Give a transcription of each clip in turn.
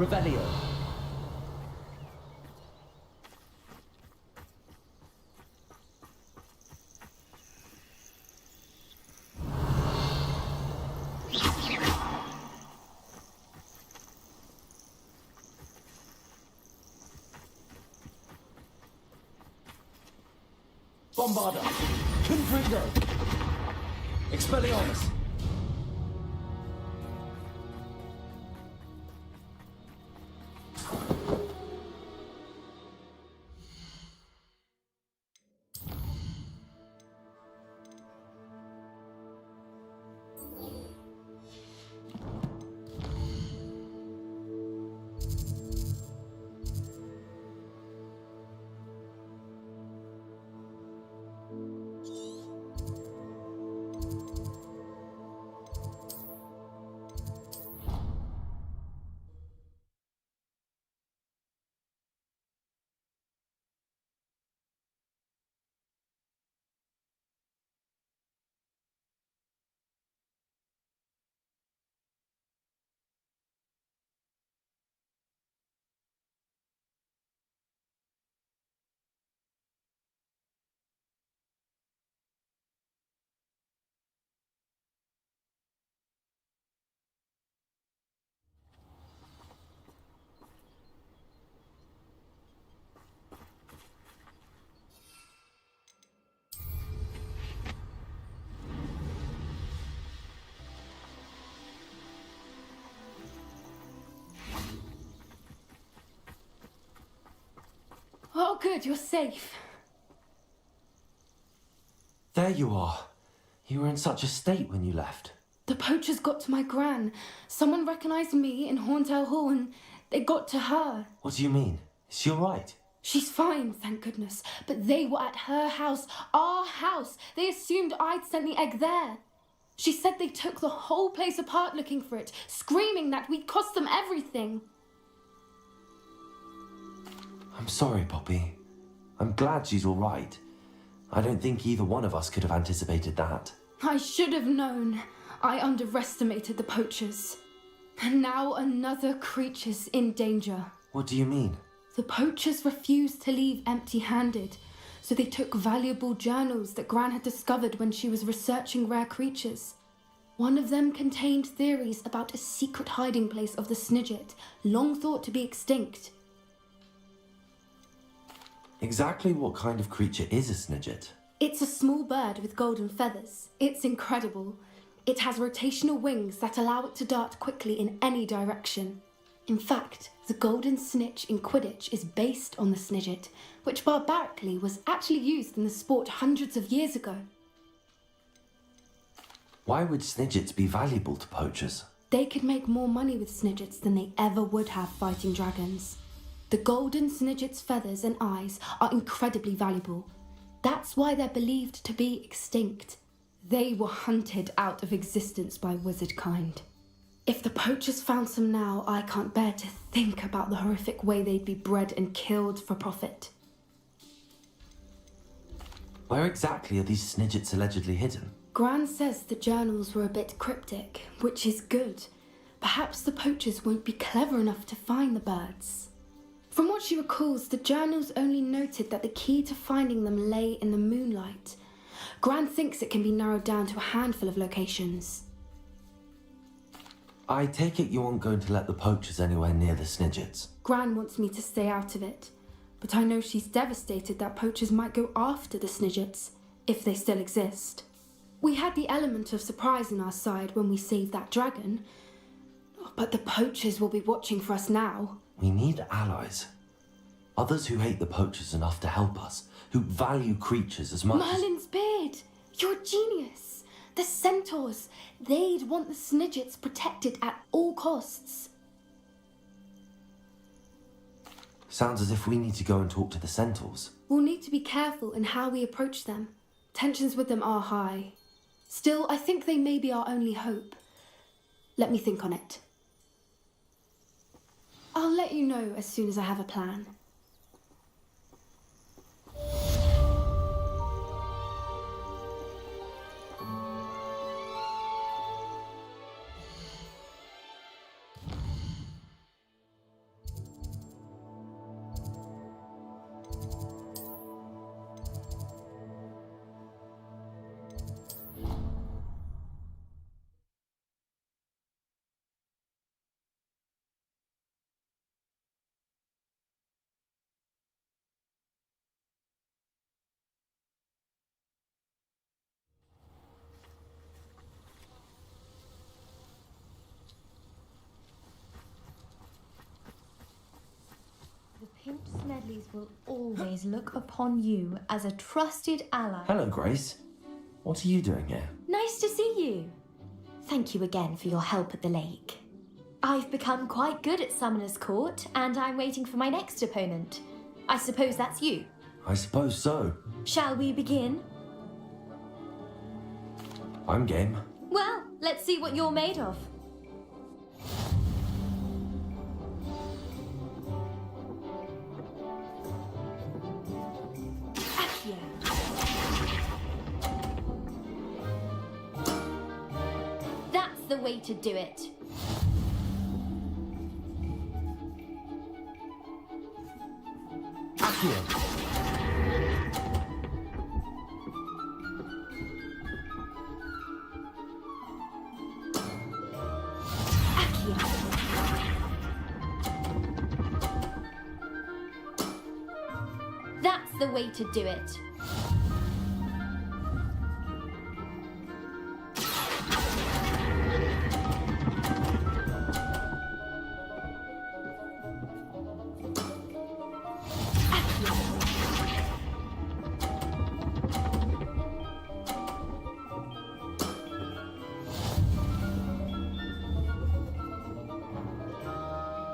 Revelio. Bombarda. Confringo. Expelliarmus. Oh, good, you're safe. There you are. You were in such a state when you left. The poachers got to my gran. Someone recognised me in Horntail Hall and they got to her. What do you mean? Is she alright? She's fine, thank goodness. But they were at her house, our house. They assumed I'd sent the egg there. She said they took the whole place apart looking for it, screaming that we'd cost them everything. I'm sorry, Poppy. I'm glad she's alright. I don't think either one of us could have anticipated that. I should have known. I underestimated the poachers. And now another creature's in danger. What do you mean? The poachers refused to leave empty-handed, so they took valuable journals that Gran had discovered when she was researching rare creatures. One of them contained theories about a secret hiding place of the Snidget, long thought to be extinct. Exactly what kind of creature is a Snidget? It's a small bird with golden feathers. It's incredible. It has rotational wings that allow it to dart quickly in any direction. In fact, the golden snitch in Quidditch is based on the Snidget, which barbarically was actually used in the sport hundreds of years ago. Why would Snidgets be valuable to poachers? They could make more money with Snidgets than they ever would have fighting dragons. The golden Snidget's feathers and eyes are incredibly valuable. That's why they're believed to be extinct. They were hunted out of existence by wizard kind. If the poachers found some now, I can't bear to think about the horrific way they'd be bred and killed for profit. Where exactly are these Snidgets allegedly hidden? Gran says the journals were a bit cryptic, which is good. Perhaps the poachers won't be clever enough to find the birds. From what she recalls, the journals only noted that the key to finding them lay in the moonlight. Gran thinks it can be narrowed down to a handful of locations. I take it you aren't going to let the poachers anywhere near the Snidgets. Gran wants me to stay out of it, but I know she's devastated that poachers might go after the Snidgets, if they still exist. We had the element of surprise on our side when we saved that dragon, but the poachers will be watching for us now. We need allies. Others who hate the poachers enough to help us, who value creatures as much Merlin's beard! You're a genius! The centaurs! They'd want the Snidgets protected at all costs. Sounds as if we need to go and talk to the centaurs. We'll need to be careful in how we approach them. Tensions with them are high. Still, I think they may be our only hope. Let me think on it. I'll let you know as soon as I have a plan. Sedleys will always look upon you as a trusted ally. Hello, Grace. What are you doing here? Nice to see you. Thank you again for your help at the lake. I've become quite good at Summoner's Court, and I'm waiting for my next opponent. I suppose that's you. I suppose so. Shall we begin? I'm game. Well, let's see what you're made of. Accio. That's the way to do it. Accio. That's the way to do it.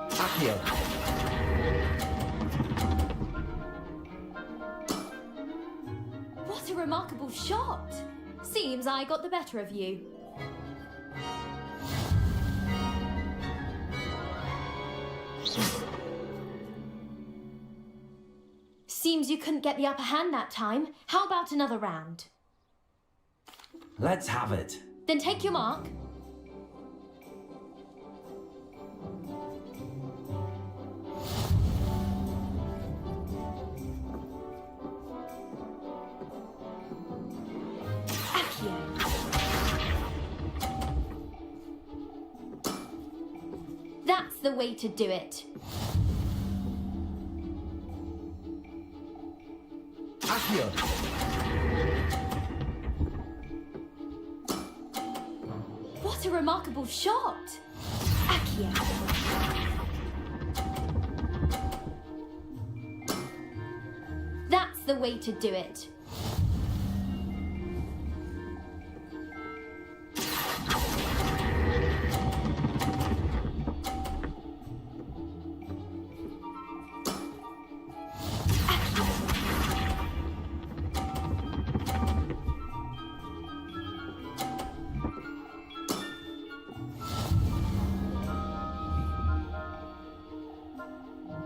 Accio. What a remarkable shot! Seems I got the better of you. Seems you couldn't get the upper hand that time. How about another round? Let's have it. Then take your mark. That's the way to do it. Accio. What a remarkable shot! Accio. That's the way to do it.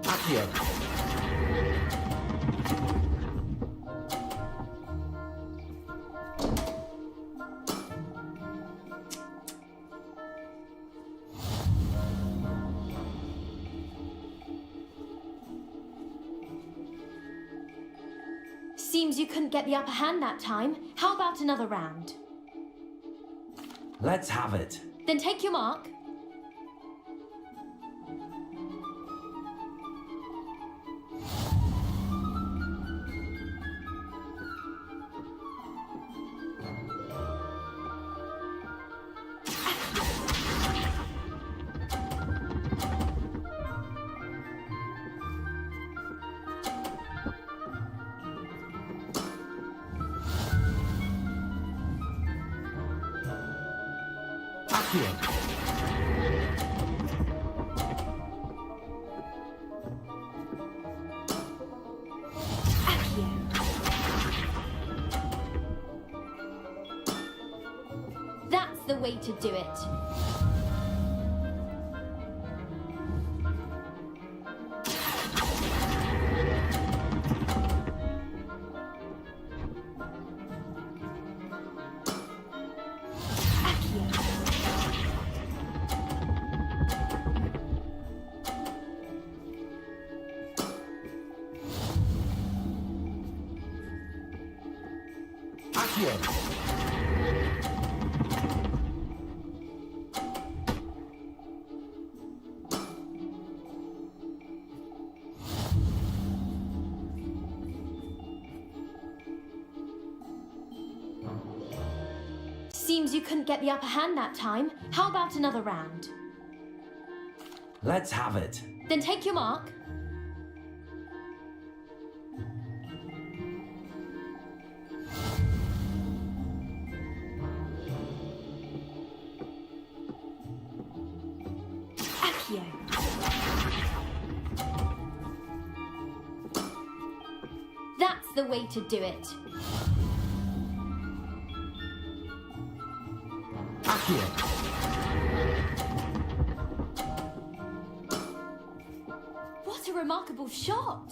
Accio. Seems you couldn't get the upper hand that time. How about another round? Let's have it. Then take your mark. Accio. That's the way to do it. Accio. Seems you couldn't get the upper hand that time. How about another round? Let's have it. Then take your mark. Accio. That's the way to do it. Accio. What a remarkable shot!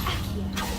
Accio.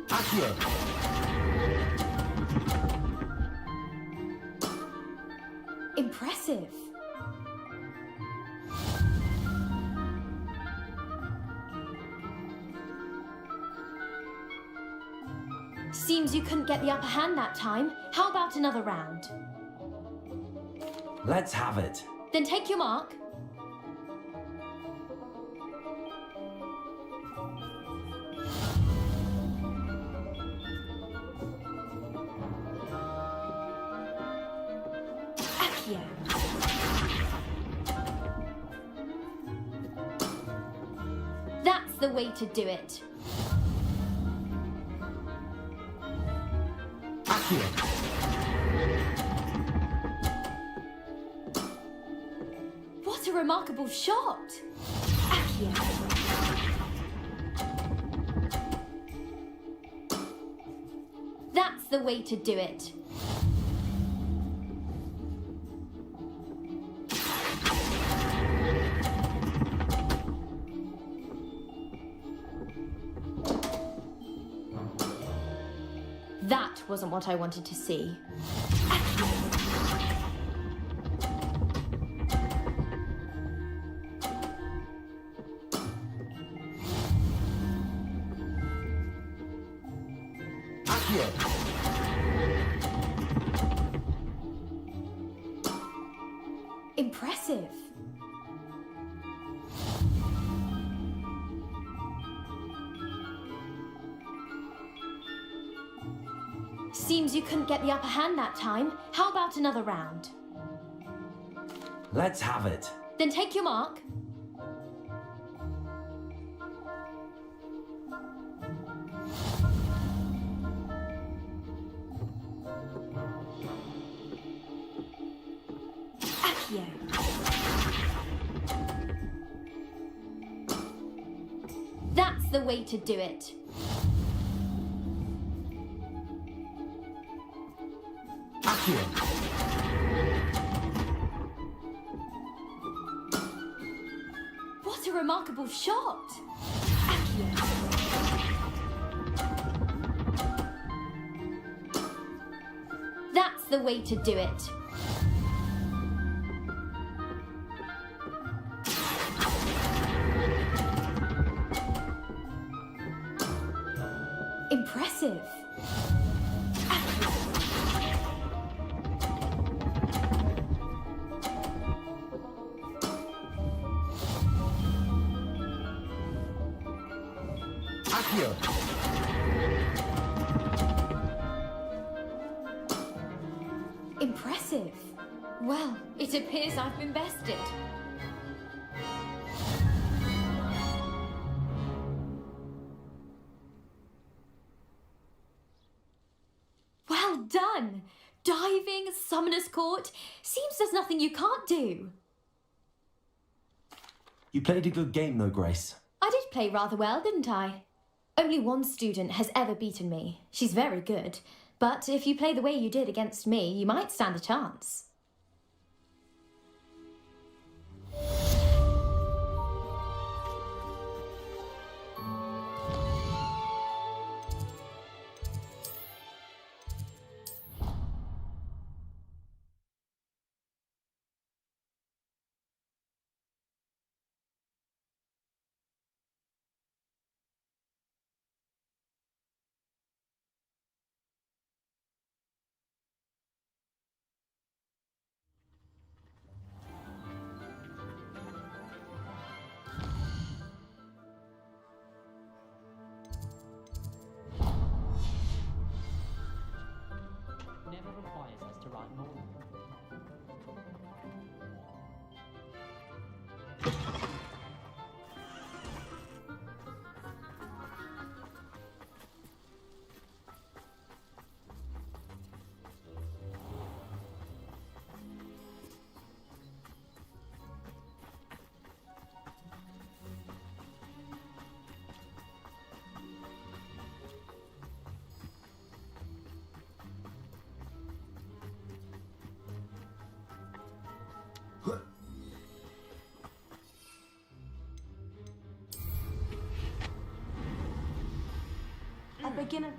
Accio. Impressive. Seems you couldn't get the upper hand that time. How about another round? Let's have it. Then take your mark. Accio. That's the way to do it. Accio. What a remarkable shot! Accio. That's the way to do it. That wasn't what I wanted to see. Accio. Impressive. Seems you couldn't get the upper hand that time. How about another round? Let's have it. Then take your mark. Accio. That's the way to do it. Accio. What a remarkable shot! Accio. That's the way to do it. Impressive. Accio. Accio. Impressive. Well, it appears I've been bested. Well done! Diving, Summoner's Court. Seems there's nothing you can't do. You played a good game though, Grace. I did play rather well, didn't I? Only one student has ever beaten me. She's very good. But if you play the way you did against me, you might stand a chance. right moment. A beginner.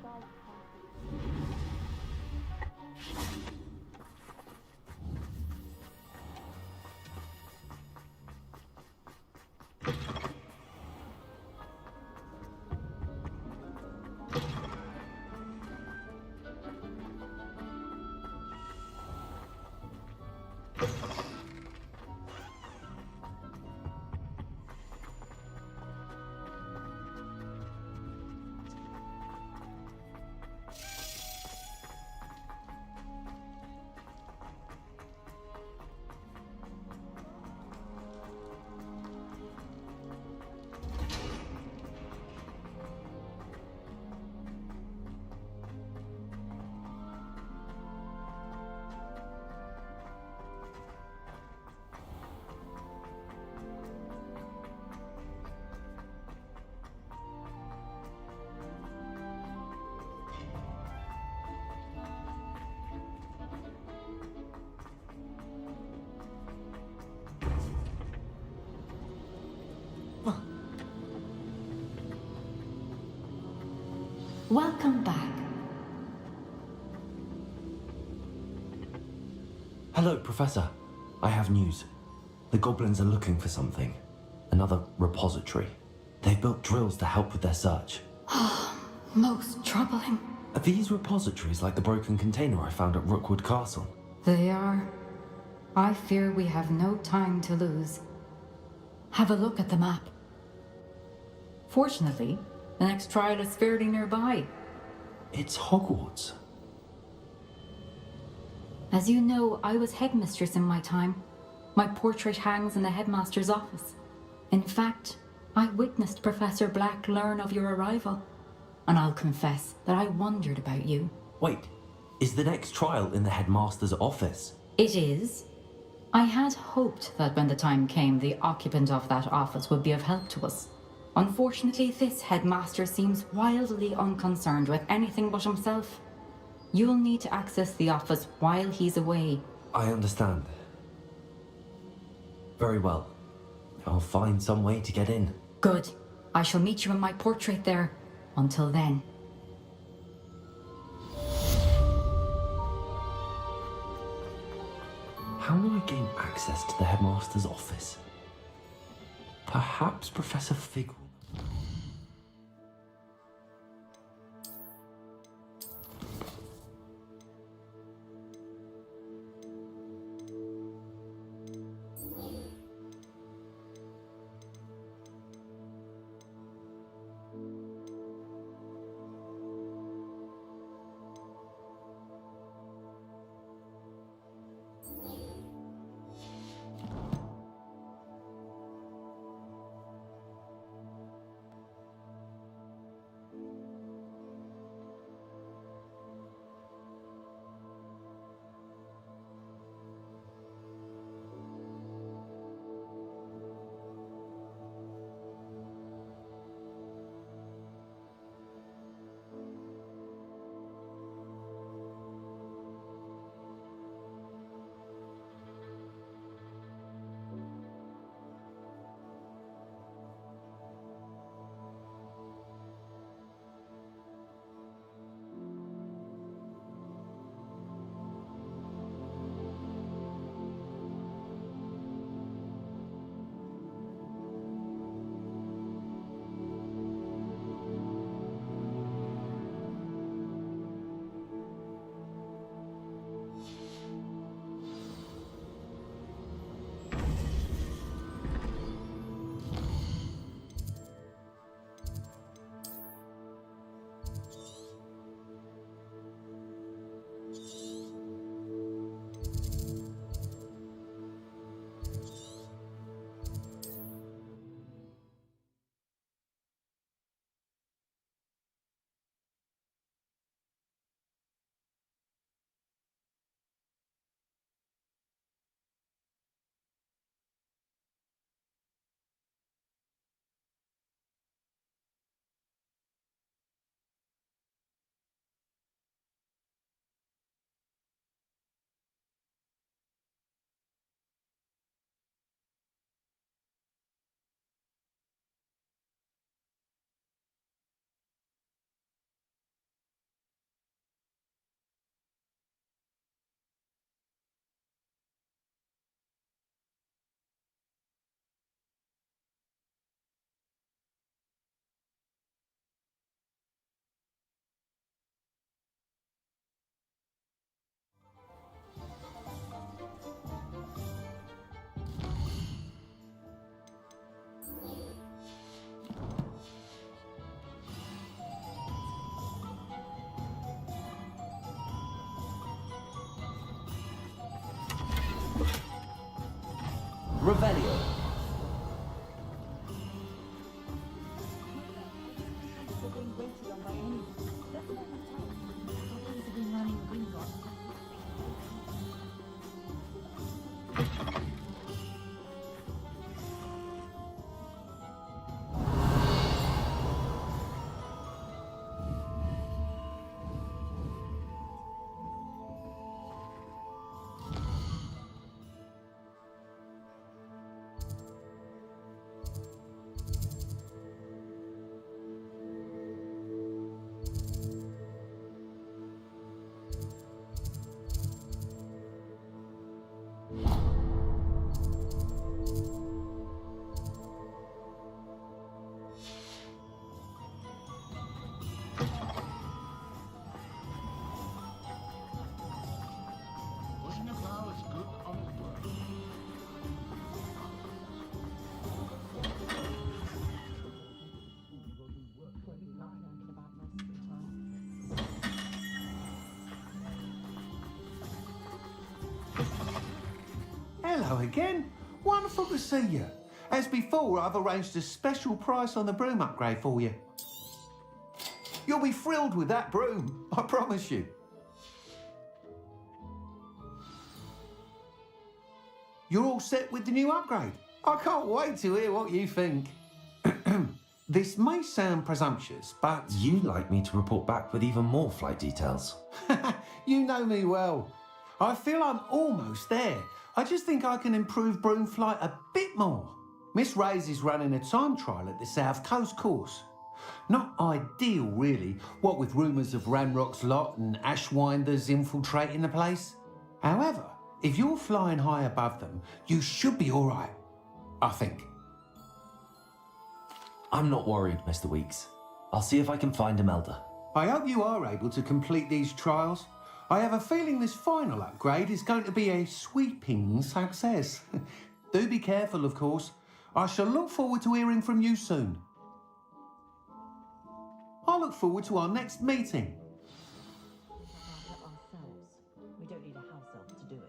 Welcome back. Hello, Professor. I have news. The goblins are looking for something. Another repository. They've built drills to help with their search. Most troubling. Are these repositories like the broken container I found at Rookwood Castle? They are. I fear we have no time to lose. Have a look at the map. Fortunately, the next trial is fairly nearby. It's Hogwarts. As you know, I was headmistress in my time. My portrait hangs in the headmaster's office. In fact, I witnessed Professor Black learn of your arrival. And I'll confess that I wondered about you. Wait, is the next trial in the headmaster's office? It is. I had hoped that when the time came, the occupant of that office would be of help to us. Unfortunately, this headmaster seems wildly unconcerned with anything but himself. You'll need to access the office while he's away. I understand. Very well. I'll find some way to get in. Good. I shall meet you in my portrait there. Until then. How will I gain access to the headmaster's office? Perhaps Professor Fig. Revelio. Hello again. Wonderful to see you. As before, I've arranged a special price on the broom upgrade for you. You'll be thrilled with that broom, I promise you. You're all set with the new upgrade. I can't wait to hear what you think. This may sound presumptuous, but... You'd like me to report back with even more flight details. You know me well. I feel I'm almost there. I just think I can improve broom flight a bit more. Miss Ray's is running a time trial at the South Coast course. Not ideal, really, what with rumours of Ranrock's lot and Ashwinders infiltrating the place. However, if you're flying high above them, you should be all right, I think. I'm not worried, Mr. Weeks. I'll see if I can find Imelda. I hope you are able to complete these trials. I have a feeling this final upgrade is going to be a sweeping success. Do be careful, of course. I shall look forward to hearing from you soon. I look forward to our next meeting. We don't need a house elf to do it.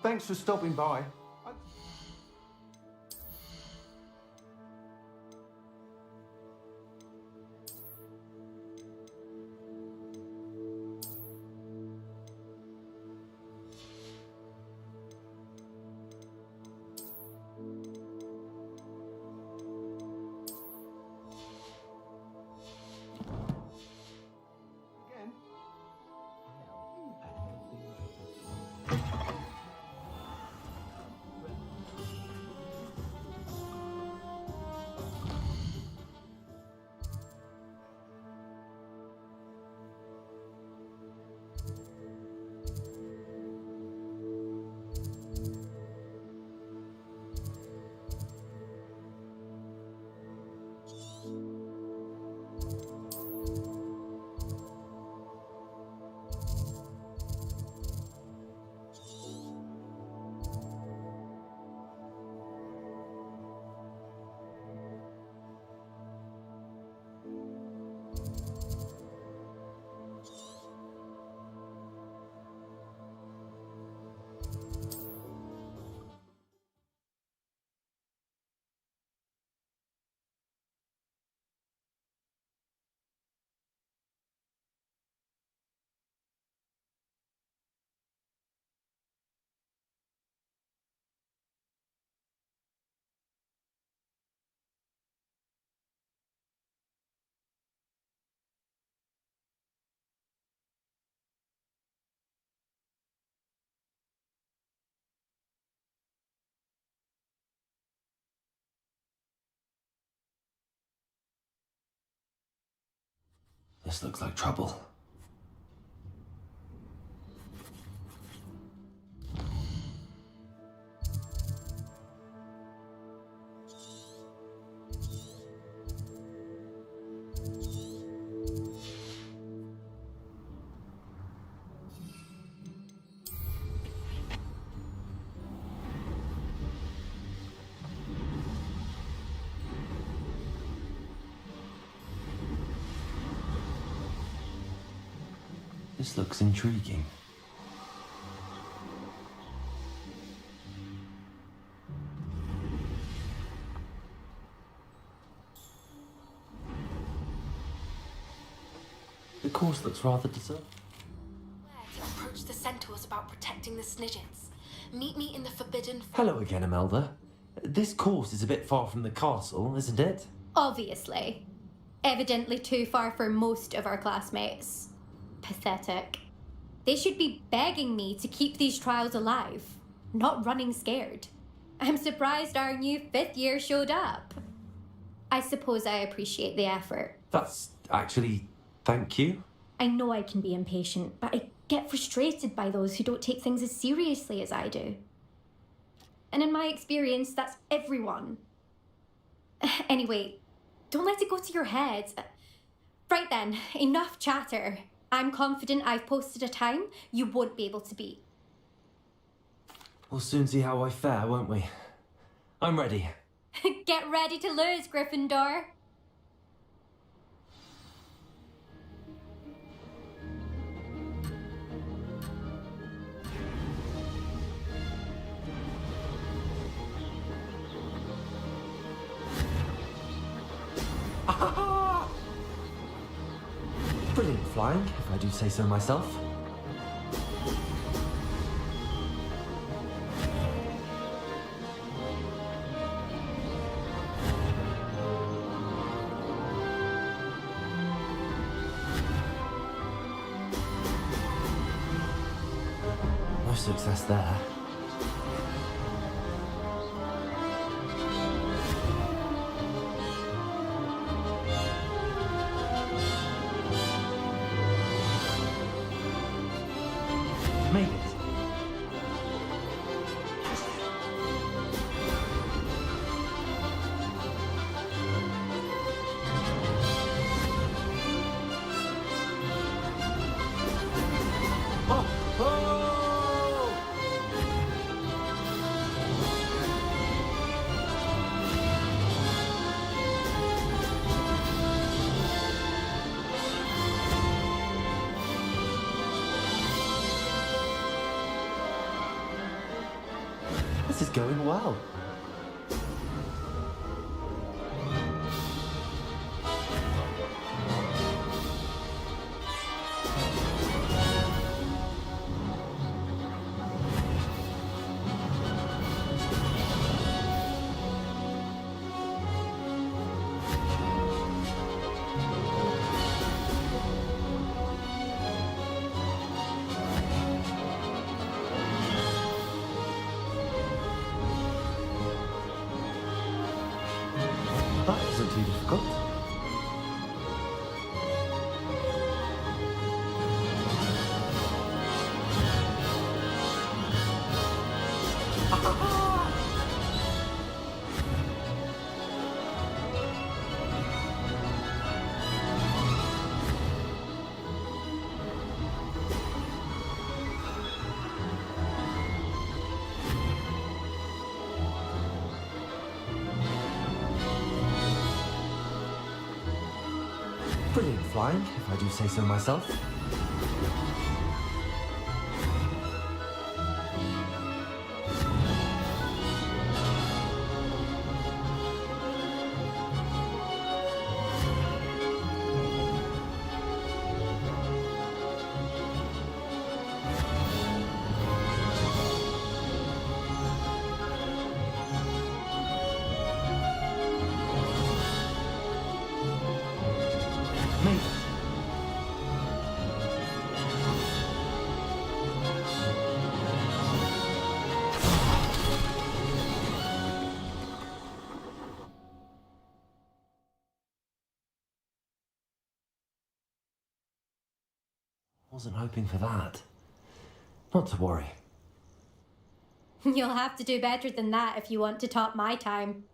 Thanks for stopping by. This looks like trouble. This looks intriguing. The course looks rather deserted. Where to approach the centaurs about protecting the Snidgets. Meet me in the forbidden... Hello again, Imelda. This course is a bit far from the castle, isn't it? Obviously. Evidently too far for most of our classmates. Pathetic. They should be begging me to keep these trials alive, not running scared. I'm surprised our new 5th year showed up. I suppose I appreciate the effort. That's actually... thank you. I know I can be impatient, but I get frustrated by those who don't take things as seriously as I do. And in my experience, that's everyone. Anyway, don't let it go to your head. Right then, enough chatter. I'm confident I've posted a time you won't be able to beat. We'll soon see how I fare, won't we? I'm ready. Get ready to lose, Gryffindor. Brilliant flying, if I do say so myself. No success there. Made it. Oh! Oh! This is going well. That wasn't too difficult. Brilliant flying, if I do say so myself. Made it. Wasn't hoping for that. Not to worry. You'll have to do better than that if you want to top my time.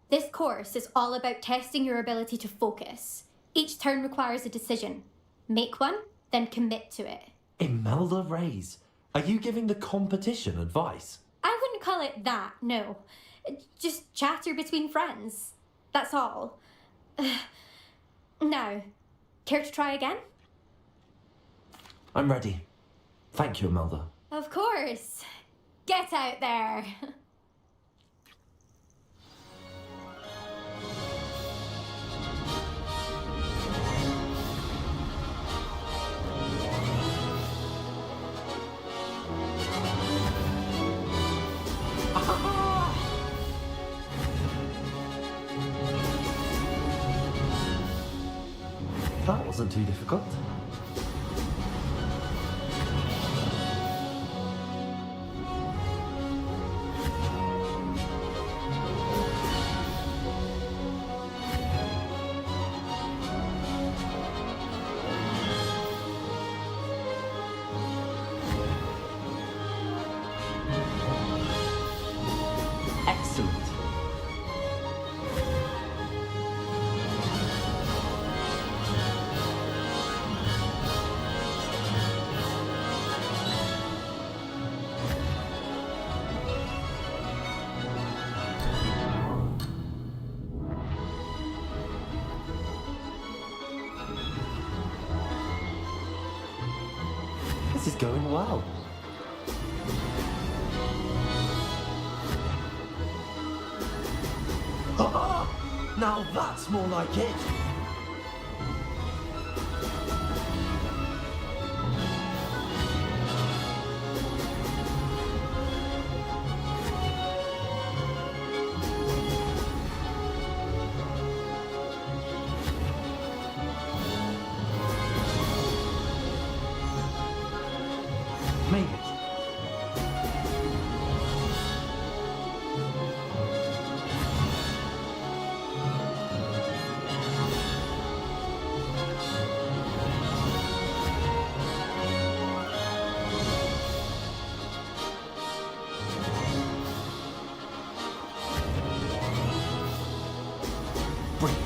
This course is all about testing your ability to focus. Each turn requires a decision. Make one, then commit to it. Imelda Reyes, are you giving the competition advice? I wouldn't call it that, no. Just chatter between friends. That's all. Now, care to try again? I'm ready. Thank you, Imelda. Of course. Get out there. That wasn't too difficult. Excellent. This is going well. Now that's more like it. Made it. Brilliant.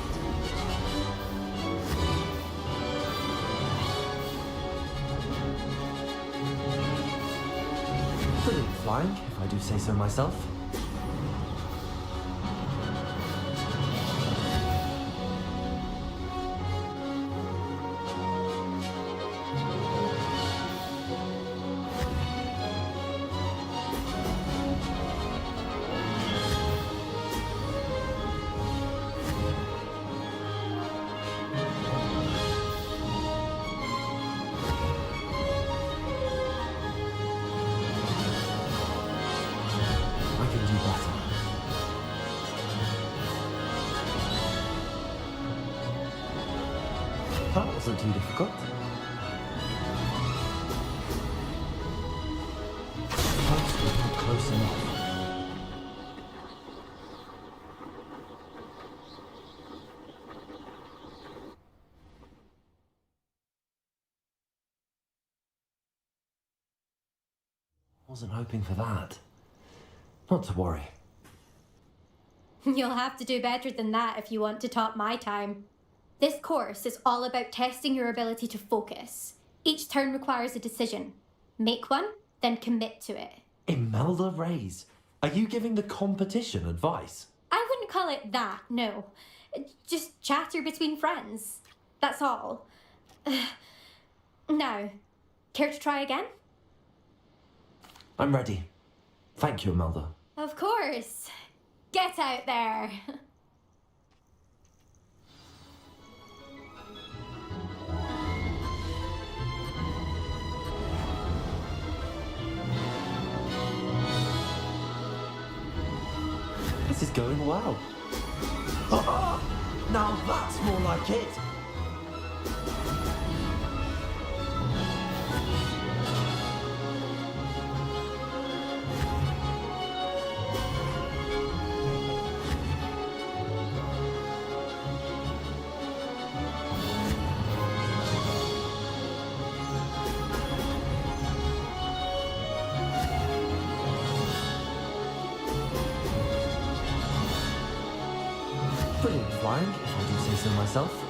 Brilliant flying, if I do say so myself. I can do better. That wasn't too difficult. Close, but not close enough. Wasn't hoping for that. Not to worry. You'll have to do better than that if you want to top my time. This course is all about testing your ability to focus. Each turn requires a decision. Make one, then commit to it. Imelda Reyes, are you giving the competition advice? I wouldn't call it that, no. Just chatter between friends. That's all. Now, care to try again? I'm ready. Thank you, Imelda. Of course. Get out there. This is going well. Now that's more like it. Brilliant flying, if I do say so myself.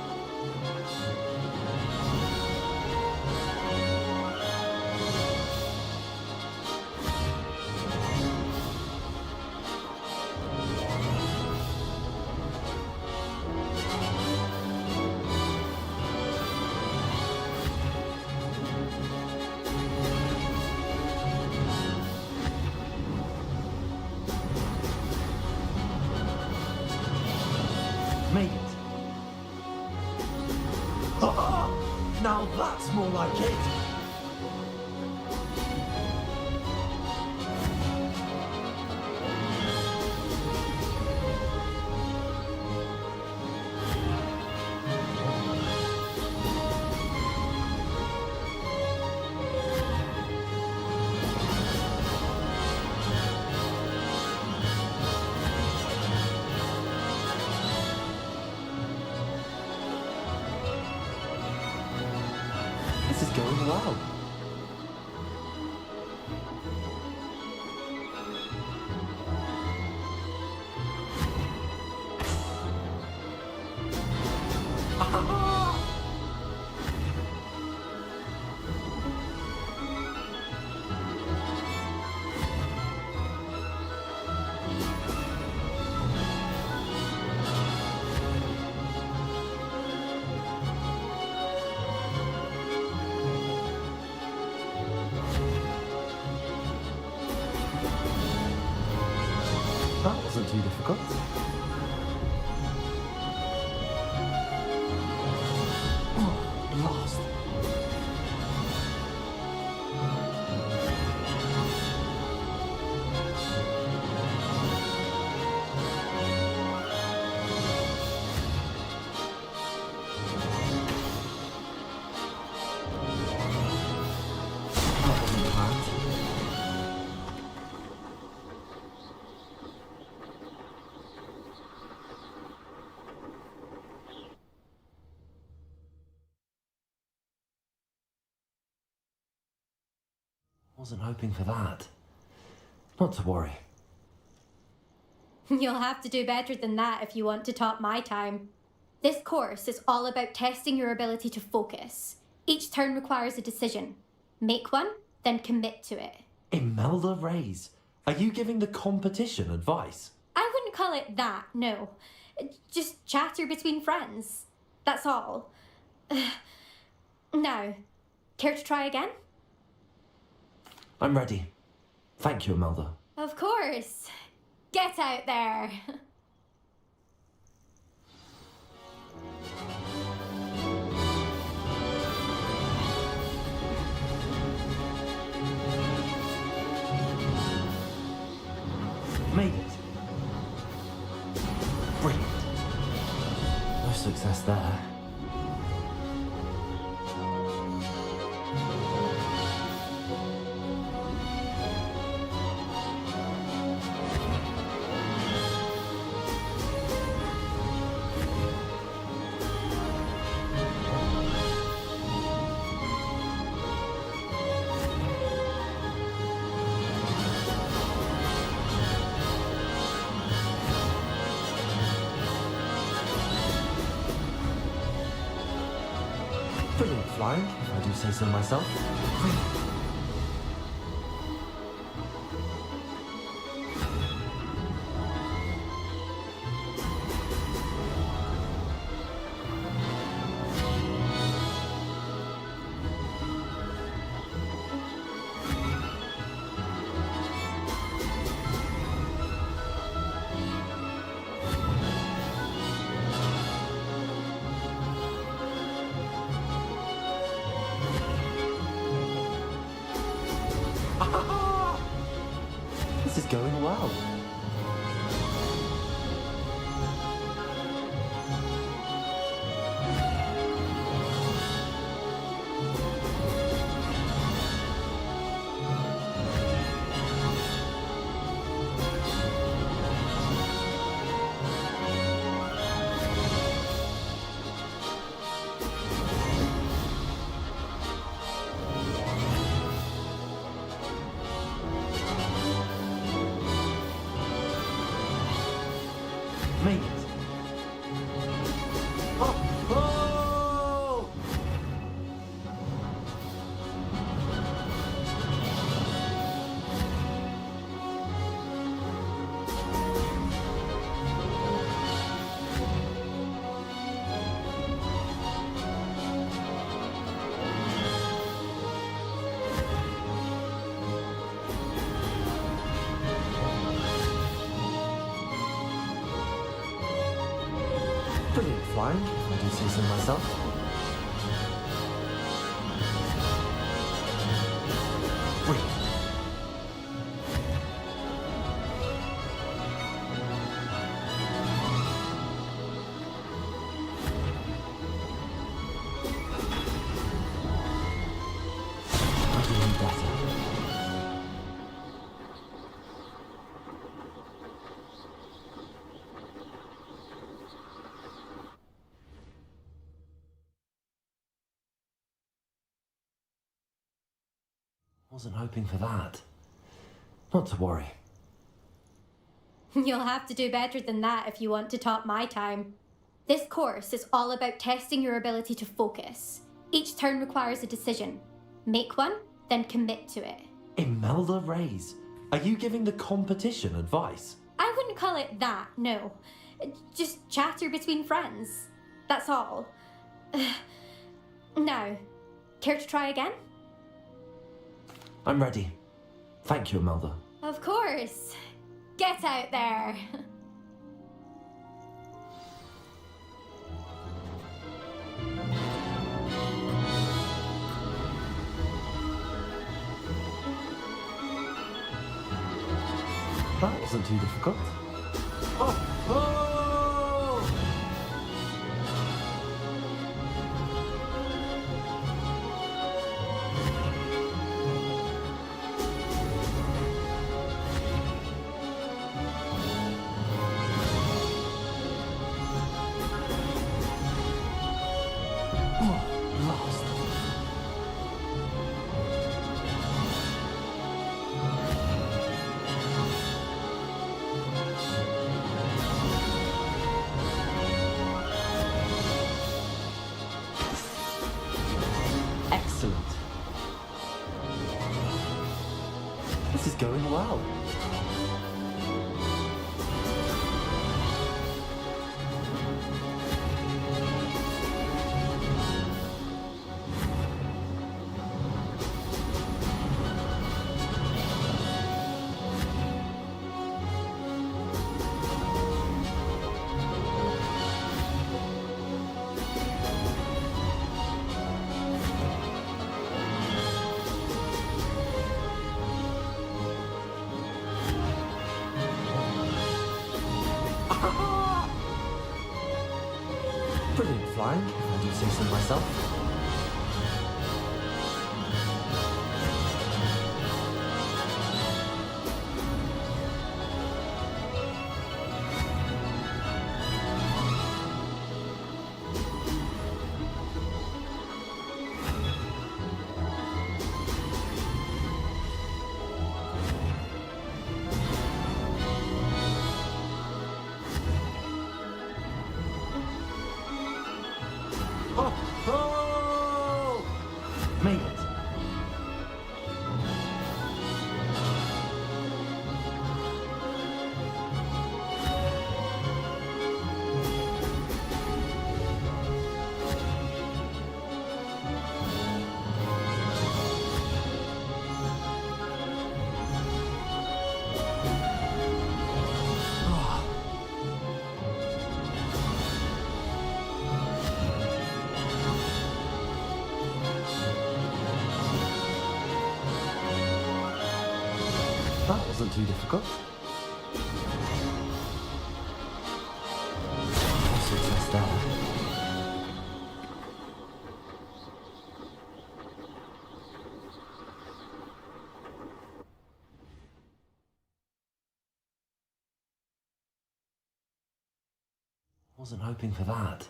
Now that's more like it! This is going well. That wasn't too difficult. Oh, lost. That wasn't planned. Wasn't hoping for that. Not to worry. You'll have to do better than that if you want to top my time. This course is all about testing your ability to focus. Each turn requires a decision. Make one, then commit to it. Imelda Reyes, are you giving the competition advice? I wouldn't call it that, no. Just chatter between friends. That's all. Now, care to try again? I'm ready. Thank you, Imelda. Of course. Get out there. Made it. Brilliant. No success there. Brilliant flying, if I do say so myself. Brilliant. This is going well. Made it. Oh! Oh! Brilliant flying, if I do say so myself. Wasn't hoping for that. Not to worry. You'll have to do better than that if you want to top my time. This course is all about testing your ability to focus. Each turn requires a decision. Make one, then commit to it. Imelda Reyes, are you giving the competition advice? I wouldn't call it that, no. Just chatter between friends. That's all. Now, care to try again? I'm ready. Thank you, Imelda. Of course. Get out there. That wasn't too difficult. Oh! Oh! Lost. Excellent. This is going well. Brilliant flying, if I do say so myself. Oh! Oh! Made it. That wasn't too difficult. No success there. Wasn't hoping for that.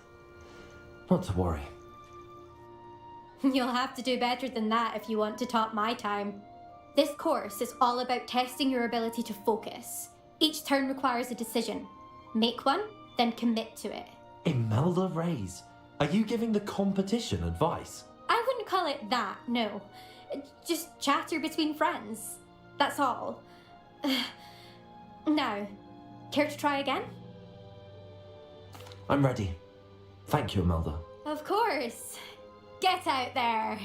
Not to worry. You'll have to do better than that if you want to top my time. This course is all about testing your ability to focus. Each turn requires a decision. Make one, then commit to it. Imelda Reyes, are you giving the competition advice? I wouldn't call it that, no. Just chatter between friends. That's all. Now, care to try again? I'm ready. Thank you, Imelda. Of course. Get out there.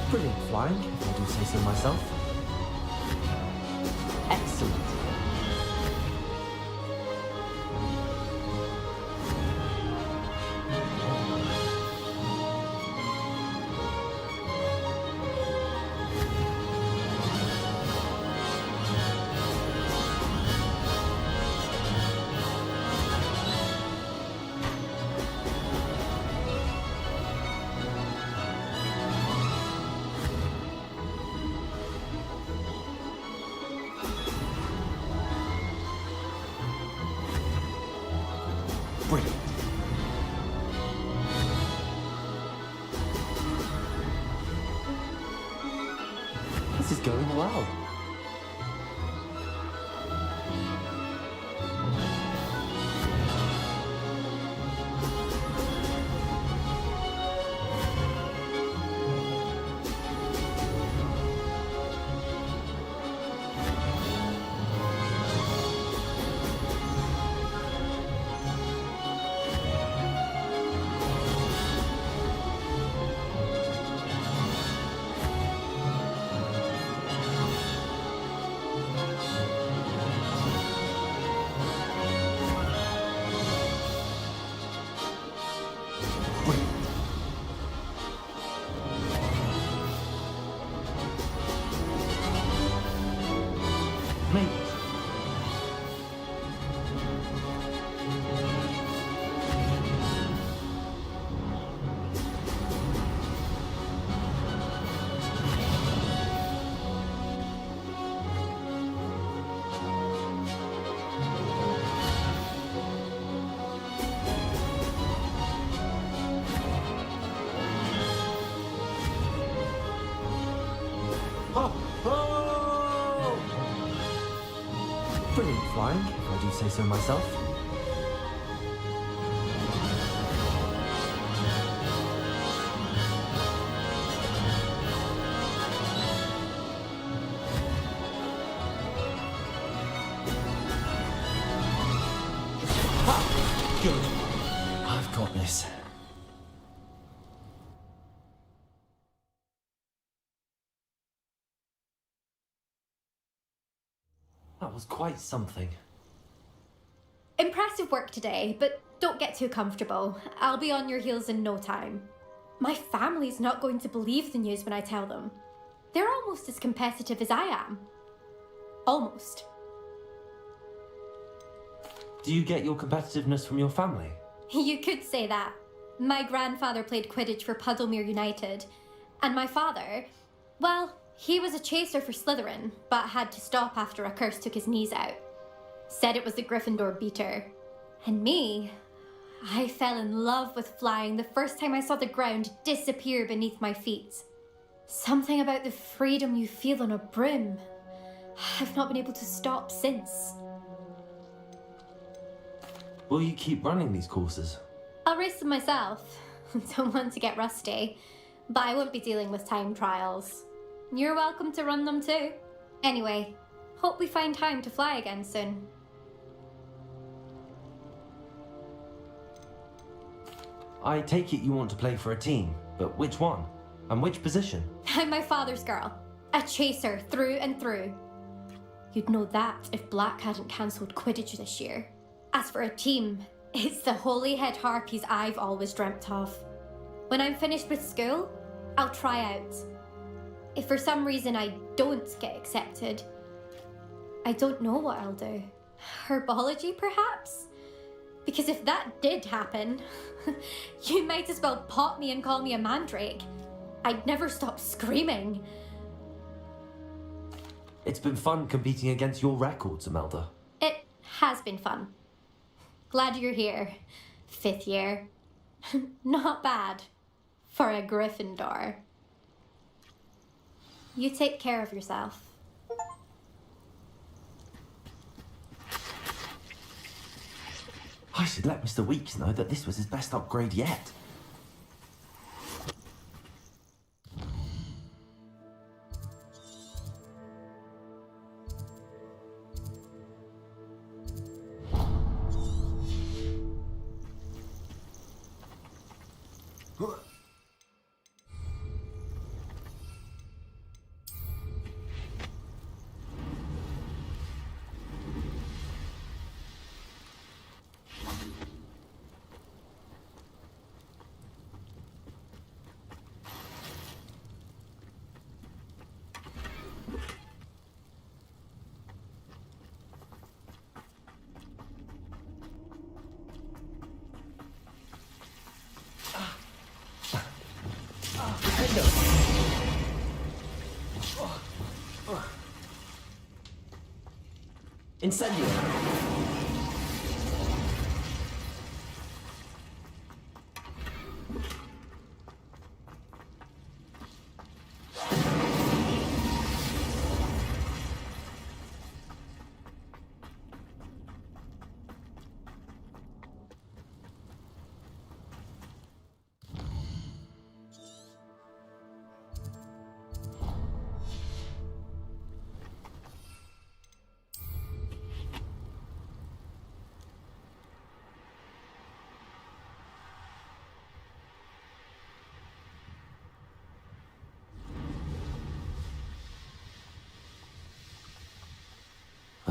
Brilliant flying, if I do say so myself. Excellent. This is going well. Maybe. Brilliant flying, if I do say so myself. Ha! Good. I've got this. That was quite something. Impressive work today, but don't get too comfortable. I'll be on your heels in no time. My family's not going to believe the news when I tell them. They're almost as competitive as I am. Almost. Do you get your competitiveness from your family? You could say that. My grandfather played Quidditch for Puddlemere United, and my father, well, he was a chaser for Slytherin, but had to stop after a curse took his knees out. Said it was the Gryffindor beater. And me, I fell in love with flying the first time I saw the ground disappear beneath my feet. Something about the freedom you feel on a broom. I've not been able to stop since. Will you keep running these courses? I'll race them myself. Don't want to get rusty, but I won't be dealing with time trials. You're welcome to run them too. Anyway, hope we find time to fly again soon. I take it you want to play for a team, but which one? And which position? I'm my father's girl. A chaser through and through. You'd know that if Black hadn't cancelled Quidditch this year. As for a team, it's the Holyhead Harpies I've always dreamt of. When I'm finished with school, I'll try out. If for some reason I don't get accepted, I don't know what I'll do. Herbology, perhaps? Because if that did happen, you might as well pop me and call me a mandrake. I'd never stop screaming. It's been fun competing against your records, Imelda. It has been fun. Glad you're here. 5th year. Not bad for a Gryffindor. You take care of yourself. I should let Mr. Weeks know that this was his best upgrade yet. Incendio!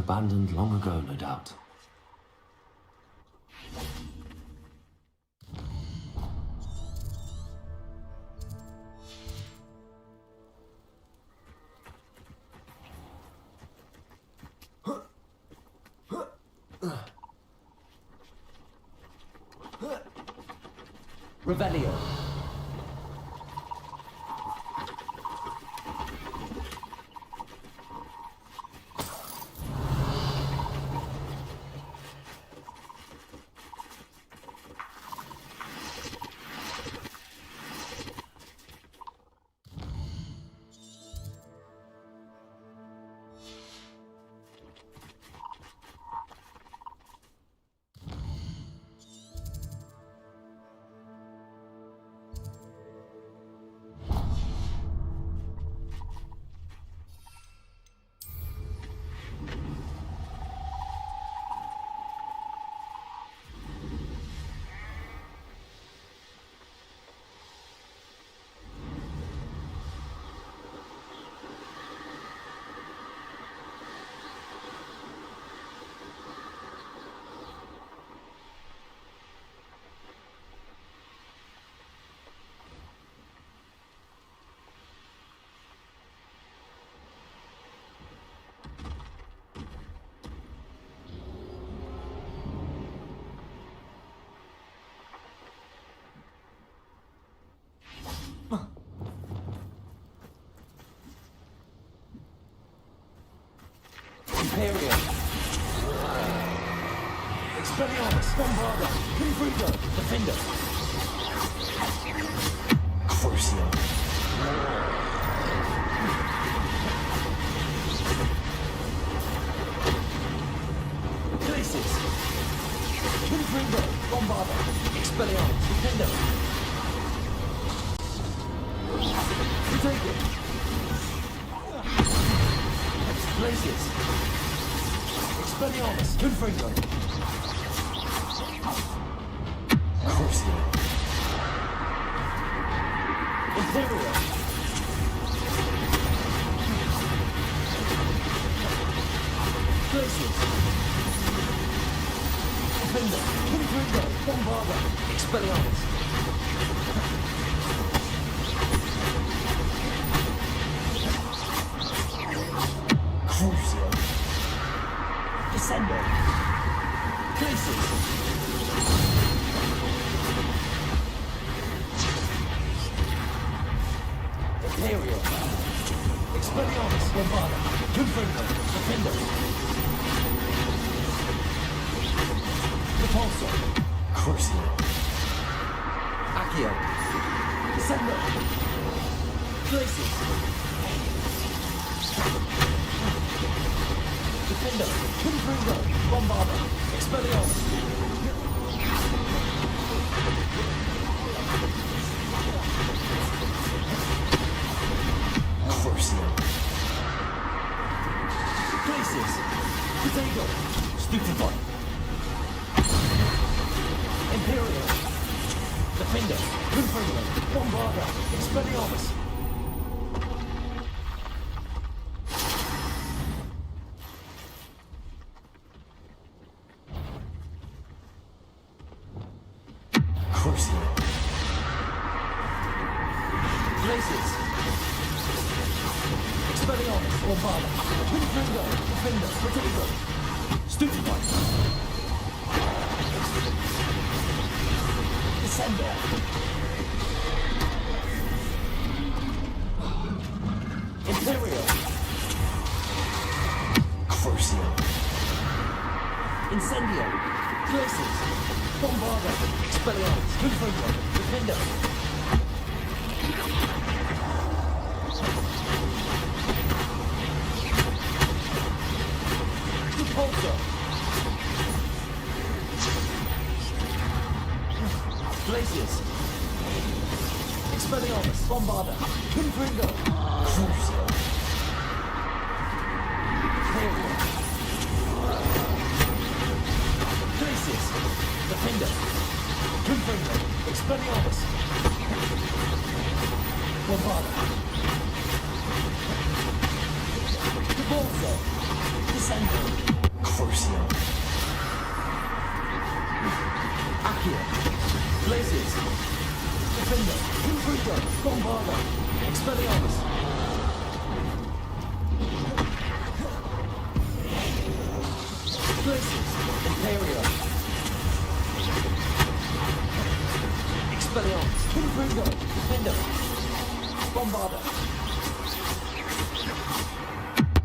abandoned long ago, no doubt. Revelio. Imperium. Expelliarmus, Bombarda, Confrigo, Defender. Crucio. Glacis. Confrigo, Bombarda, Expelliarmus, Defender. Protego. Glacis. Expelliarmus, Confringo. Crucio. Imperial. Glacius. Defender, Confringo, Bombarda, Expelliarmus. Crucio. Descender. Glacis. Imperial. Expelliarmus, Bombarda, Confringo, Defender. Repulsor. Crucio. Accio. Descender. Glacis. Defender, Confringo, Bombarda, Expelliarmus. Crucio. Glacis. Protego. Stupefy. Imperial. Defender, Confringo, Bombarda, Expelliarmus. Crucio. Glacis. Expelliarmus, Bombarda, Confringo, Defender, Protego. Stupefy. Descender. Imperial. Crucio. Incendio. Glacis. Bombarda. Expelliarmus. Confringo. Defender. Repulsor. Glacius. Expelliarmus. Bombarda. Confringo. Crucio. Imperial. Glacius. Defender. Confringo. Expelliarmus. Bombarda. Repulsor. Descender. Crucio. Accio. Glacius. Defender. Confringo. Bombardo. Expelliarmus. Glacius. Imperio. Expelliarmus. Confringo. Defender. Bombardo.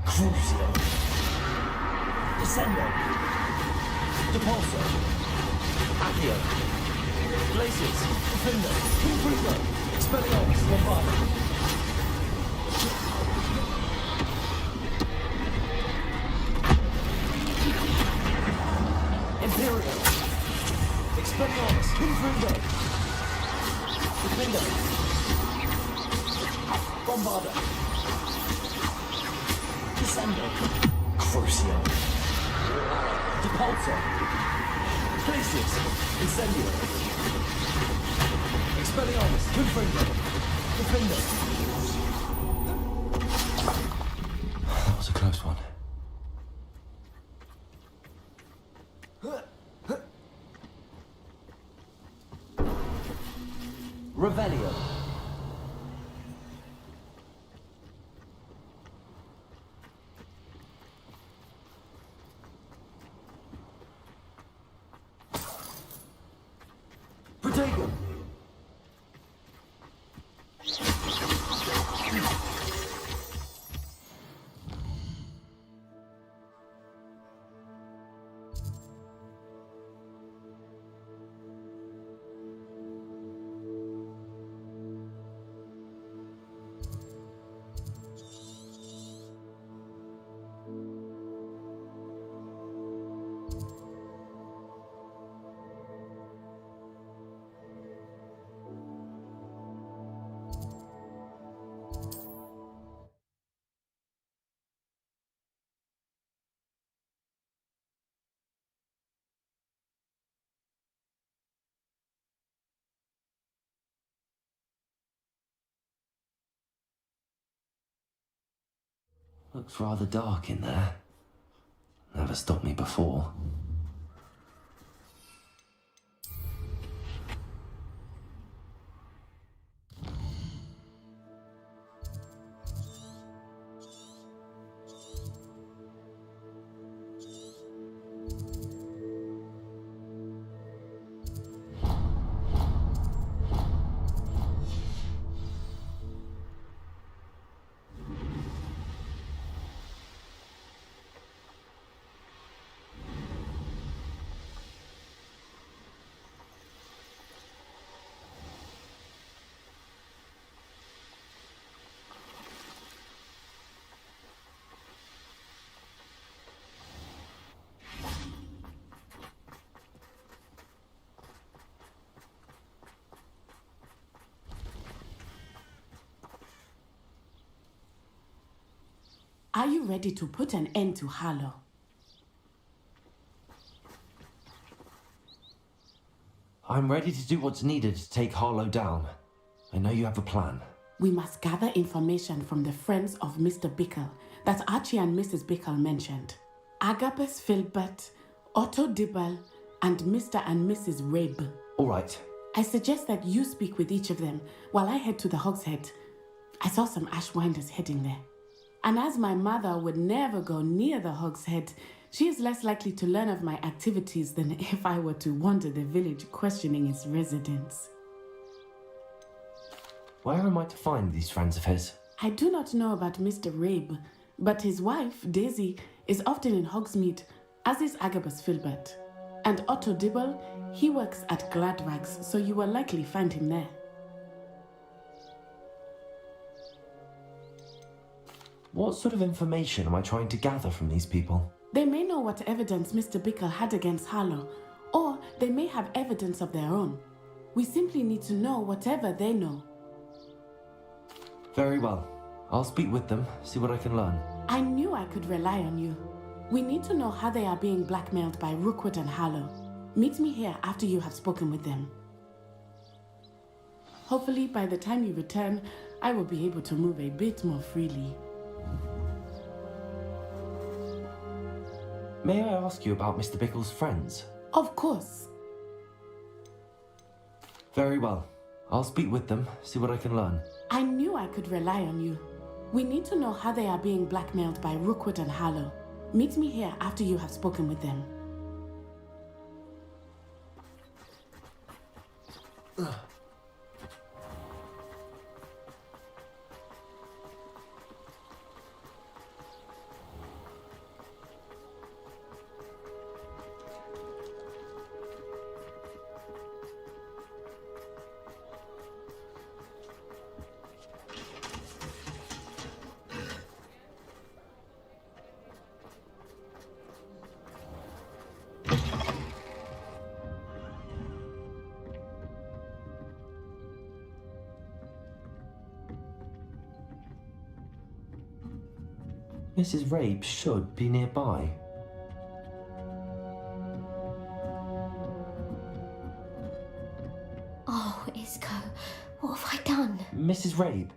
Crucio. Descendo. Depulso. Accio. Glacius. Defender. Confringo. Expelliarmus. Bombardo. Imperio. Expelliarmus. Confringo. Defender. Bombardo. Descendo. Crucio. Depulso. Glacius. Incendio. Expelliarmus. Confringo. Defender. That was a close one. Revelio. Protego. Looks rather dark in there. Never stopped me before. Are you ready to put an end to Harlow? I'm ready to do what's needed to take Harlow down. I know you have a plan. We must gather information from the friends of Mr. Bickle that Archie and Mrs. Bickle mentioned. Agabus Filbert, Otto Dibble, and Mr. and Mrs. Rabe. All right. I suggest that you speak with each of them while I head to the Hogshead. I saw some Ashwinders heading there. And as my mother would never go near the Hogshead, she is less likely to learn of my activities than if I were to wander the village questioning its residents. Where am I to find these friends of his? I do not know about Mr. Rabe, but his wife, Daisy, is often in Hogsmeade, as is Agabus Filbert. And Otto Dibble, he works at Gladrags, so you will likely find him there. What sort of information am I trying to gather from these people? They may know what evidence Mr. Bickle had against Harlow, or they may have evidence of their own. We simply need to know whatever they know. Very well. I'll speak with them, see what I can learn. I knew I could rely on you. We need to know how they are being blackmailed by Rookwood and Harlow. Meet me here after you have spoken with them. Hopefully, by the time you return, I will be able to move a bit more freely. May I ask you about Mr. Bickle's friends? Of course. Very well. I'll speak with them, see what I can learn. I knew I could rely on you. We need to know how they are being blackmailed by Rookwood and Harlow. Meet me here after you have spoken with them. Mrs. Rabe should be nearby. Oh, Isco, what have I done? Mrs. Rabe,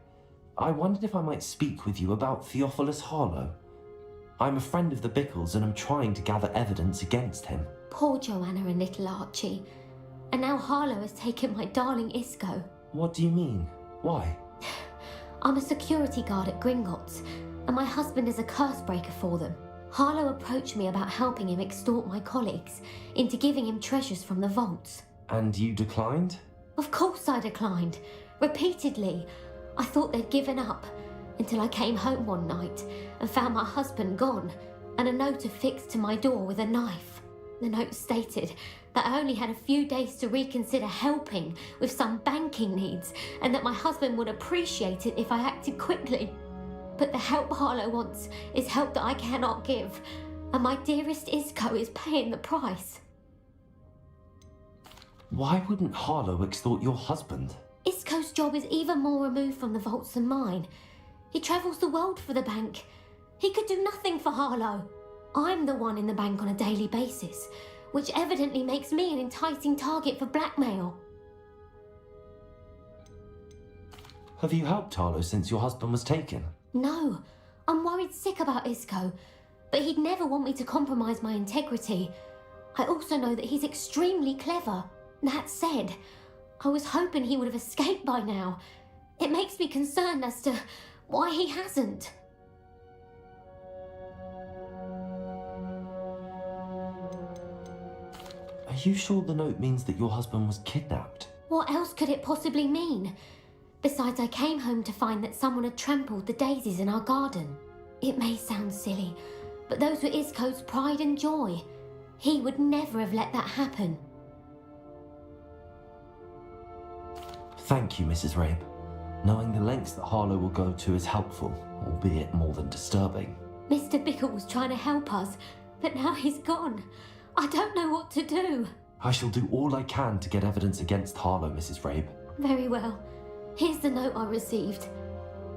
I wondered if I might speak with you about Theophilus Harlow. I'm a friend of the Bickles and I'm trying to gather evidence against him. Poor Joanna and little Archie. And now Harlow has taken my darling Isco. What do you mean? Why? I'm a security guard at Gringotts, and my husband is a curse breaker for them. Harlow approached me about helping him extort my colleagues into giving him treasures from the vaults. And you declined? Of course I declined. Repeatedly. I thought they'd given up, until I came home one night and found my husband gone, and a note affixed to my door with a knife. The note stated that I only had a few days to reconsider helping with some banking needs, and that my husband would appreciate it if I acted quickly. But the help Harlow wants is help that I cannot give, and my dearest Isco is paying the price. Why wouldn't Harlow extort your husband? Isco's job is even more removed from the vaults than mine. He travels the world for the bank. He could do nothing for Harlow. I'm the one in the bank on a daily basis, which evidently makes me an enticing target for blackmail. Have you helped Harlow since your husband was taken? No, I'm worried sick about Isco, but he'd never want me to compromise my integrity. I also know that he's extremely clever. That said, I was hoping he would have escaped by now. It makes me concerned as to why he hasn't. Are you sure the note means that your husband was kidnapped? What else could it possibly mean? Besides, I came home to find that someone had trampled the daisies in our garden. It may sound silly, but those were Isco's pride and joy. He would never have let that happen. Thank you, Mrs. Rabe. Knowing the lengths that Harlow will go to is helpful, albeit more than disturbing. Mr. Bickle was trying to help us, but now he's gone. I don't know what to do. I shall do all I can to get evidence against Harlow, Mrs. Rabe. Very well. Here's the note I received.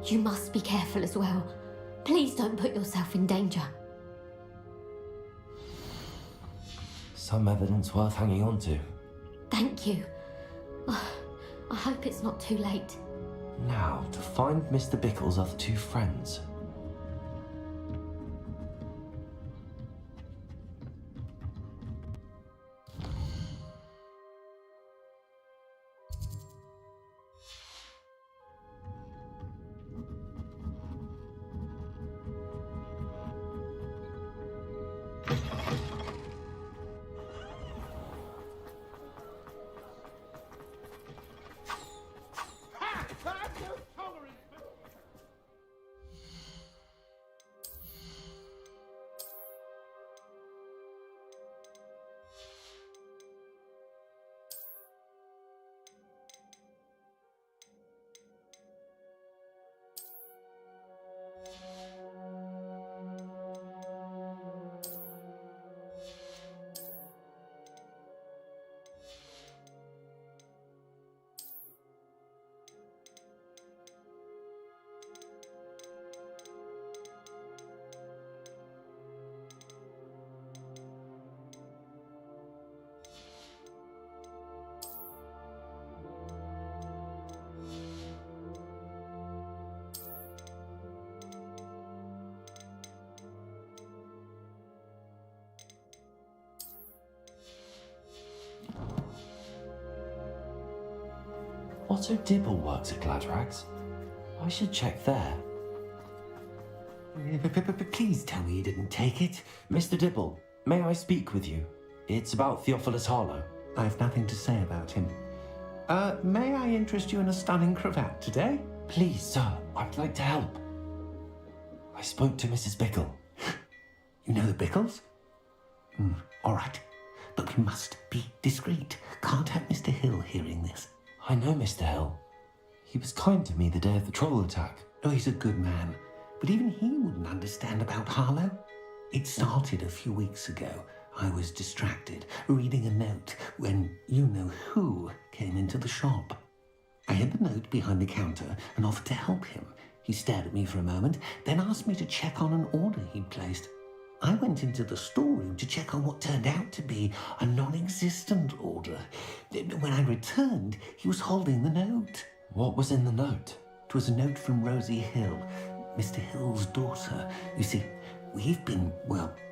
You must be careful as well. Please don't put yourself in danger. Some evidence worth hanging on to. Thank you. I hope it's not too late. Now, to find Mr. Bickle's other two friends. Otto Dibble works at Gladrags. I should check there. Please tell me you didn't take it. Mr. Dibble, may I speak with you? It's about Theophilus Harlow. I have nothing to say about him. May I interest you in a stunning cravat today? Please, sir, I'd like to help. I spoke to Mrs. Bickle. You know the Bickles? All right. But we must be discreet. Can't have Mr. Hill hearing this. I know Mr. Hill. He was kind to me the day of the troll attack. Oh, he's a good man. But even he wouldn't understand about Harlow. It started a few weeks ago. I was distracted, reading a note, when you-know-who came into the shop. I hid the note behind the counter and offered to help him. He stared at me for a moment, then asked me to check on an order he'd placed. I went into the storeroom to check on what turned out to be a non-existent order. When I returned, he was holding the note. What was in the note? It was a note from Rosie Hill, Mr. Hill's daughter. You see, we've been,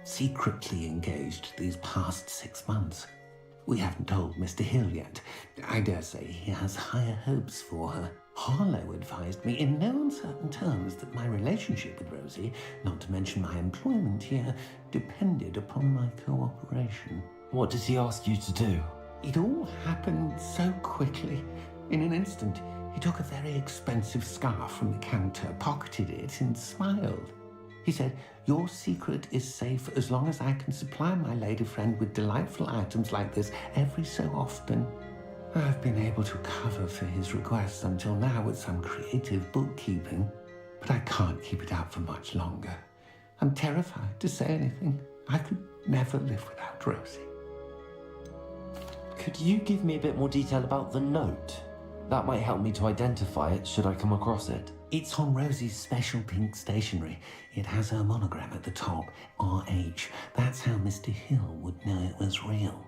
secretly engaged these past 6 months. We haven't told Mr. Hill yet. I dare say he has higher hopes for her. Harlow advised me in no uncertain terms that my relationship with Rosie, not to mention my employment here, depended upon my cooperation. What did he ask you to do? It all happened so quickly. In an instant, he took a very expensive scarf from the counter, pocketed it, and smiled. He said, "Your secret is safe as long as I can supply my lady friend with delightful items like this every so often." I've been able to cover for his requests until now with some creative bookkeeping, but I can't keep it up for much longer. I'm terrified to say anything. I could never live without Rosie. Could you give me a bit more detail about the note? That might help me to identify it should I come across it. It's on Rosie's special pink stationery. It has her monogram at the top, RH. That's how Mr. Hill would know it was real.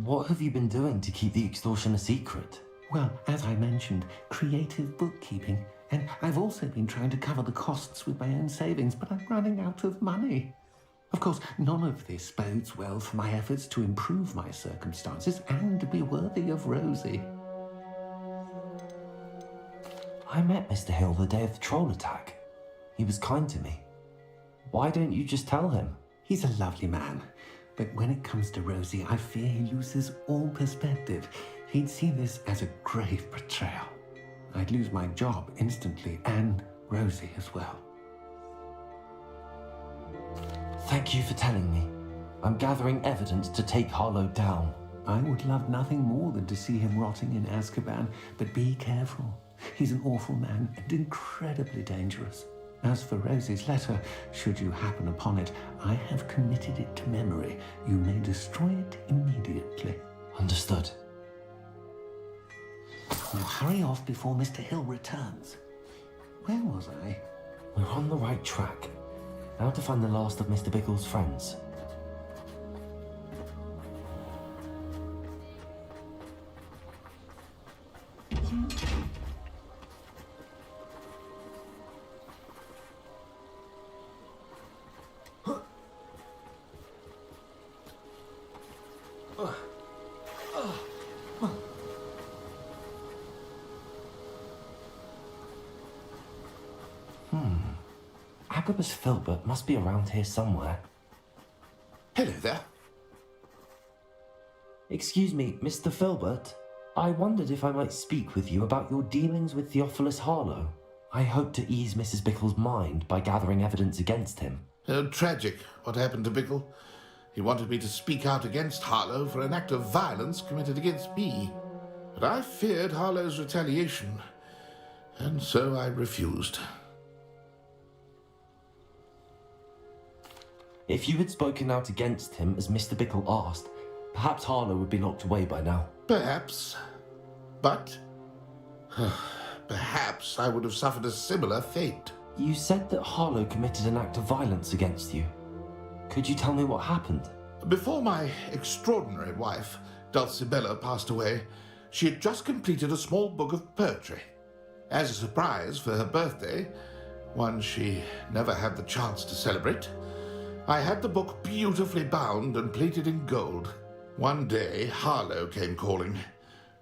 What have you been doing to keep the extortion a secret? Well, as I mentioned, creative bookkeeping. And I've also been trying to cover the costs with my own savings, but I'm running out of money. Of course, none of this bodes well for my efforts to improve my circumstances and be worthy of Rosie. I met Mr. Hill the day of the troll attack. He was kind to me. Why don't you just tell him? He's a lovely man. But when it comes to Rosie, I fear he loses all perspective. He'd see this as a grave betrayal. I'd lose my job instantly, and Rosie as well. Thank you for telling me. I'm gathering evidence to take Harlow down. I would love nothing more than to see him rotting in Azkaban, but be careful. He's an awful man and incredibly dangerous. As for Rosie's letter, should you happen upon it, I have committed it to memory. You may destroy it immediately. Understood. Now hurry off before Mr. Hill returns. Where was I? We're on the right track. Now to find the last of Mr. Bickle's friends. Agabus Filbert must be around here somewhere. Hello there. Excuse me, Mr. Filbert. I wondered if I might speak with you about your dealings with Theophilus Harlow. I hope to ease Mrs. Bickle's mind by gathering evidence against him. Tragic what happened to Bickle. He wanted me to speak out against Harlow for an act of violence committed against me. But I feared Harlow's retaliation, and so I refused. If you had spoken out against him as Mr. Bickle asked, perhaps Harlow would be locked away by now. Perhaps. But perhaps I would have suffered a similar fate. You said that Harlow committed an act of violence against you. Could you tell me what happened? Before my extraordinary wife, Dulcibella, passed away, she had just completed a small book of poetry. As a surprise for her birthday, one she never had the chance to celebrate, I had the book beautifully bound and plated in gold. One day, Harlow came calling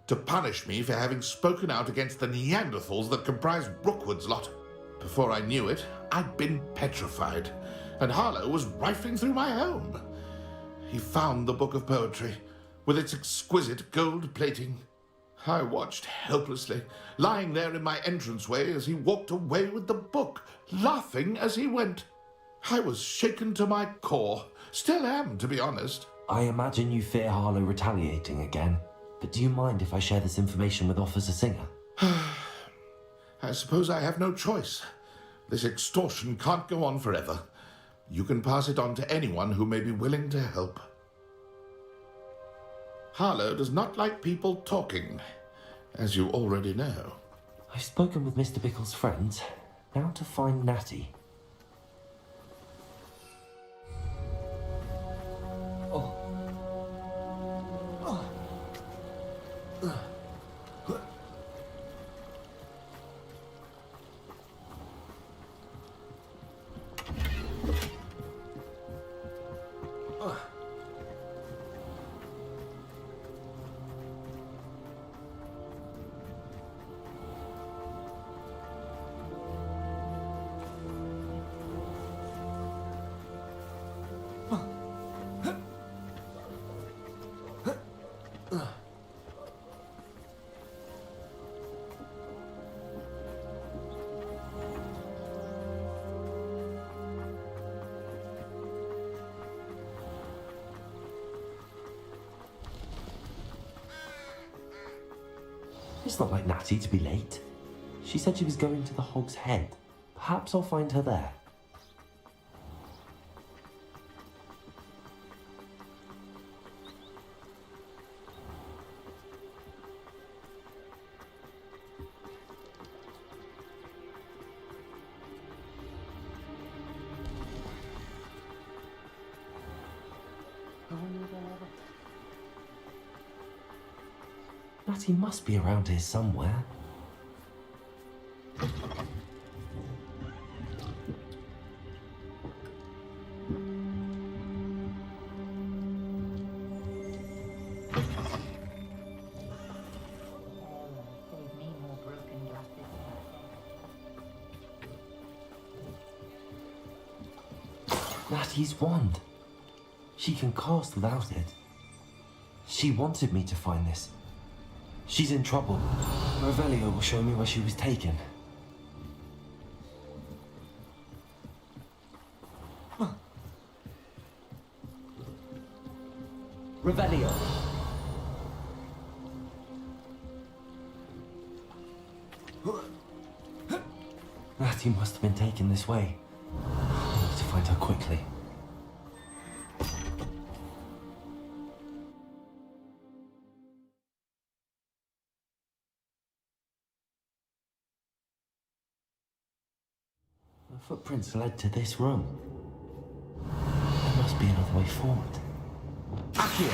to punish me for having spoken out against the Neanderthals that comprised Rookwood's lot. Before I knew it, I'd been petrified, and Harlow was rifling through my home. He found the book of poetry, with its exquisite gold plating. I watched helplessly, lying there in my entranceway as he walked away with the book, laughing as he went. I was shaken to my core. Still am, to be honest. I imagine you fear Harlow retaliating again, but do you mind if I share this information with Officer Singer? I suppose I have no choice. This extortion can't go on forever. You can pass it on to anyone who may be willing to help. Harlow does not like people talking, as you already know. I've spoken with Mr. Bickle's friends. Now to find Natty. It's not like Natty to be late. She said she was going to the Hog's Head. Perhaps I'll find her there. Natty must be around here somewhere. Natty's wand. She can cast without it. She wanted me to find this. She's in trouble. Revelio will show me where she was taken. Revelio. Natty must have been taken this way. I need to find her quickly. The footprints led to this room. There must be another way forward. Accio!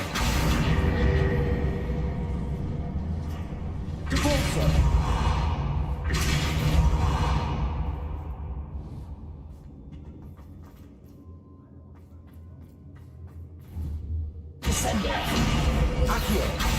Devolso! Descender! Accio!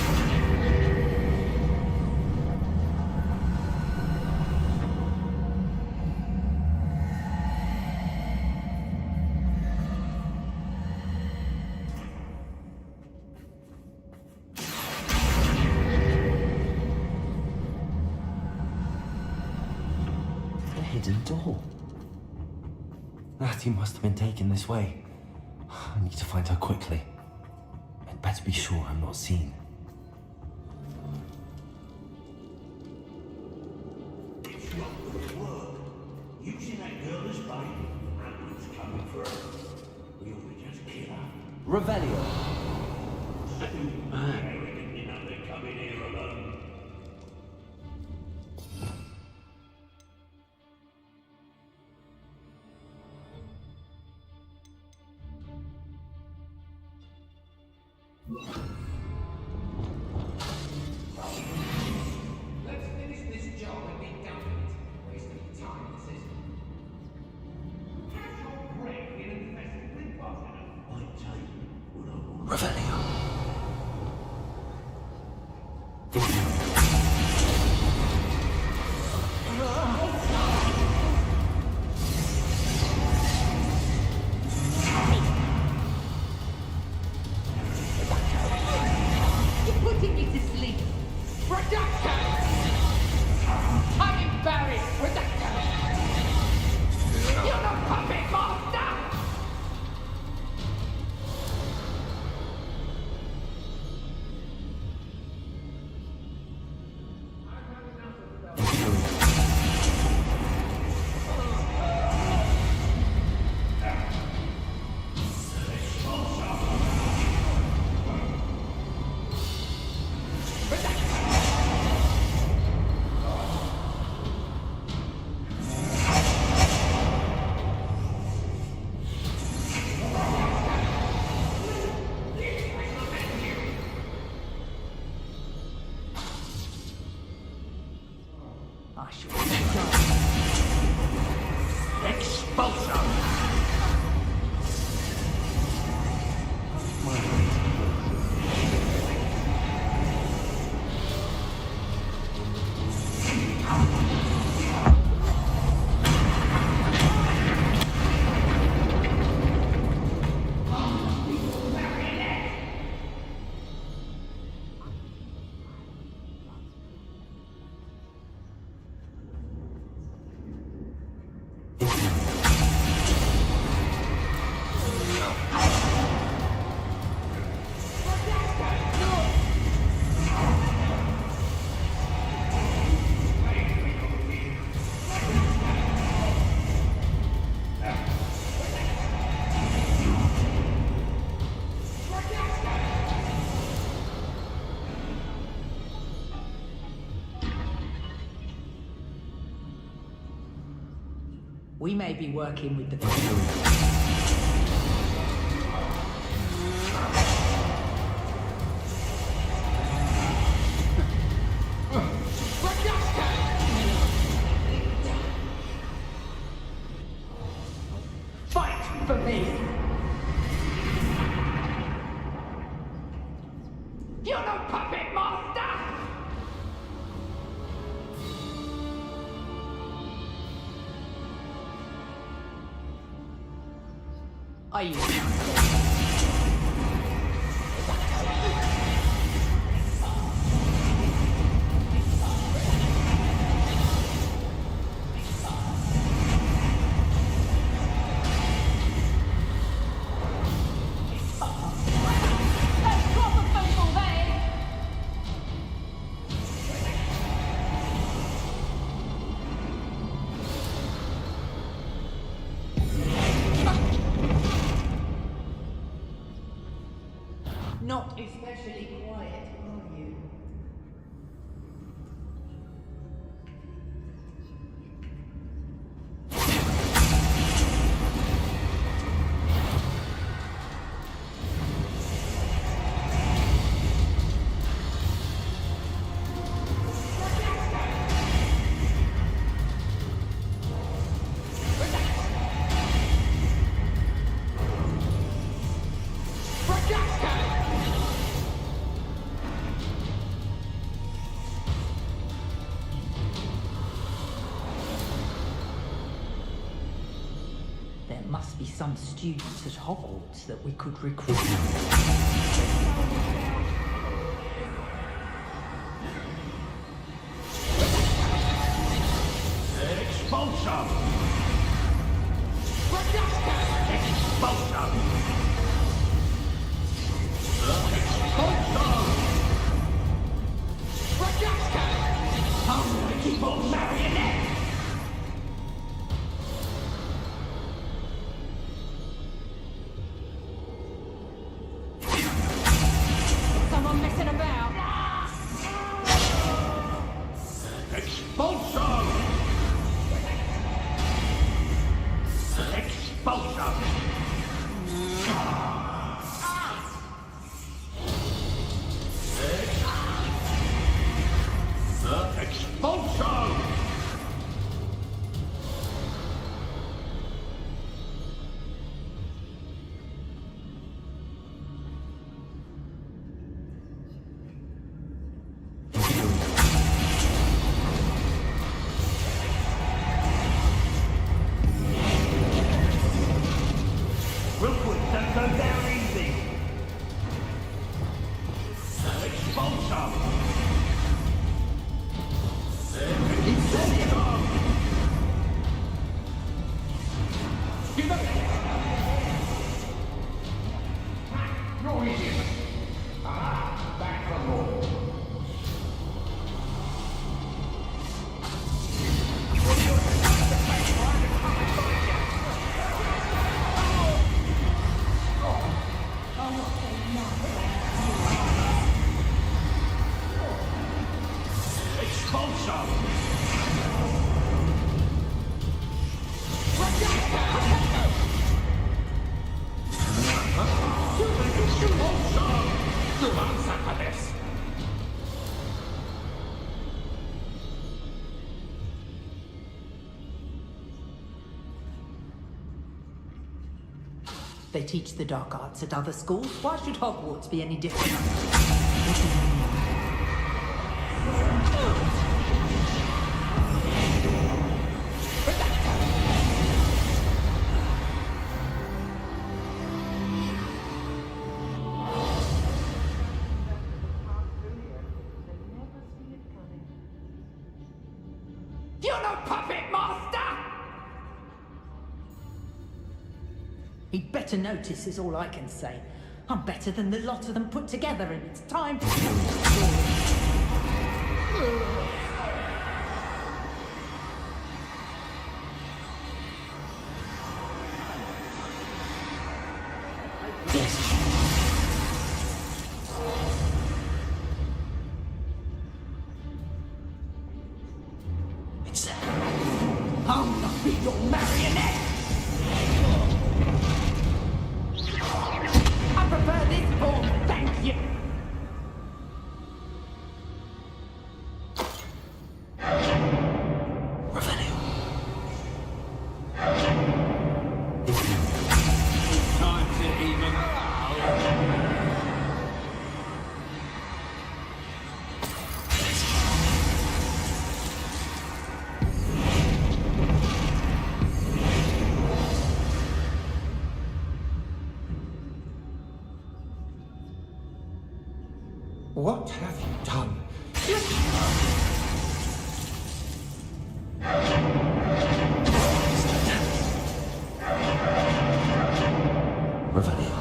Hidden door. Natty must have been taken this way. I need to find her quickly. I'd better be sure I'm not seen. It's not good work. You see that girl is biting, and who's coming for her? We ought to just kill her. Revelio. I reckon you know they're coming here alone. I shall Expulsion! We may be working with the Fight for me! You're no puppet master! Are you? Not especially quiet, are you? There must be some students at Hogwarts that we could recruit. Expulsion! Expulsion! How to keep on marionette! Someone messing about? Expulsion! Expulsion! Expulsion! Rookwood don't go down easy. Expulsion! Incendium! Give up! You're idiot! Ah, back for more. Expulsion! They teach the dark arts at other schools. Why should Hogwarts be any different? You're no puppet master! He'd better notice is all I can say. I'm better than the lot of them put together, and it's time to tell the story. I'll not be your marionette! I prefer this form, thank you! Revelio. It's time to even out. What have you done? Revelio.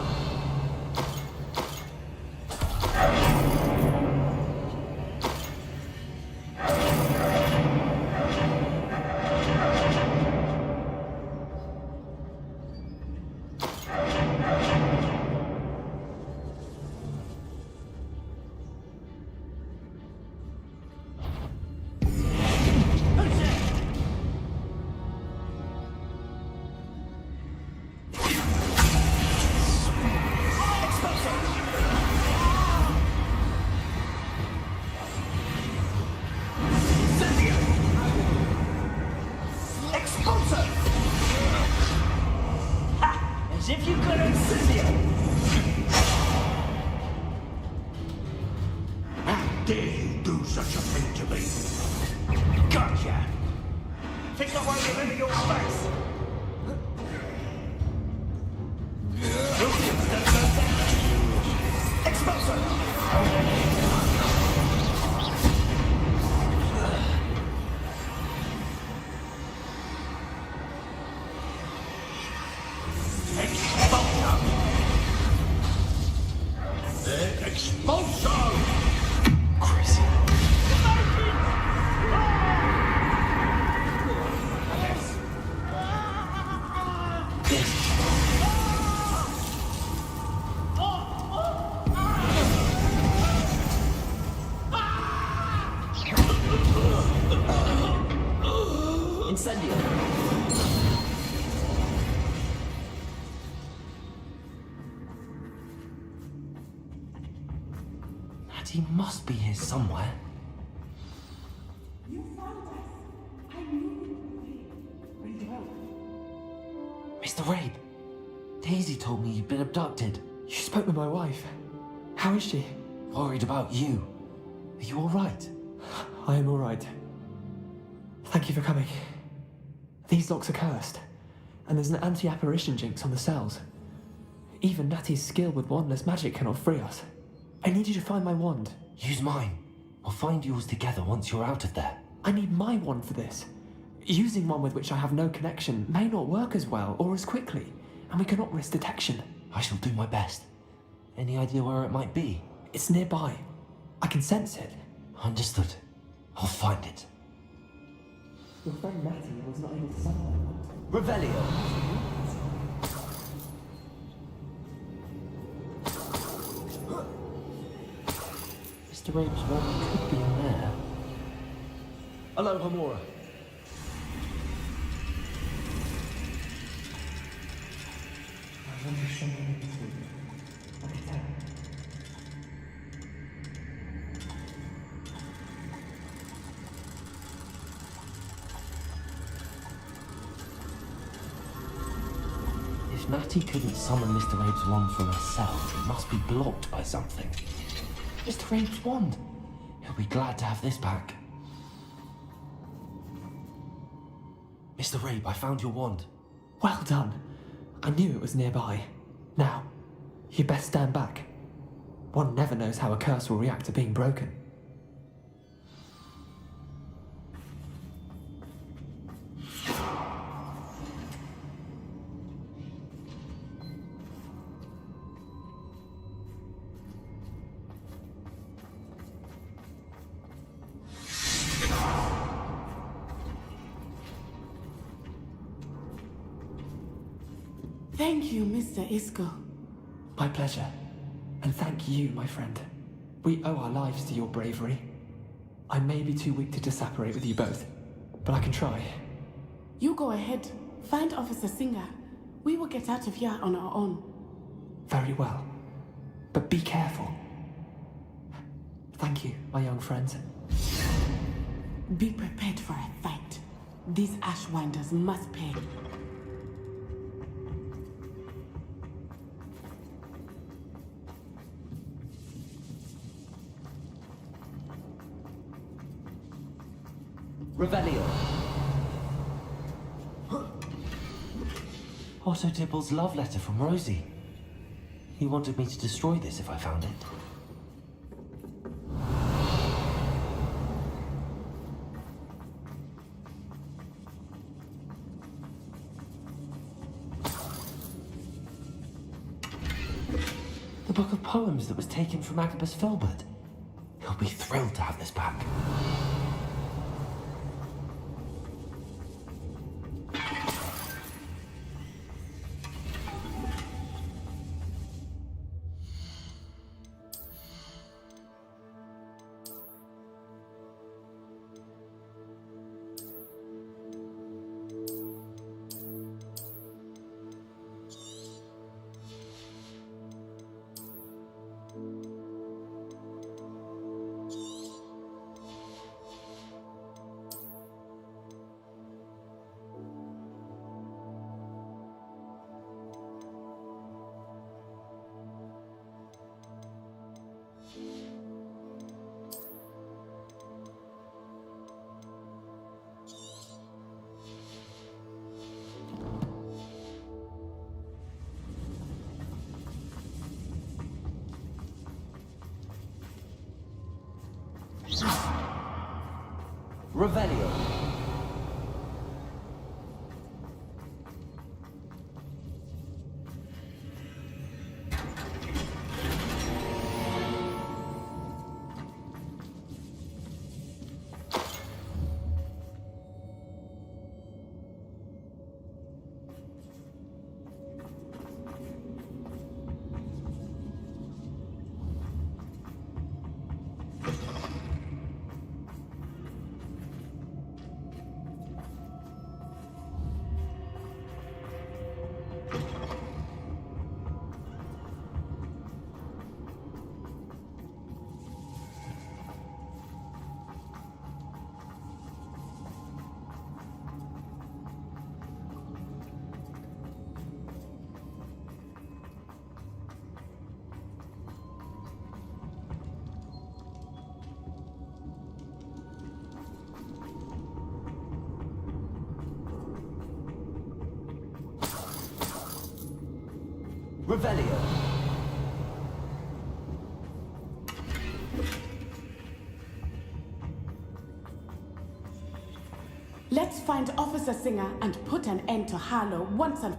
As if you couldn't see it. How dare you do such a thing to me? Gotcha! Think I won't remember your face? Incendio. Natty must be here somewhere. You found us. I knew you would be. Ready to help. Mr. Rabe, Daisy told me you'd been abducted. You spoke with my wife. How is she? Worried about you. Are you all right? I am all right. Thank you for coming. These locks are cursed, and there's an anti-apparition jinx on the cells. Even Natty's skill with wandless magic cannot free us. I need you to find my wand. Use mine. We'll find yours together once you're out of there. I need my wand for this. Using one with which I have no connection may not work as well or as quickly, and we cannot risk detection. I shall do my best. Any idea where it might be? It's nearby. I can sense it. Understood. I'll find it. Your friend Natty was not able to summon my wand. Revelio. Mr. Rabe's wand could be in there. Hello, Hamora. I wonder if someone in between. I can tell. If If Natty couldn't summon Mr. Abe's wand from her cell, it must be blocked by something. Mr. Abe's wand! He'll be glad to have this back. Mr. Abe, I found your wand. Well done. I knew it was nearby. Now, you best stand back. One never knows how a curse will react to being broken. Thank you, Mr. Isco. My pleasure. And thank you, my friend. We owe our lives to your bravery. I may be too weak to disapparate with you both, but I can try. You go ahead. Find Officer Singer. We will get out of here on our own. Very well. But be careful. Thank you, my young friends. Be prepared for a fight. These Ashwinders must pay. Revelio. Otto Dibble's love letter from Rosie. He wanted me to destroy this if I found it. The book of poems that was taken from Agabus Filbert. He'll be thrilled to have this back. Revelio. Revelio. Let's find Officer Singer and put an end to Harlow once and...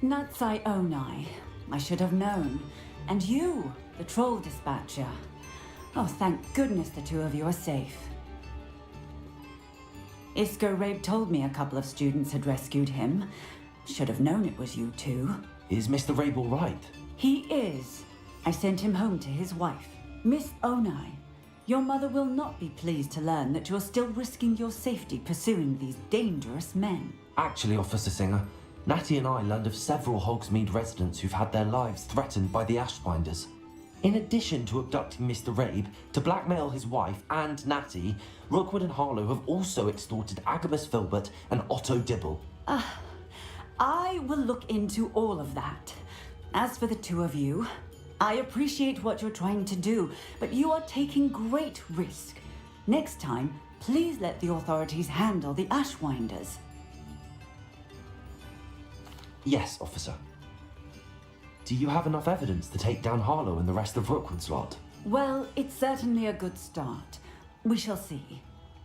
Natsai Onai. I should have known. And you, the troll dispatcher. Oh, thank goodness the two of you are safe. Isco Rabe told me a couple of students had rescued him. Should have known it was you two. Is Mr. Rabe all right? He is. I sent him home to his wife, Miss Onai. Your mother will not be pleased to learn that you're still risking your safety pursuing these dangerous men. Actually, Officer Singer, Natty and I learned of several Hogsmeade residents who've had their lives threatened by the Ashbinders. In addition to abducting Mr. Rabe to blackmail his wife and Natty, Rookwood and Harlow have also extorted Agabus Filbert and Otto Dibble. I will look into all of that. As for the two of you, I appreciate what you're trying to do, but you are taking great risk. Next time, please let the authorities handle the Ashwinders. Yes, Officer. Do you have enough evidence to take down Harlow and the rest of Rookwood's lot? Well, it's certainly a good start. We shall see.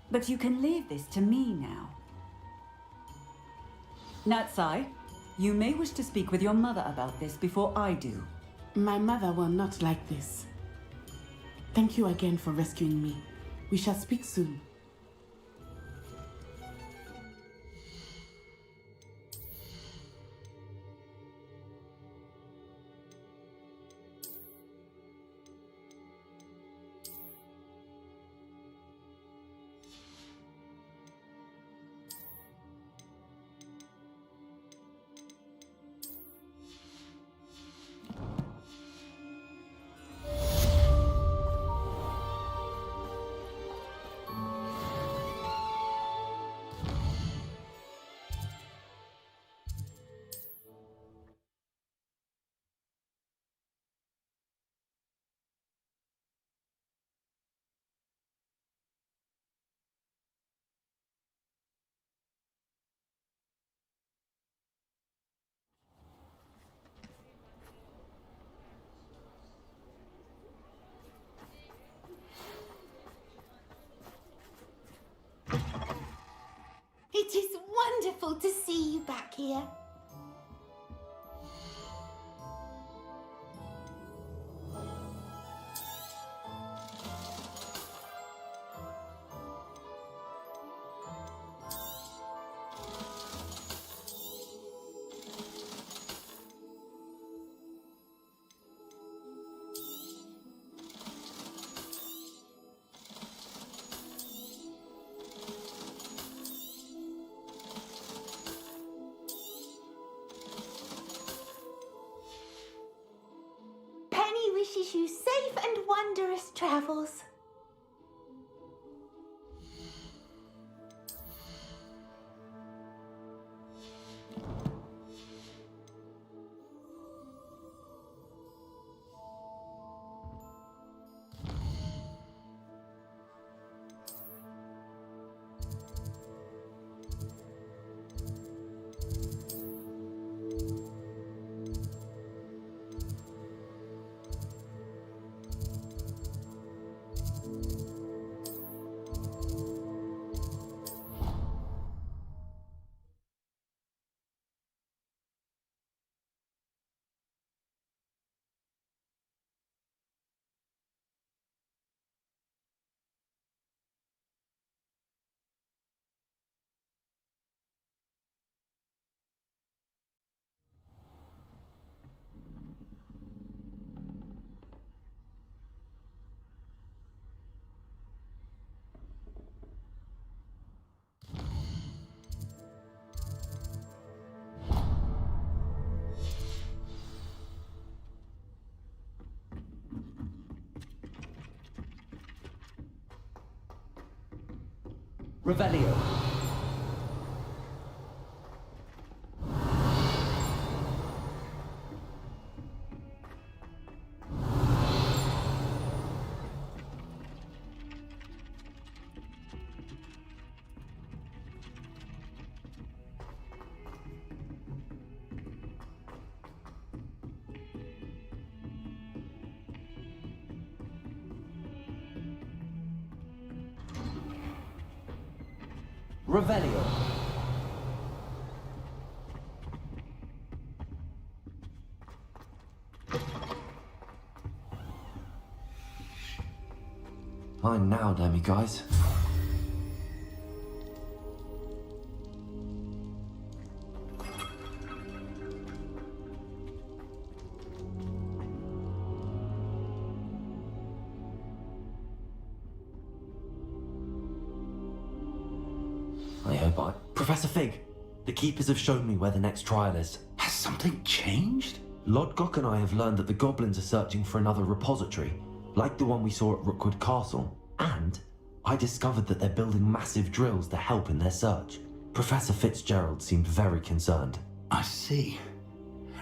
But you can leave this to me now. Natsai, you may wish to speak with your mother about this before I do. My mother will not like this. Thank you again for rescuing me. We shall speak soon. It is wonderful to see you back here. Wishes you safe and wondrous travels. Revelio. Revelio. Fine now, Demi guys. go by. Professor Fig, the keepers have shown me where the next trial is. Has something changed? Lodgok and I have learned that the goblins are searching for another repository, like the one we saw at Rookwood Castle. And I discovered that they're building massive drills to help in their search. Professor Fitzgerald seemed very concerned. I see.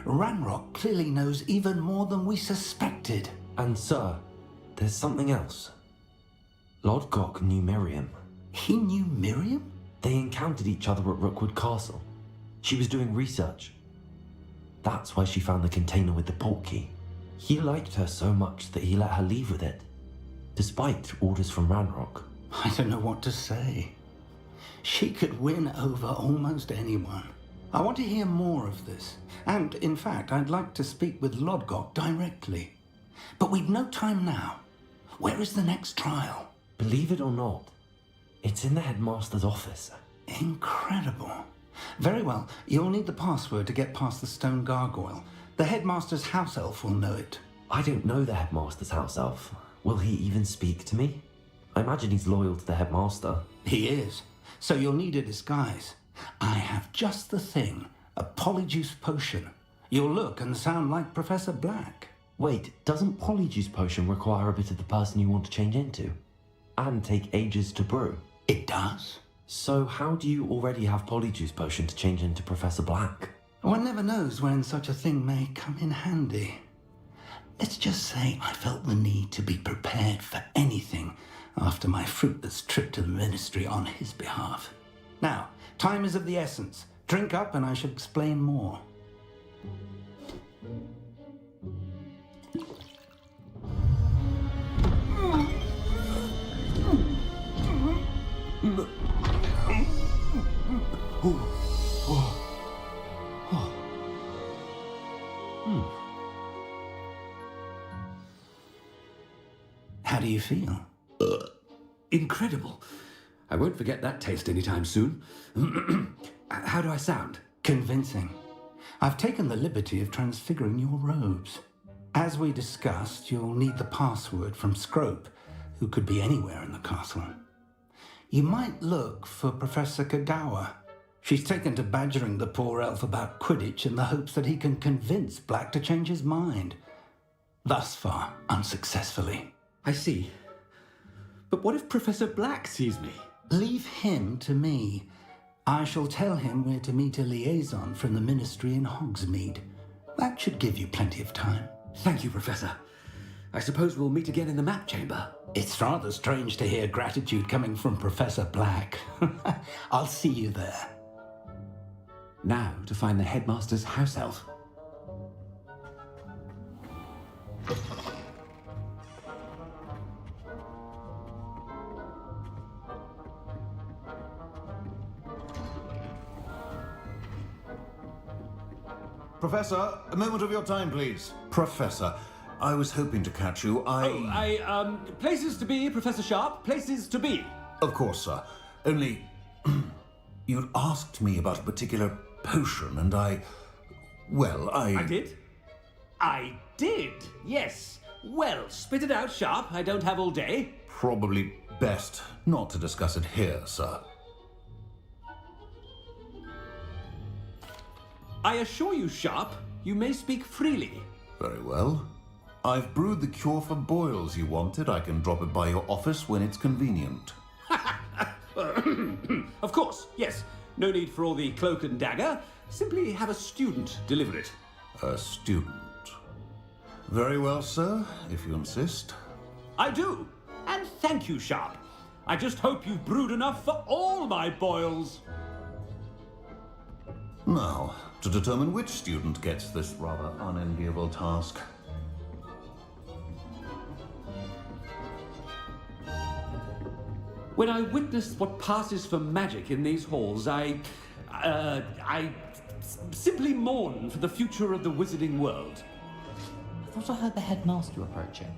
Ranrock clearly knows even more than we suspected. And sir, there's something else. Lodgok knew Miriam. He knew Miriam? They encountered each other at Rookwood Castle. She was doing research. That's why she found the container with the portkey. He liked her so much that he let her leave with it, despite orders from Ranrock. I don't know what to say. She could win over almost anyone. I want to hear more of this. And, in fact, I'd like to speak with Lodgok directly. But we've no time now. Where is the next trial? Believe it or not, it's in the headmaster's office. Incredible. Very well. You'll need the password to get past the stone gargoyle. The headmaster's house elf will know it. I don't know the headmaster's house elf. Will he even speak to me? I imagine he's loyal to the headmaster. He is. So you'll need a disguise. I have just the thing. A polyjuice potion. You'll look and sound like Professor Black. Wait, doesn't polyjuice potion require a bit of the person you want to change into? And take ages to brew? It does. So how do you already have polyjuice potion to change into Professor Black? One never knows when such a thing may come in handy. Let's just say I felt the need to be prepared for anything after my fruitless trip to the ministry on his behalf. Now, time is of the essence. Drink up and I shall explain more. How do you feel? Incredible. I won't forget that taste anytime soon. How do I sound? Convincing. I've taken the liberty of transfiguring your robes. As we discussed, you'll need the password from Scrope, who could be anywhere in the castle. You might look for Professor Kagawa. She's taken to badgering the poor elf about Quidditch in the hopes that he can convince Black to change his mind. Thus far, unsuccessfully. I see. But what if Professor Black sees me? Leave him to me. I shall tell him where to meet a liaison from the ministry in Hogsmeade. That should give you plenty of time. Thank you, Professor. I suppose we'll meet again in the map chamber. It's rather strange to hear gratitude coming from Professor Black. I'll see you there. Now to find the headmaster's house elf. Professor, a moment of your time, please. Professor, I was hoping to catch you. Places to be, Professor Sharp. Places to be. Of course, sir. Only, you'd asked me about a particular potion, and I did? I did, yes. Well, spit it out, Sharp. I don't have all day. Probably best not to discuss it here, sir. I assure you, Sharp, you may speak freely. Very well. I've brewed the cure for boils you wanted. I can drop it by your office when it's convenient. Of course, yes. No need for all the cloak and dagger. Simply have a student deliver it. A student. Very well, sir, if you insist. I do. And thank you, Sharp. I just hope you've brewed enough for all my boils. Now, to determine which student gets this rather unenviable task. When I witnessed what passes for magic in these halls, I simply mourn for the future of the wizarding world. I thought I heard the headmaster approaching.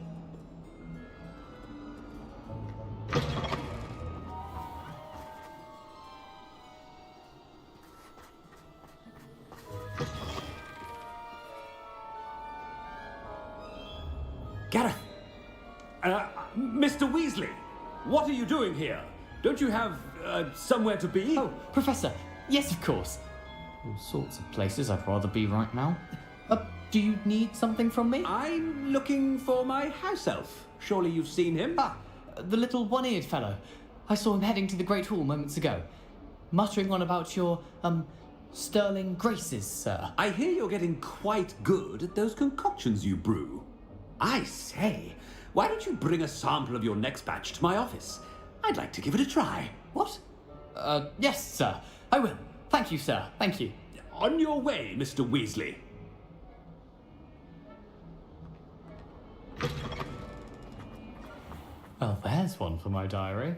Gareth! Mr. Weasley! What are you doing here? Don't you have somewhere to be? Oh, Professor. Yes, of course. All sorts of places I'd rather be right now. Do you need something from me? I'm looking for my house elf. Surely you've seen him? Ah, the little one-eared fellow. I saw him heading to the Great Hall moments ago, muttering on about your, sterling graces, sir. I hear you're getting quite good at those concoctions you brew. I say, why don't you bring a sample of your next batch to my office? I'd like to give it a try. What? Yes, sir. I will. Thank you, sir. Thank you. On your way, Mr. Weasley. Well, there's one for my diary.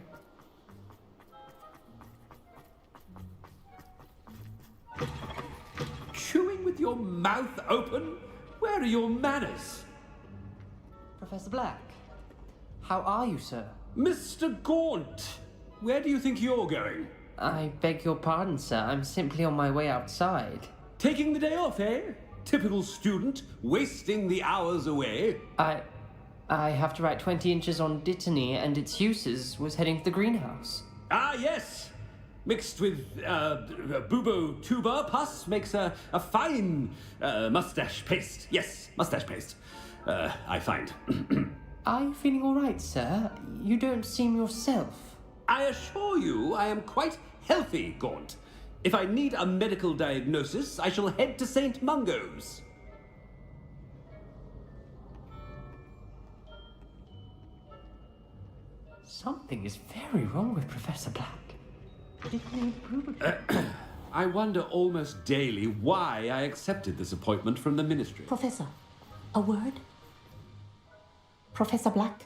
Chewing with your mouth open? Where are your manners? Professor Black, how are you, sir? Mr. Gaunt, where do you think you're going? I beg your pardon, sir. I'm simply on my way outside. Taking the day off, eh? Typical student, wasting the hours away. I have to write 20 inches on Dittany and its uses. Was heading to the greenhouse. Ah, yes. Mixed with bubo tuber pus makes a fine mustache paste. Yes, mustache paste. I find. Are you feeling all right, sir? You don't seem yourself. I assure you I am quite healthy, Gaunt. If I need a medical diagnosis, I shall head to St. Mungo's. Something is very wrong with Professor Black. I wonder almost daily why I accepted this appointment from the Ministry. Professor, a word? Professor Black,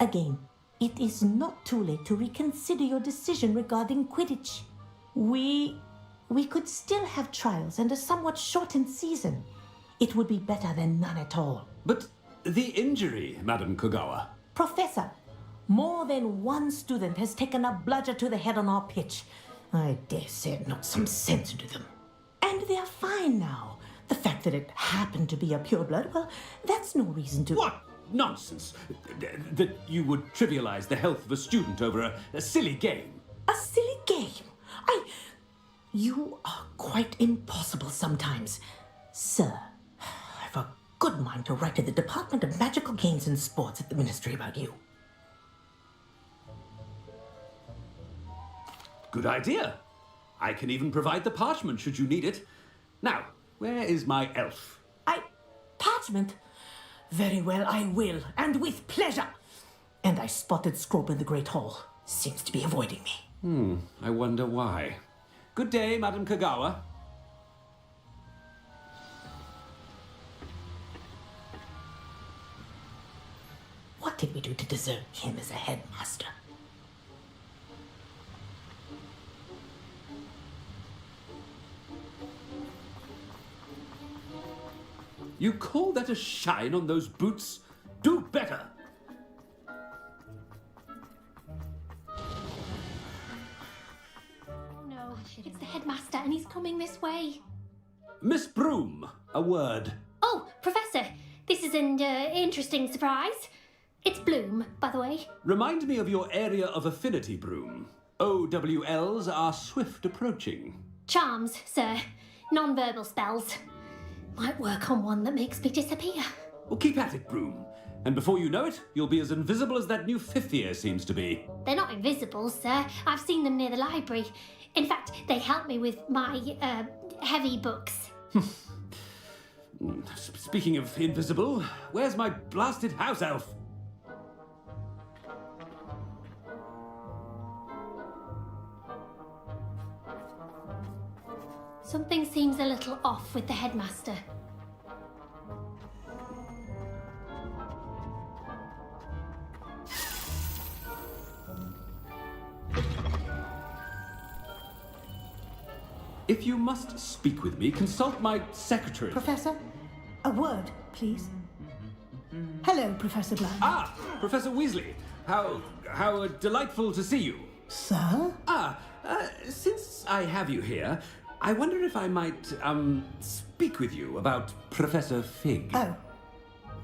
again, it is not too late to reconsider your decision regarding Quidditch. We could still have trials and a somewhat shortened season. It would be better than none at all. But the injury, Madam Kogawa. Professor, more than one student has taken a bludger to the head on our pitch. I dare say it knocked some sense into them. And they're fine now. The fact that it happened to be a pureblood, well, that's no reason to... What nonsense! That you would trivialize the health of a student over a silly game. A silly game? You are quite impossible sometimes. Sir, I've a good mind to write to the Department of Magical Games and Sports at the Ministry about you. Good idea. I can even provide the parchment should you need it. Now, where is my elf? Parchment? Very well, I will, and with pleasure. And I spotted Scrope in the Great Hall. Seems to be avoiding me. I wonder why. Good day, Madam Kogawa. What did we do to deserve him as a headmaster? You call that a shine on those boots? Do better! Oh no, it's the headmaster and he's coming this way. Miss Broom, a word. Oh, Professor, this is an interesting surprise. It's Bloom, by the way. Remind me of your area of affinity, Broom. OWLs are swift approaching. Charms, sir. Non-verbal spells. Might work on one that makes me disappear. Well, keep at it, Broom. And before you know it, you'll be as invisible as that new fifth year seems to be. They're not invisible, sir. I've seen them near the library. In fact, they help me with my, heavy books. Speaking of invisible, where's my blasted house elf? Something seems a little off with the headmaster. If you must speak with me, consult my secretary. Professor, a word, please. Hello, Professor Black. Ah, Professor Weasley. How delightful to see you. Sir? Since I have you here, I wonder if I might, speak with you about Professor Fig. Oh,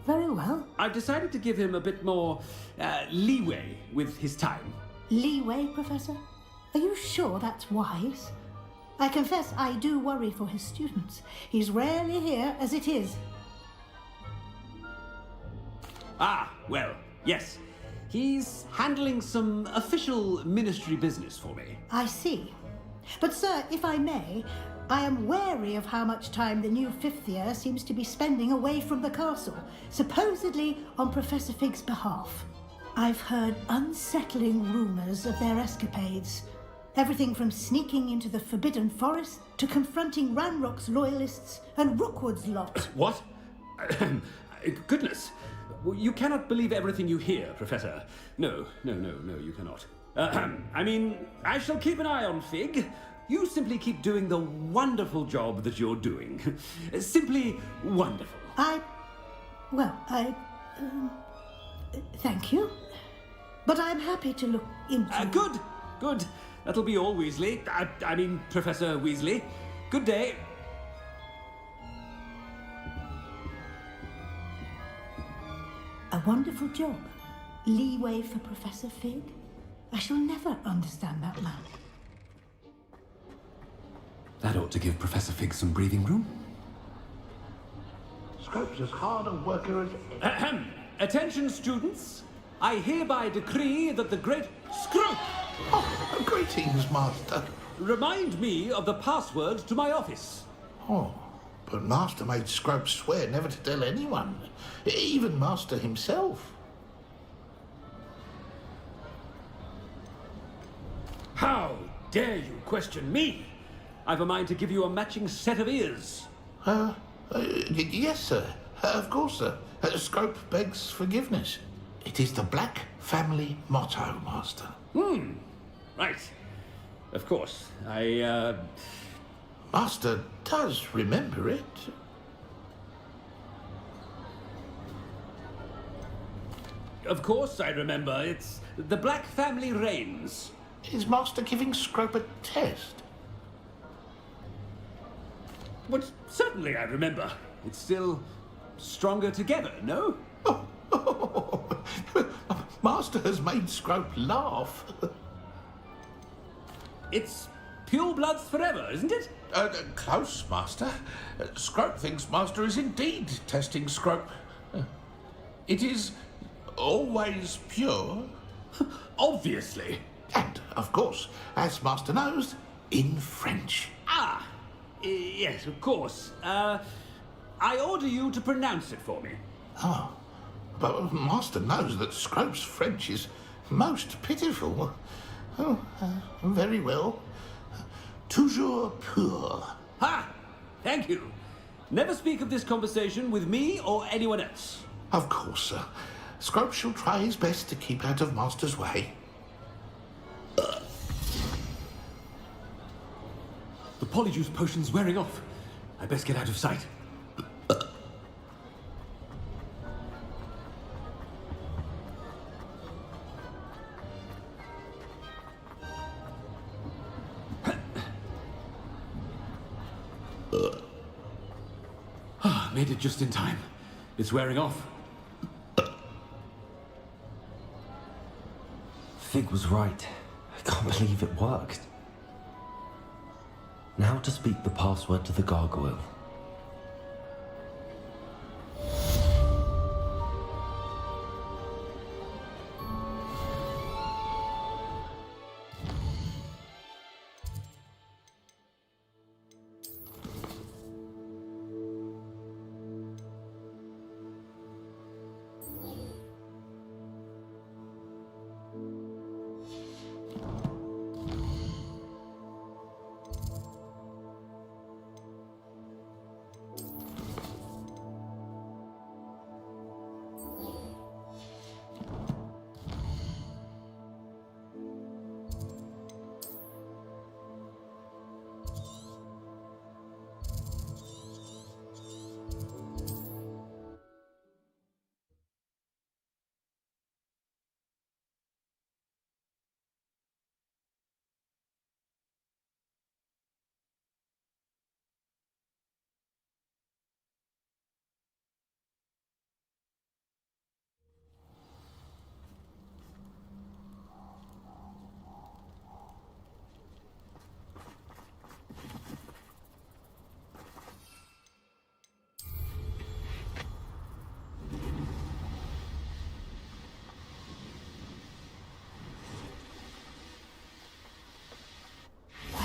very well. I've decided to give him a bit more, leeway with his time. Leeway, Professor? Are you sure that's wise? I confess I do worry for his students. He's rarely here as it is. Ah, well, yes. He's handling some official ministry business for me. I see. But sir, if I may, I am wary of how much time the new fifth year seems to be spending away from the castle, supposedly on Professor Fig's behalf. I've heard unsettling rumours of their escapades. Everything from sneaking into the Forbidden Forest to confronting Ranrock's loyalists and Rookwood's lot. What? Goodness. You cannot believe everything you hear, Professor. No, you cannot. I mean, I shall keep an eye on Fig. You simply keep doing the wonderful job that you're doing. Simply wonderful. Thank you. But I'm happy to look into... Good. That'll be all, Weasley. I mean, Professor Weasley. Good day. A wonderful job. Leeway for Professor Fig. I shall never understand that man. That ought to give Professor Fig some breathing room. Scrope's as hard a worker as... Attention, students. I hereby decree that the great Scrope... Oh, greetings, Master. Remind me of the password to my office. Oh, but Master made Scrope swear never to tell anyone. Even Master himself. How dare you question me? I've a mind to give you a matching set of ears. Yes, sir. Of course, sir. Scrope begs forgiveness. It is the Black family motto, Master. Right. Of course. Master does remember it. Of course I remember. It's the Black family reigns. Is Master giving Scrope a test? But certainly I remember. It's still stronger together, no? Master has made Scrope laugh. It's pure bloods forever, isn't it? Close, Master. Scrope thinks Master is indeed testing Scrope. It is always pure. Obviously. And, of course, as Master knows, in French. Yes, of course. I order you to pronounce it for me. Oh, but Master knows that Scrope's French is most pitiful. Oh, very well. Toujours pur. Ha! Thank you. Never speak of this conversation with me or anyone else. Of course, sir. Scrope shall try his best to keep out of Master's way. The Polyjuice potion's wearing off. I best get out of sight. Made it just in time. It's wearing off. Fig was right. I can't believe it worked. Now to speak the password to the gargoyle.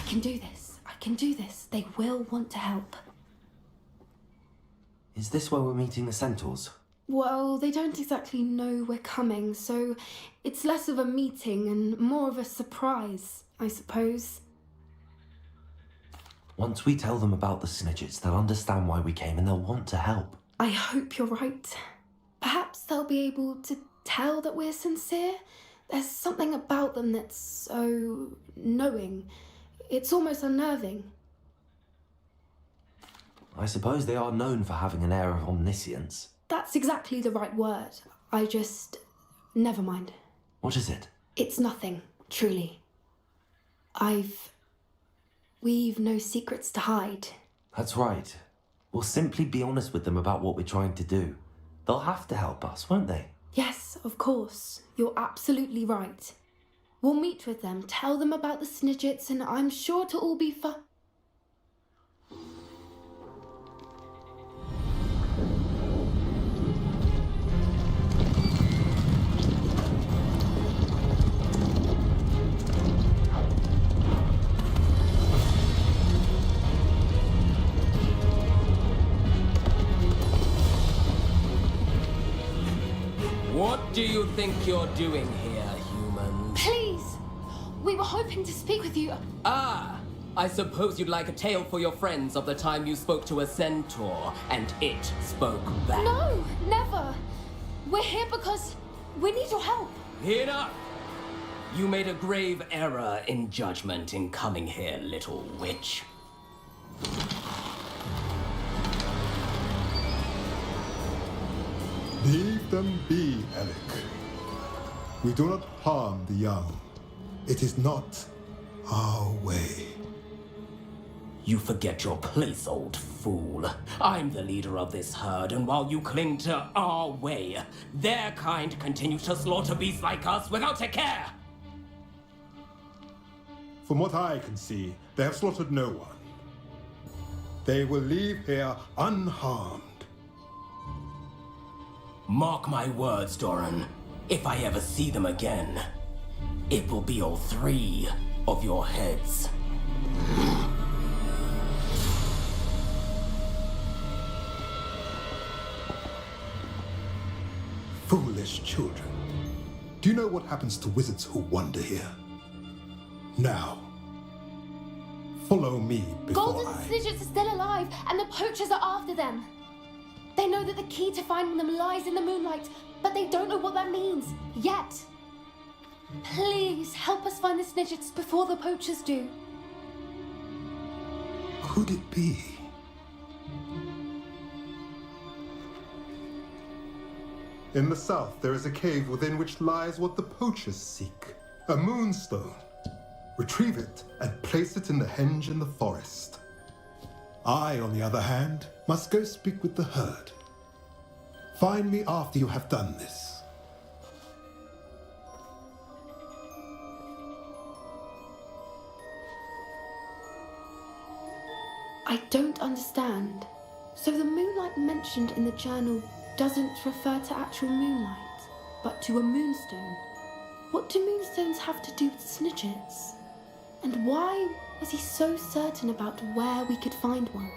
can do this. I can do this. They will want to help. Is this where we're meeting the centaurs? Well, they don't exactly know we're coming, so it's less of a meeting and more of a surprise, I suppose. Once we tell them about the Snidgets, they'll understand why we came and they'll want to help. I hope you're right. Perhaps they'll be able to tell that we're sincere. There's something about them that's so knowing. It's almost unnerving. I suppose they are known for having an air of omniscience. That's exactly the right word. Never mind. What is it? It's nothing, truly. We've no secrets to hide. That's right. We'll simply be honest with them about what we're trying to do. They'll have to help us, won't they? Yes, of course. You're absolutely right. We'll meet with them, tell them about the Snidgets, and I'm sure it'll all be fun. What do you think you're doing here, human? Please! We were hoping to speak with you. Ah! I suppose you'd like a tale for your friends of the time you spoke to a centaur, and it spoke back. No, never! We're here because we need your help. Enough! You made a grave error in judgment in coming here, little witch. Leave them be, Alec. We do not harm the young. It is not our way. You forget your place, old fool. I'm the leader of this herd, and while you cling to our way, their kind continues to slaughter beasts like us without a care. From what I can see, they have slaughtered no one. They will leave here unharmed. Mark my words, Doran. If I ever see them again, it will be all 3 of your heads. Foolish children. Do you know what happens to wizards who wander here? Now, follow me before Golden Snidgets are still alive, and the poachers are after them. They know that the key to finding them lies in the moonlight, but they don't know what that means, yet. Please, help us find the Snidgets before the poachers do. Could it be? In the south, there is a cave within which lies what the poachers seek. A moonstone. Retrieve it and place it in the henge in the forest. I, on the other hand, must go speak with the herd. Find me after you have done this. I don't understand. So the moonlight mentioned in the journal doesn't refer to actual moonlight, but to a moonstone. What do moonstones have to do with Snidgets? And why was he so certain about where we could find one?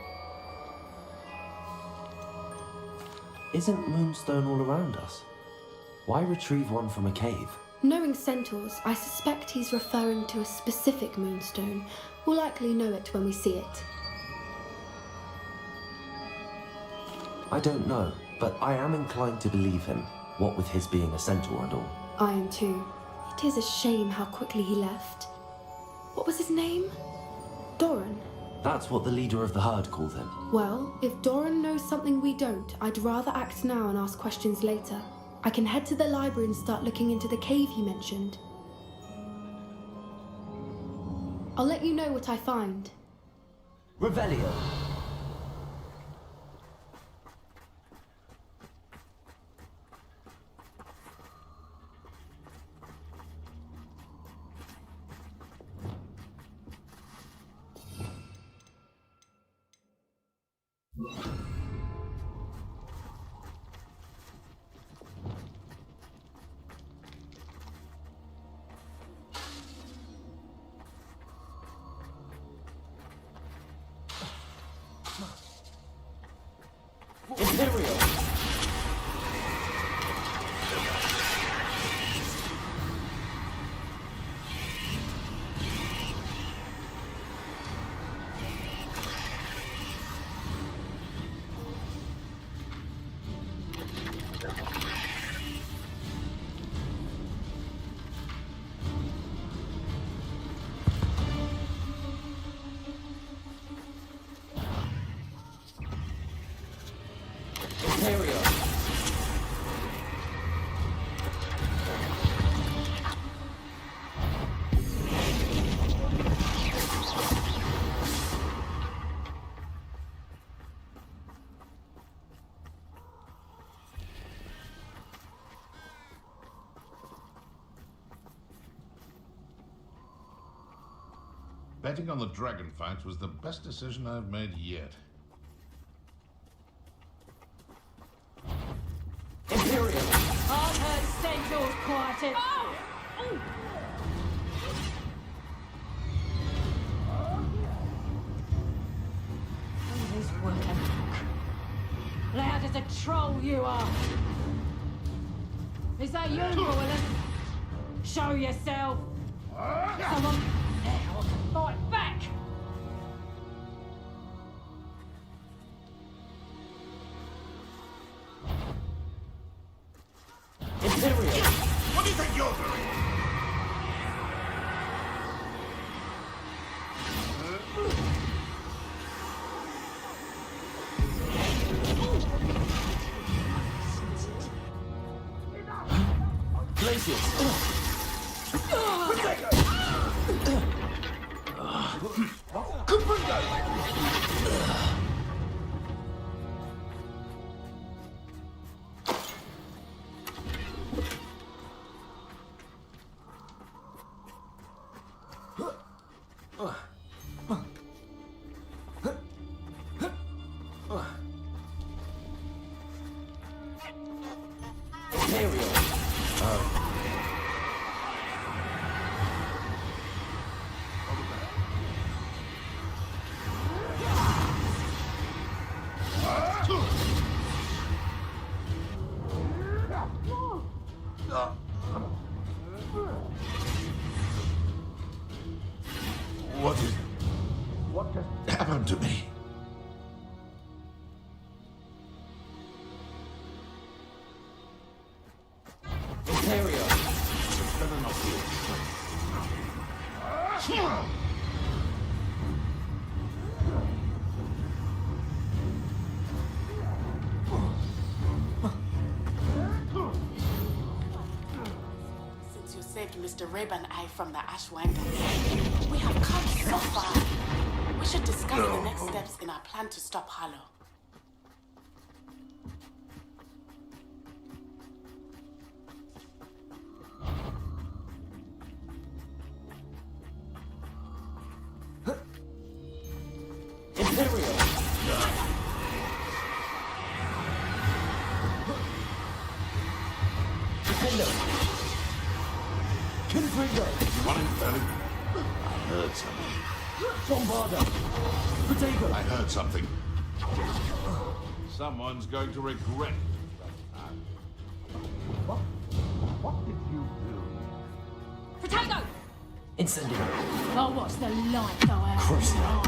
Isn't Moonstone all around us? Why retrieve one from a cave? Knowing centaurs, I suspect he's referring to a specific moonstone. We'll likely know it when we see it. I don't know, but I am inclined to believe him, what with his being a centaur and all. I am too. It is a shame how quickly he left. What was his name? Doran? That's what the leader of the herd called him. Well, if Doran knows something we don't, I'd rather act now and ask questions later. I can head to the library and start looking into the cave you mentioned. I'll let you know what I find. Revelio. Imperial! Betting on the dragon fight was the best decision I've made yet. Imperial! I've heard centaurs quieted. Oh! This working. Loud as a troll you are. Is that you, Roland? Show yourself. Someone now fight back. Imperial! What do you think you're doing? Glacius! What just happened to me? Imperial! Better not be. Since you saved Mr. Rabe and I from the Ashwinders, we have come so far. We should discuss the next steps in our plan to stop Harlow. Imperial! Defender! Confringo! Running fairly. I heard something. Bombarda! Protego! I heard something. Someone's going to regret it. What did you do? Protego! Incendio! I'll watch the light go out. Crucial!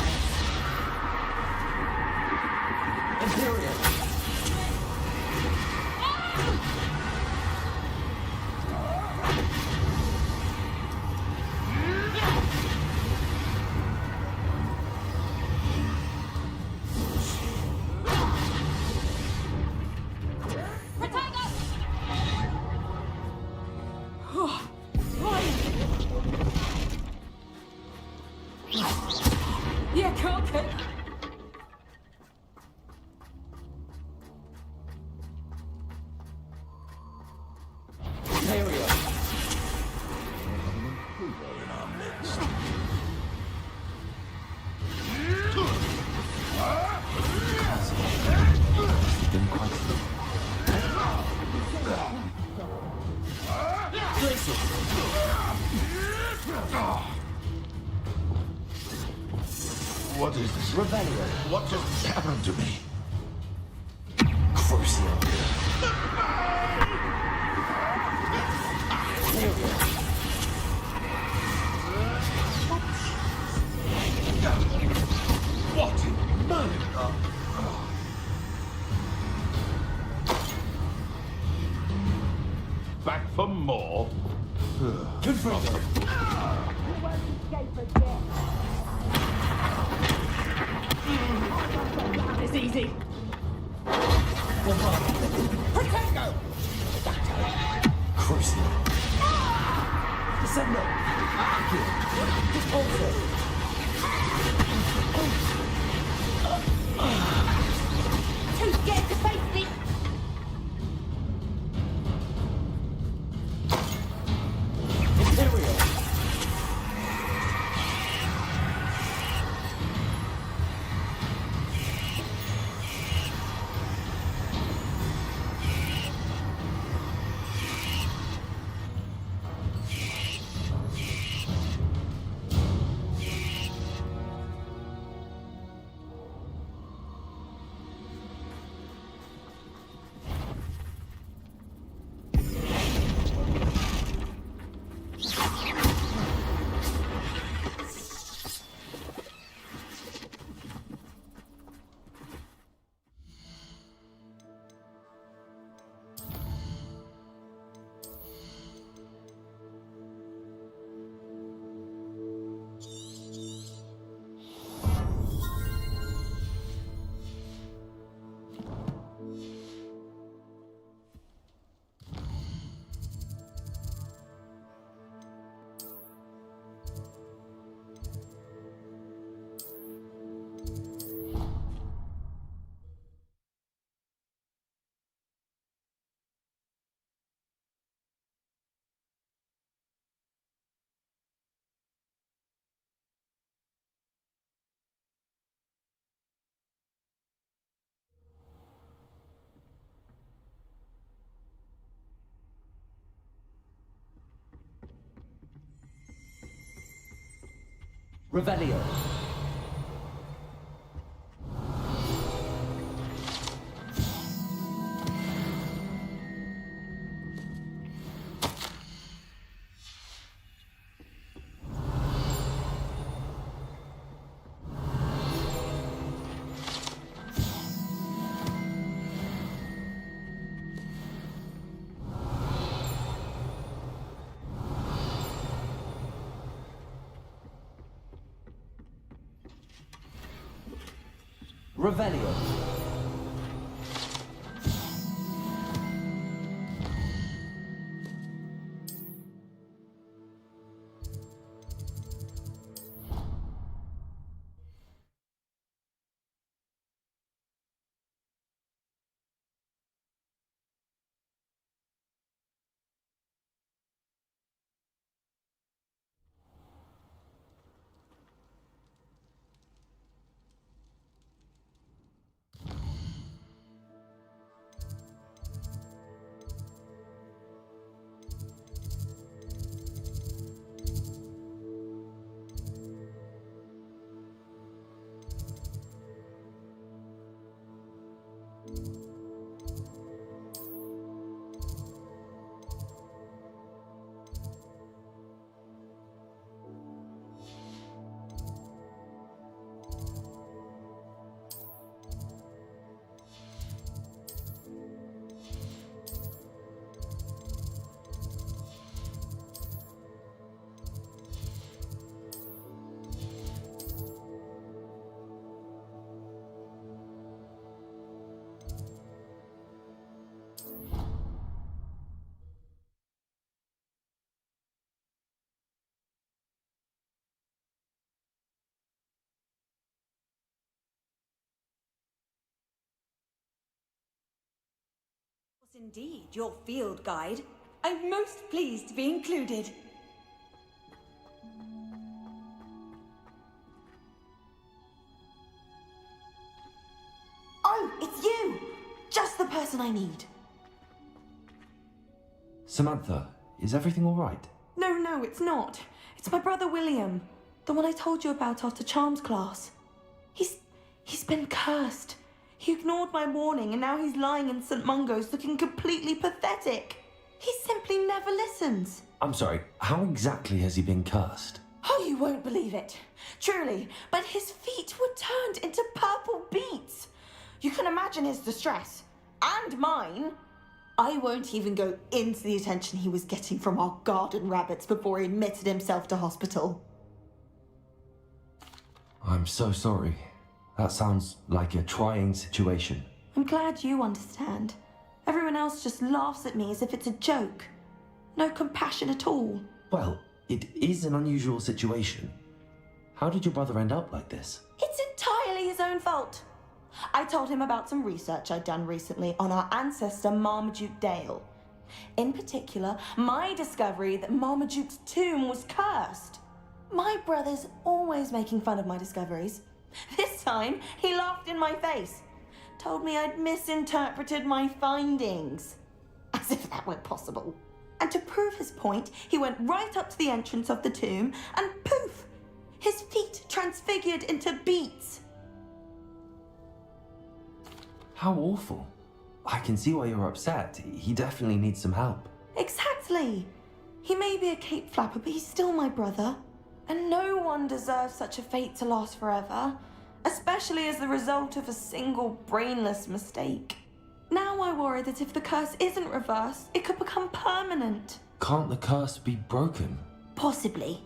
Imperial! Yeah, cocky. Imperial! In our midst. Been quite What is this? Revelio! What just happened to me? back for more? Confirmed. It's easy. Protego! Crucial. Descendo! Disposal! Too scared to face this. Imperial! Revelio. Revelio. Indeed, your field guide. I'm most pleased to be included. Oh, it's you! Just the person I need. Samantha, is everything all right? No, it's not. It's my brother William. The one I told you about after Charms class. He's been cursed. He ignored my warning and now he's lying in St. Mungo's looking completely pathetic. He simply never listens. I'm sorry, how exactly has he been cursed? Oh, you won't believe it. Truly, but his feet were turned into purple beets. You can imagine his distress. And mine. I won't even go into the attention he was getting from our garden rabbits before he admitted himself to hospital. I'm so sorry. That sounds like a trying situation. I'm glad you understand. Everyone else just laughs at me as if it's a joke. No compassion at all. Well, it is an unusual situation. How did your brother end up like this? It's entirely his own fault. I told him about some research I'd done recently on our ancestor Marmaduke Dale. In particular, my discovery that Marmaduke's tomb was cursed. My brother's always making fun of my discoveries. This time, he laughed in my face. Told me I'd misinterpreted my findings. As if that were possible. And to prove his point, he went right up to the entrance of the tomb and poof! His feet transfigured into beets. How awful. I can see why you're upset. He definitely needs some help. Exactly. He may be a cape flapper, but he's still my brother. And no one deserves such a fate to last forever, especially as the result of a single brainless mistake. Now I worry that if the curse isn't reversed, it could become permanent. Can't the curse be broken? Possibly.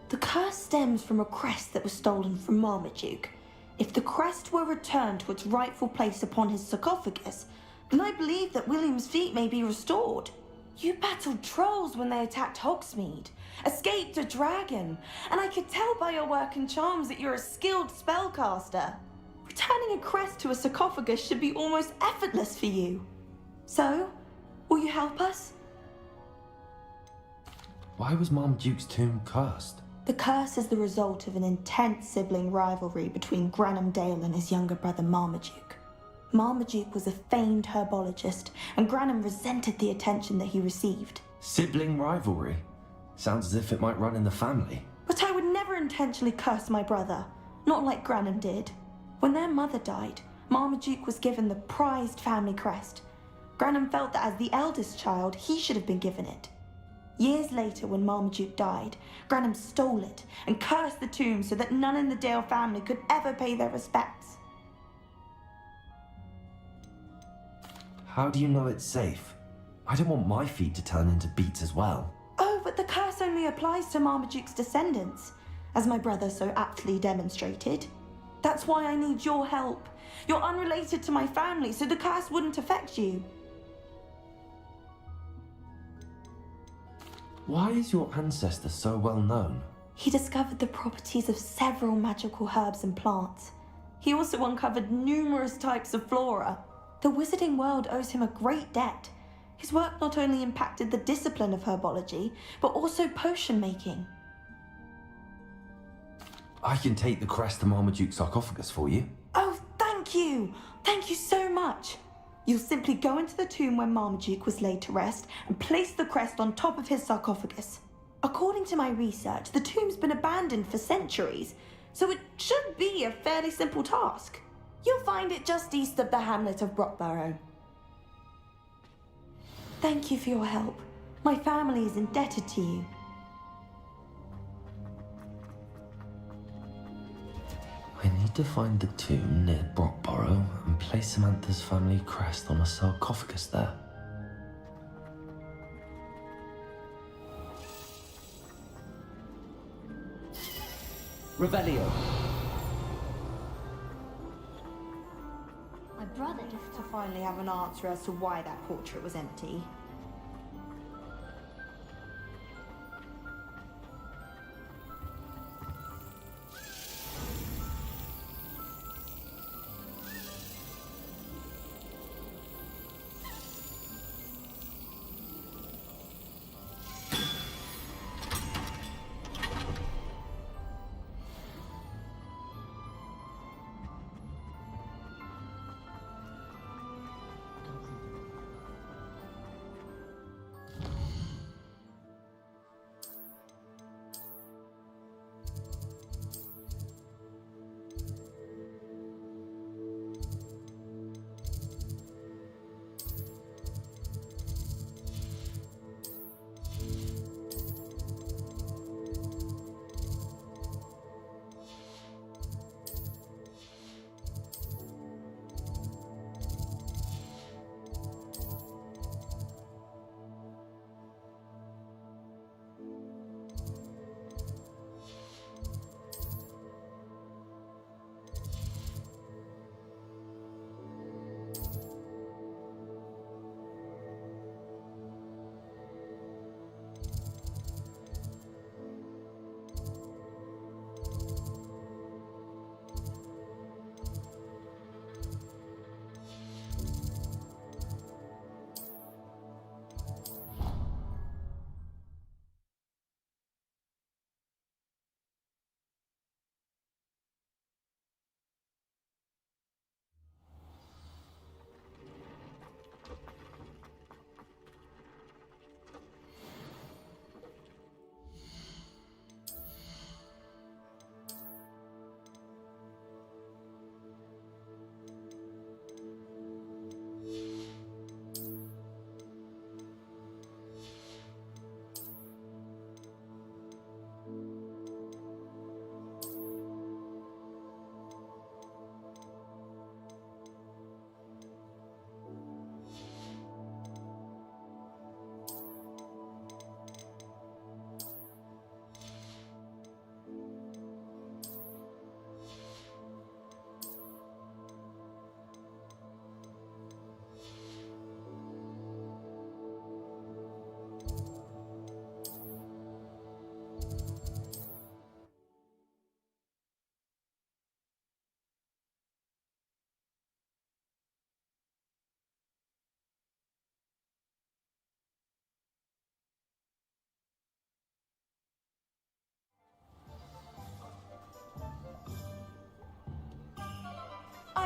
The curse stems from a crest that was stolen from Marmaduke. If the crest were returned to its rightful place upon his sarcophagus, then I believe that William's feet may be restored. You battled trolls when they attacked Hogsmeade, escaped a dragon, and I could tell by your work and charms that you're a skilled spellcaster. Returning a crest to a sarcophagus should be almost effortless for you. So, will you help us? Why was Marmaduke's tomb cursed? The curse is the result of an intense sibling rivalry between Granham Dale and his younger brother Marmaduke. Marmaduke was a famed herbologist, and Granham resented the attention that he received. Sibling rivalry? Sounds as if it might run in the family. But I would never intentionally curse my brother, not like Granham did. When their mother died, Marmaduke was given the prized family crest. Granham felt that as the eldest child, he should have been given it. Years later, when Marmaduke died, Granham stole it and cursed the tomb so that none in the Dale family could ever pay their respects. How do you know it's safe? I don't want my feet to turn into beets as well. Oh, but the curse only applies to Marmaduke's descendants, as my brother so aptly demonstrated. That's why I need your help. You're unrelated to my family, so the curse wouldn't affect you. Why is your ancestor so well known? He discovered the properties of several magical herbs and plants. He also uncovered numerous types of flora. The wizarding world owes him a great debt. His work not only impacted the discipline of herbology, but also potion making. I can take the crest to Marmaduke's sarcophagus for you. Oh, thank you! Thank you so much! You'll simply go into the tomb where Marmaduke was laid to rest and place the crest on top of his sarcophagus. According to my research, the tomb's been abandoned for centuries, so it should be a fairly simple task. You'll find it just east of the hamlet of Brockborough. Thank you for your help. My family is indebted to you. I need to find the tomb near Brockborough and place Samantha's family crest on a sarcophagus there. Revelio. My brother just to finally have an answer as to why that portrait was empty.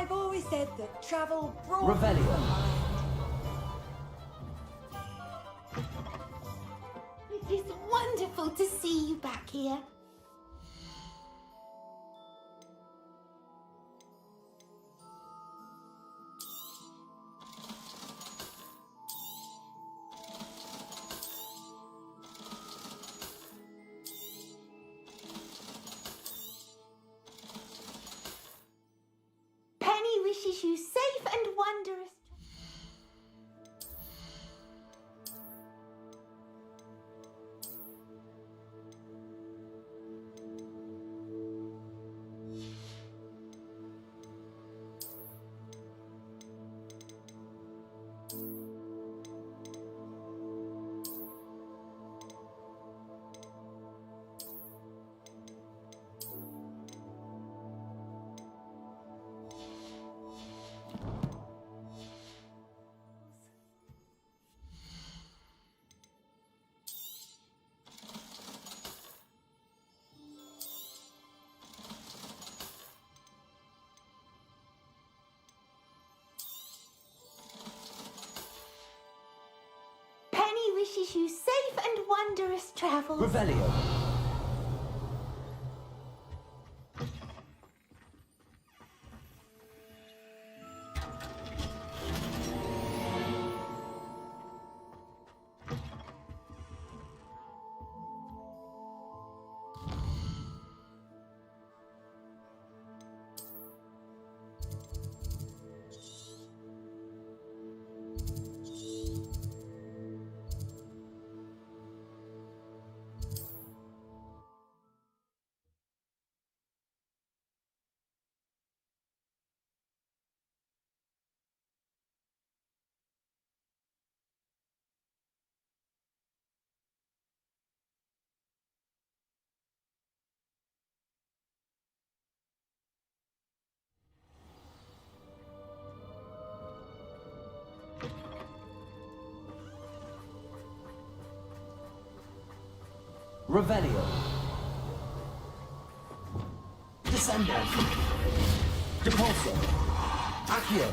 I've always said that travel brought... Revelio. It is wonderful to see you back here. Penny wishes you safe and wondrous. Penny wishes you safe and wondrous travels. Revelio. Revelio. Descendo. Depulso. Accio.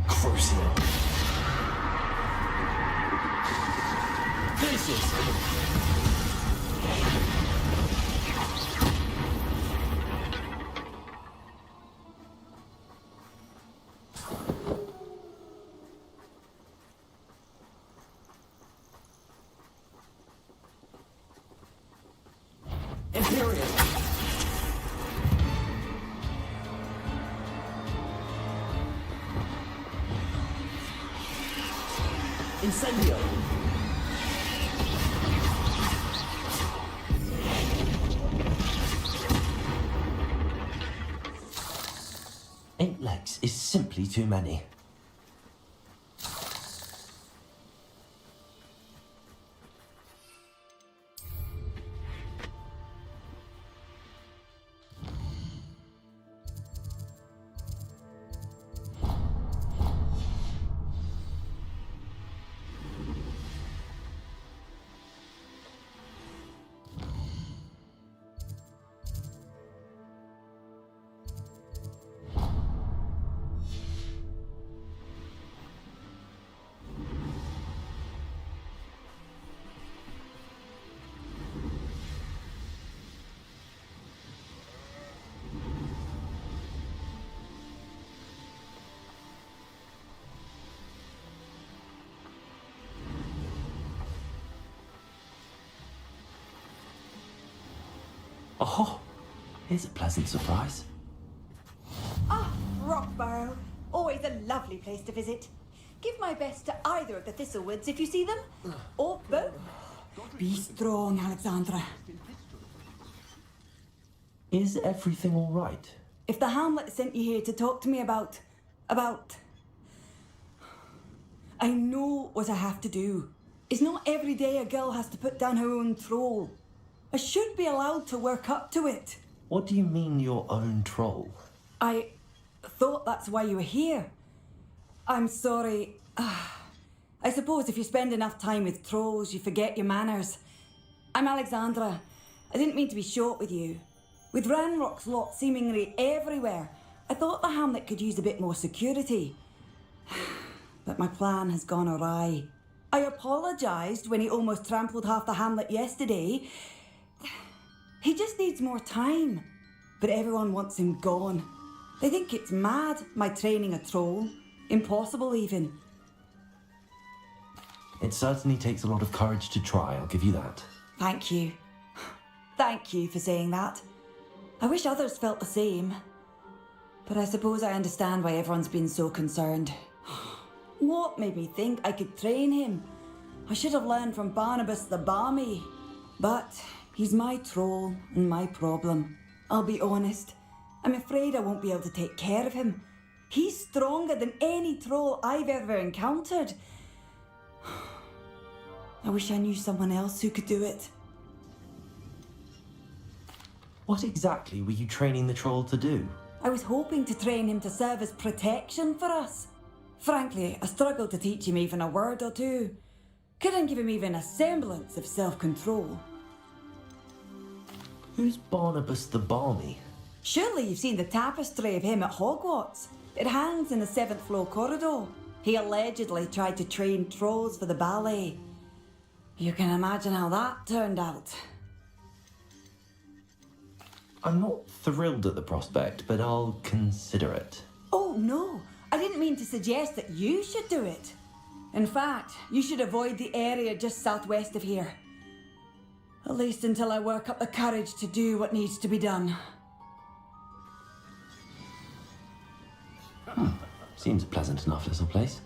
Crucio. Faces. Imperial. Incendio. Eight legs is simply too many. Oh, here's a pleasant surprise. Ah, Rockborough. Always a lovely place to visit. Give my best to either of the Thistlewoods if you see them. Or both. Be strong, Alexandra. Is everything all right? If the Hamlet sent you here to talk to me about... I know what I have to do. It's not every day a girl has to put down her own troll. I should be allowed to work up to it. What do you mean, your own troll? I thought that's why you were here. I'm sorry. I suppose if you spend enough time with trolls, you forget your manners. I'm Alexandra. I didn't mean to be short with you. With Ranrock's lot seemingly everywhere, I thought the hamlet could use a bit more security. But my plan has gone awry. I apologised when he almost trampled half the hamlet yesterday. He just needs more time. But everyone wants him gone. They think it's mad, my training a troll. Impossible, even. It certainly takes a lot of courage to try, I'll give you that. Thank you. Thank you for saying that. I wish others felt the same. But I suppose I understand why everyone's been so concerned. What made me think I could train him? I should have learned from Barnabas the Balmy. But he's my troll and my problem. I'll be honest. I'm afraid I won't be able to take care of him. He's stronger than any troll I've ever encountered. I wish I knew someone else who could do it. What exactly were you training the troll to do? I was hoping to train him to serve as protection for us. Frankly, I struggled to teach him even a word or two. Couldn't give him even a semblance of self-control. Who's Barnabas the Balmy? Surely you've seen the tapestry of him at Hogwarts. It hangs in the 7th floor corridor. He allegedly tried to train trolls for the ballet. You can imagine how that turned out. I'm not thrilled at the prospect, but I'll consider it. Oh, no. I didn't mean to suggest that you should do it. In fact, you should avoid the area just southwest of here. At least until I work up the courage to do what needs to be done. Seems a pleasant enough little place.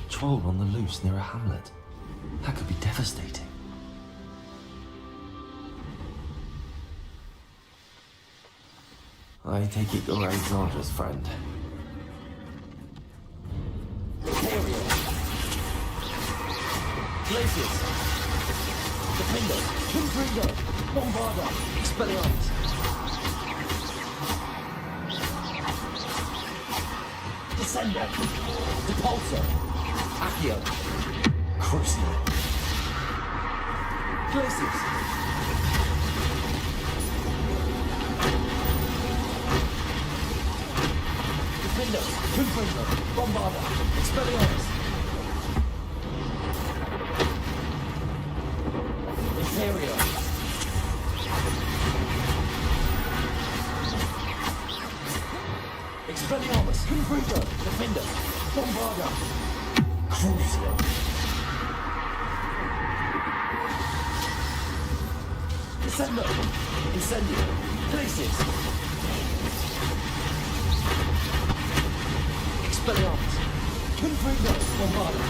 Troll on the loose near a hamlet. That could be devastating. I take it you're Alexandra's friend. Glaciers. Defender. Confringo. Bombarda. Expelliarmus. Descender. Depulsor. Accio. Crucio. Glaciers. Defender. Confringo. Bombarda. Expelliarmus. Imperio. Expelliarmus. Confringo. Defender. Bombarda. Crucio. Descender. Incendio. Glaciers. Expelliarmus. Confringo. Bombarda.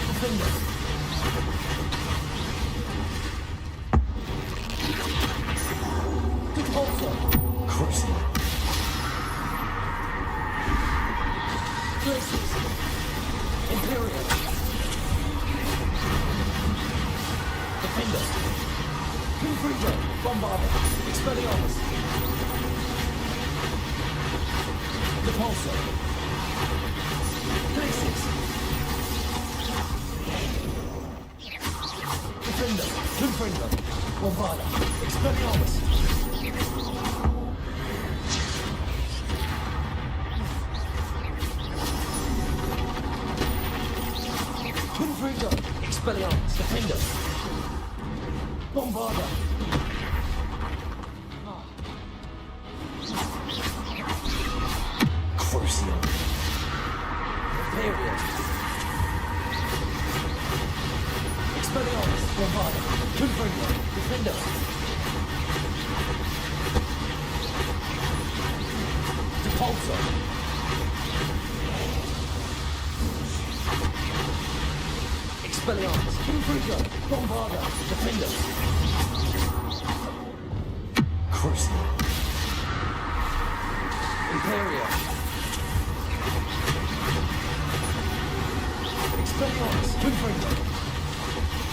Defender. Depulsor. Crucio. Glaciers. Imperial. Defender. Confringo. Bombarda. Expelliarmus. Depulsor. Glaciers. Defender. Confringo. Bombarda. Expelliarmus. Confringo. Expelliarmus. Defender. Bombarda. Crucio. Imperial. Expelliarmus. Bombarda. Confringo. Defender. Depulsor. Expelliarmus. Confringo. Bombarda. Defender. Crucio. Imperial. Expelliarmus. Confringo.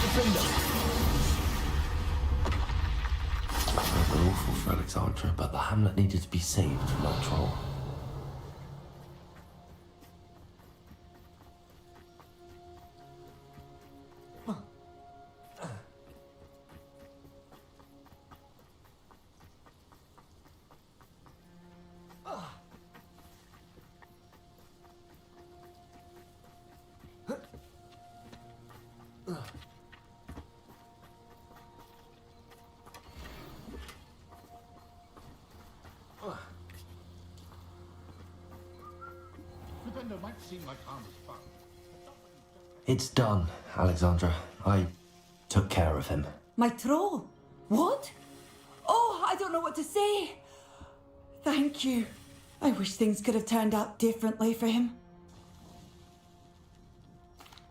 Defender. I felt awful for Alexandra, but the hamlet needed to be saved from that troll. Defender might seem like harmless fun. It's done, Alexandra. I took care of him. My troll? What? Oh, I don't know what to say. Thank you. I wish things could have turned out differently for him.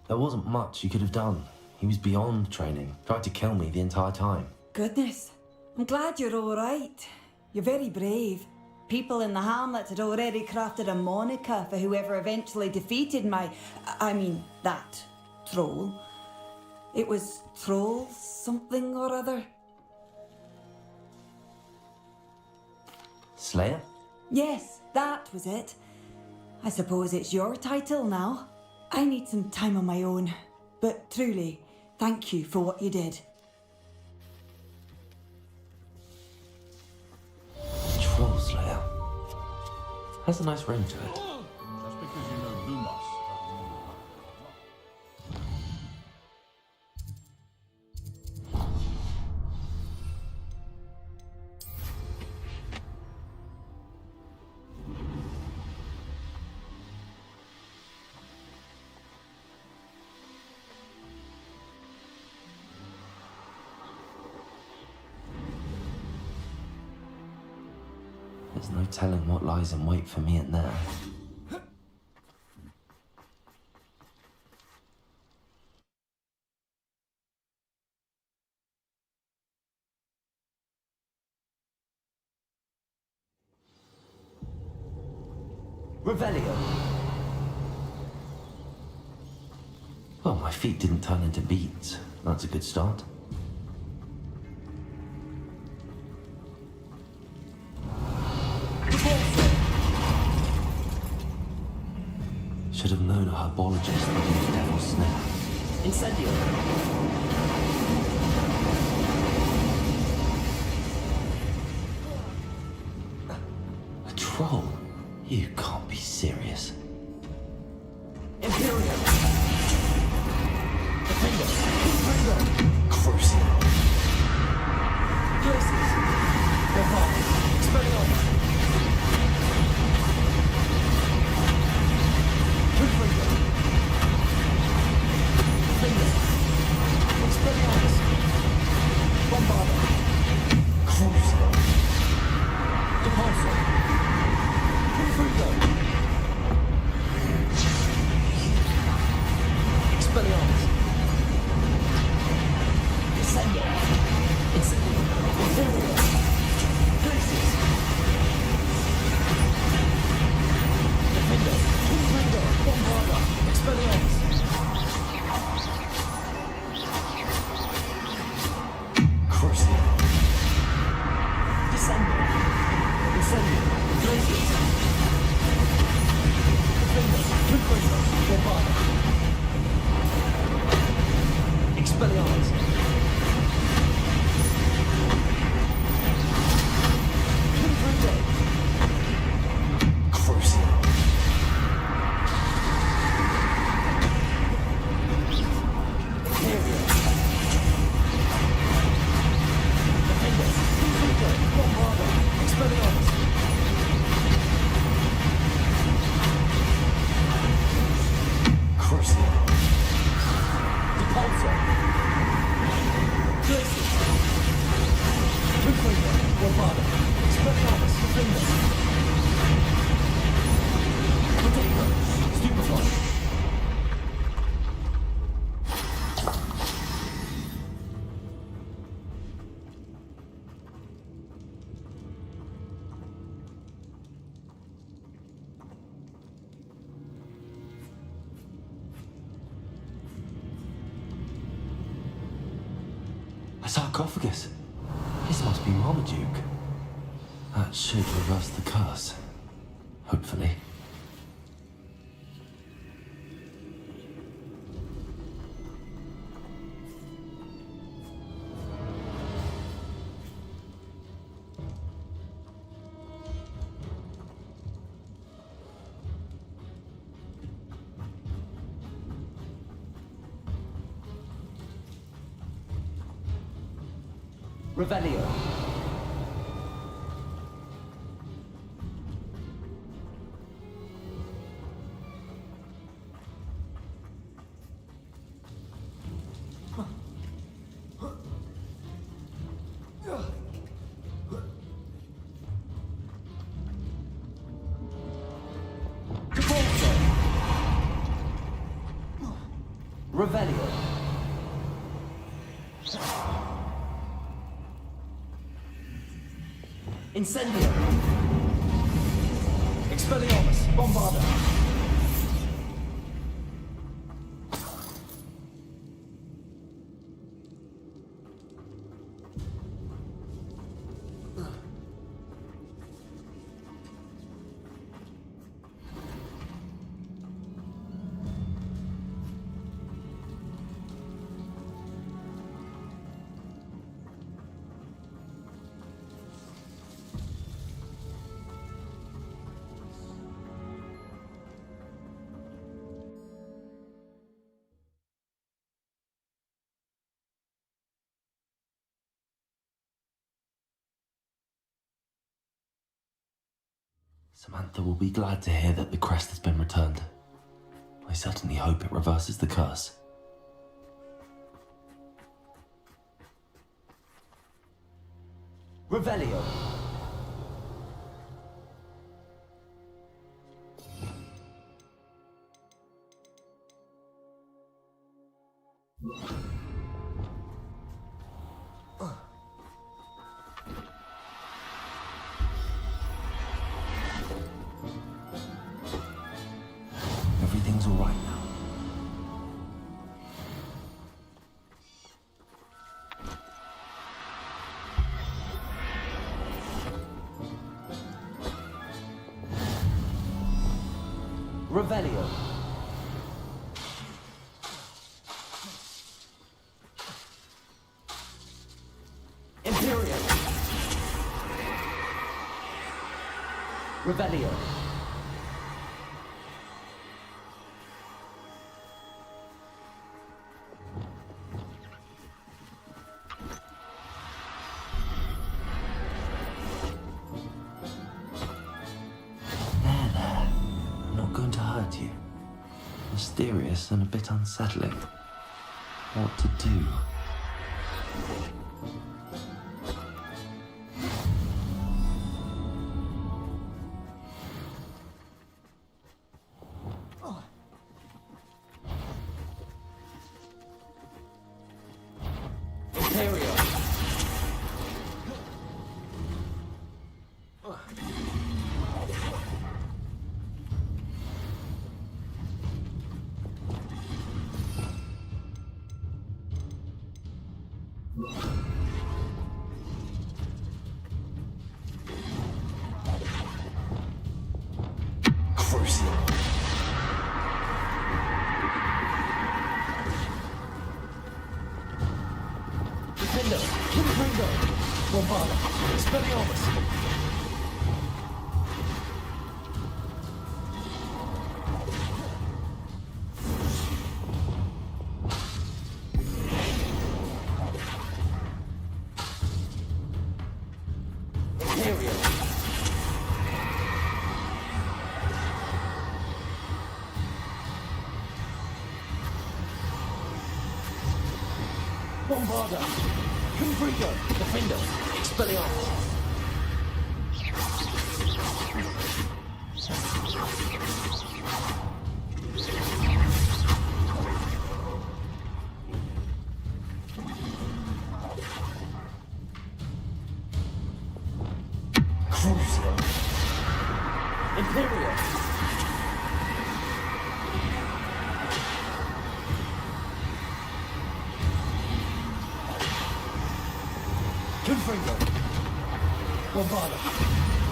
There wasn't much you could have done. He was beyond training. Tried to kill me the entire time. Goodness. I'm glad you're all right. You're very brave. People in the hamlet had already crafted a moniker for whoever eventually defeated that troll. It was Troll something or other. Slayer? Yes, that was it. I suppose it's your title now. I need some time on my own. But truly, thank you for what you did. Troll Slayer. Has a nice ring to it. Just because you know Lumos. There's no telling what lies in wait for me in there. Revelio! Well, my feet didn't turn into beads. That's a good start. Should have known a herbologist would use devil's snare. Incendio! A troll? You can't be serious. Imperial! Defender! Crucial! Glaciers! Revolve! Expelliarmus! A sarcophagus. This must be Marmaduke. That should reverse the curse. Hopefully. Revelio. Revelio. Incendio. Expelliarmus. Bombarda. Samantha will be glad to hear that the crest has been returned. I certainly hope it reverses the curse. Revelio. Everything's all right now. Revelio. Imperial. Revelio. You. Mysterious and a bit unsettling. What to do? Imperial. Defender, King Bombarda, Expelliarmus. Imperial. Bombarda, Confrigo, Defender, Expelliarmus. Crucial. Imperial. Confringo. Bombarda.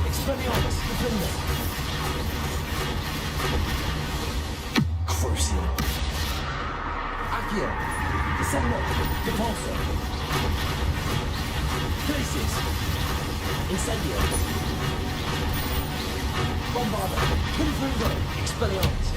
Expelliarmus. Defender. Crucial. Accio. Descendo. Repulsor. Glacius. Incendio. Bombarda. Confringo. Expelliarmus.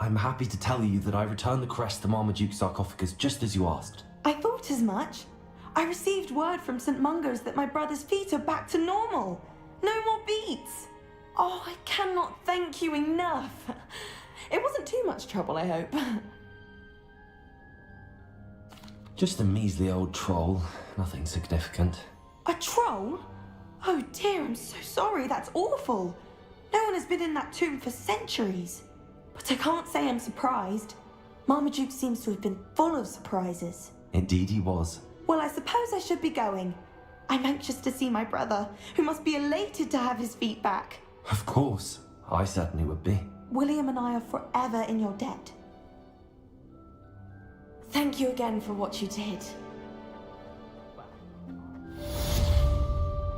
I'm happy to tell you that I returned the crest to Marmaduke's sarcophagus just as you asked. I thought as much. I received word from St. Mungo's that my brother's feet are back to normal. No more beats. Oh, I cannot thank you enough. It wasn't too much trouble, I hope. Just a measly old troll. Nothing significant. A troll? Oh dear, I'm so sorry. That's awful. No one has been in that tomb for centuries. But I can't say I'm surprised. Marmaduke seems to have been full of surprises. Indeed he was. Well, I suppose I should be going. I'm anxious to see my brother, who must be elated to have his feet back. Of course. I certainly would be. William and I are forever in your debt. Thank you again for what you did.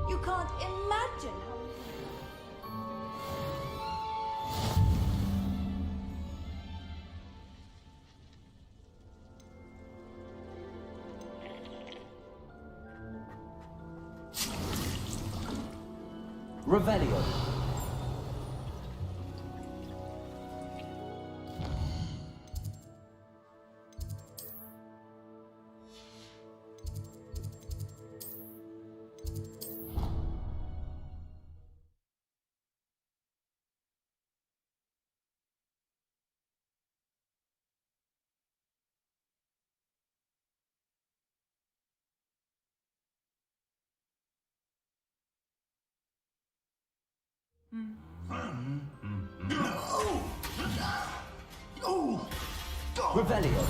You can't imagine how... Revelio. Revelio.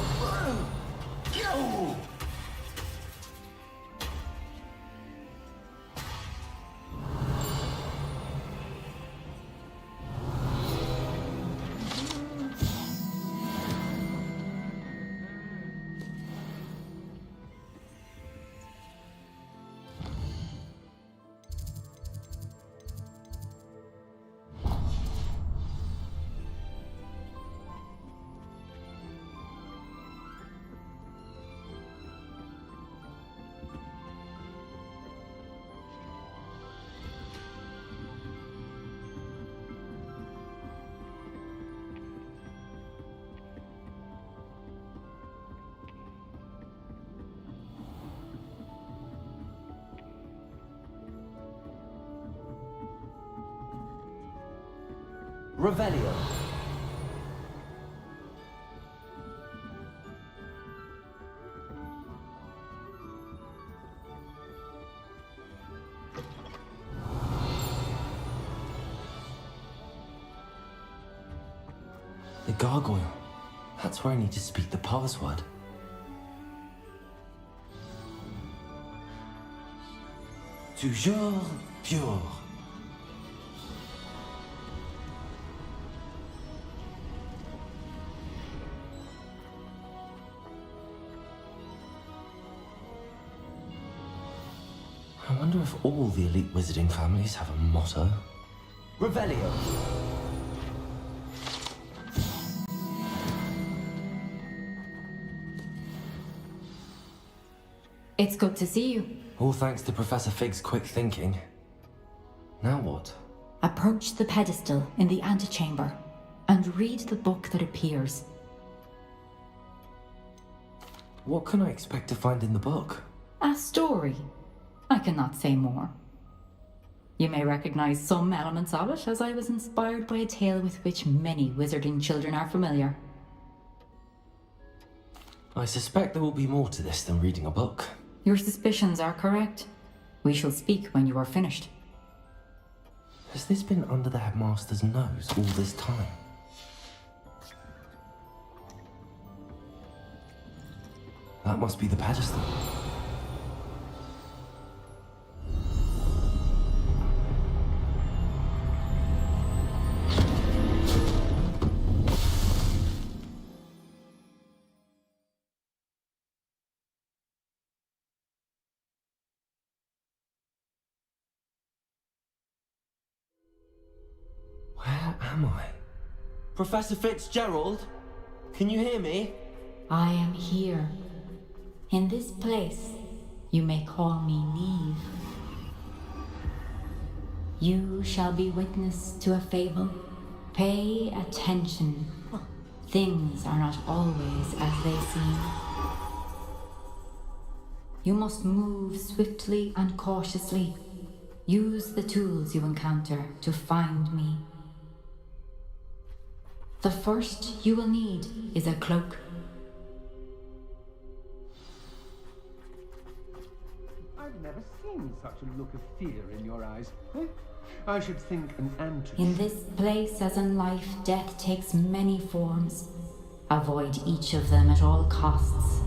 Revelio. The gargoyle. That's where I need to speak the password. Toujours pure. I wonder if all the elite wizarding families have a motto. Revelio. It's good to see you. All thanks to Professor Fig's quick thinking. Now what? Approach the pedestal in the antechamber and read the book that appears. What can I expect to find in the book? A story. I cannot say more. You may recognize some elements of it, as I was inspired by a tale with which many wizarding children are familiar. I suspect there will be more to this than reading a book. Your suspicions are correct. We shall speak when you are finished. Has this been under the headmaster's nose all this time? That must be the pedestal. Where am I? Professor Fitzgerald? Can you hear me? I am here. In this place, you may call me Neve. You shall be witness to a fable. Pay attention. things are not always as they seem. You must move swiftly and cautiously. Use the tools you encounter to find me. The first you will need is a cloak. I've never seen such a look of fear in your eyes. I should think an ant. In this place, as in life, death takes many forms. Avoid each of them at all costs.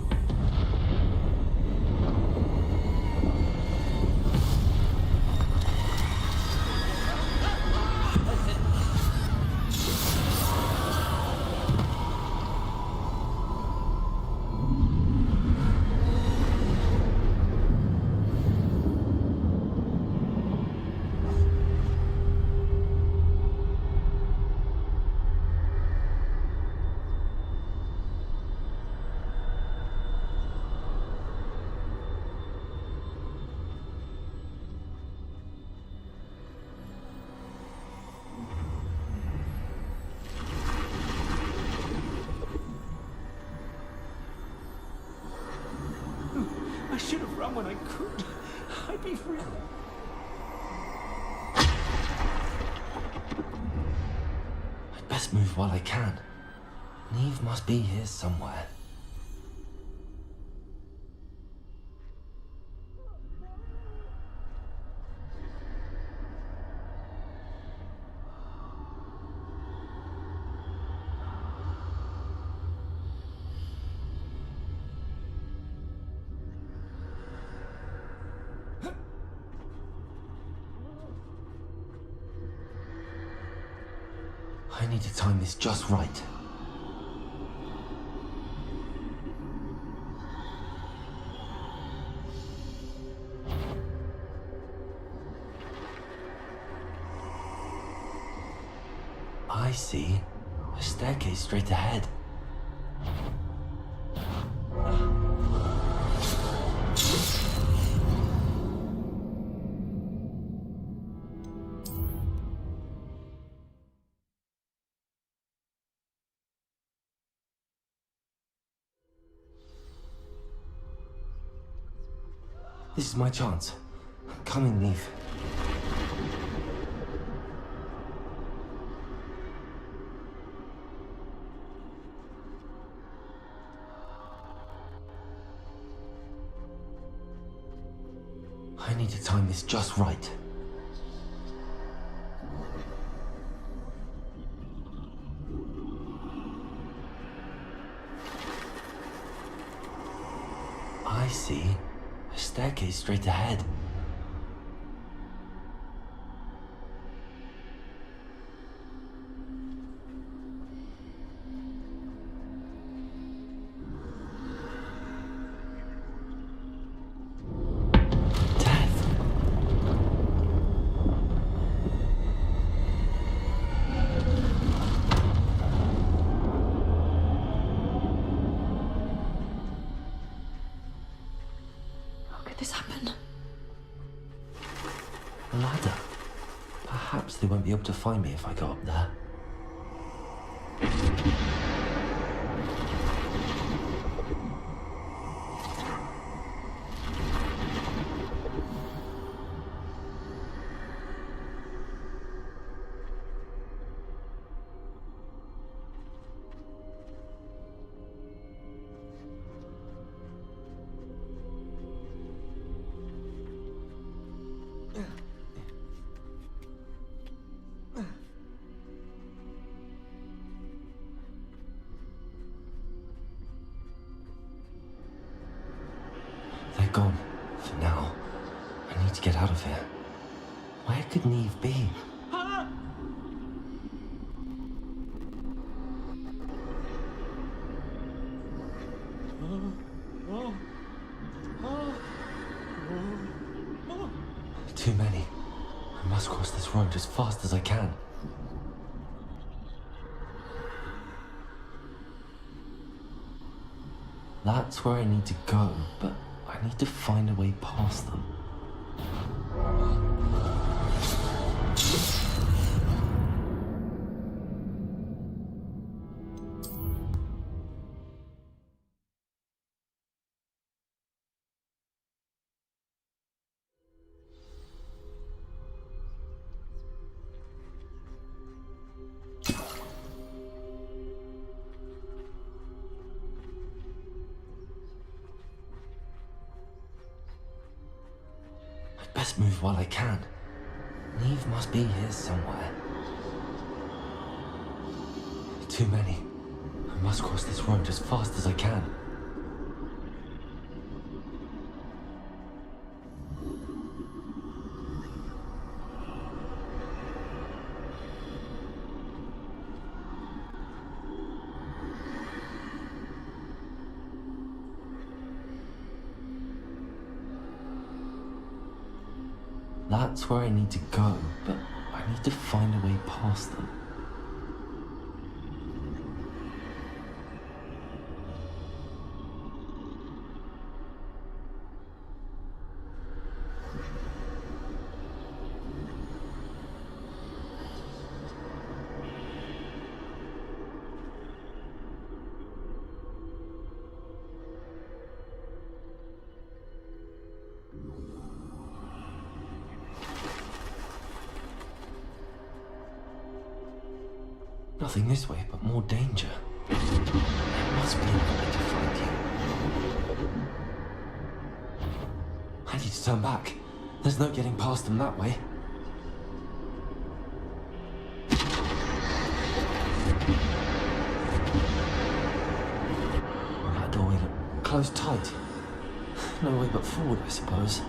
I should have run when I could. I'd be free. I'd best move while I can. Neve must be here somewhere. I need to time this just right. I see. A staircase straight ahead. This is my chance. Come in, Neve. I need to time this just right. I see. A staircase straight ahead. This happened. A ladder. Perhaps they won't be able to find me if I go up there. They're gone, for now. I need to get out of here. Where could Neve be? Too many. I must cross this road as fast as I can. That's where I need to go, but I need to find a way past them. best move while I can. Neve must be here somewhere. Too many. I must cross this road as fast as I can. That's where I need to go, but I need to find a way past them. Nothing this way, but more danger. There must be another way to find you. I need to turn back. There's no getting past them that way. That doorway looked closed tight. No way but forward, I suppose.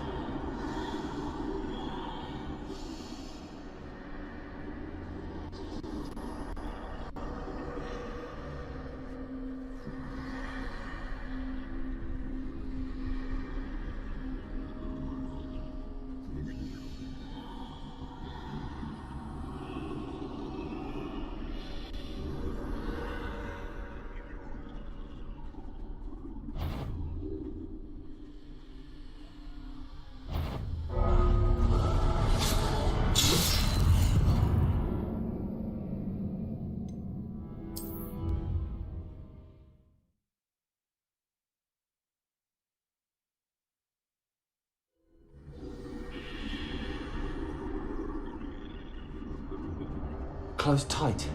Closed tight.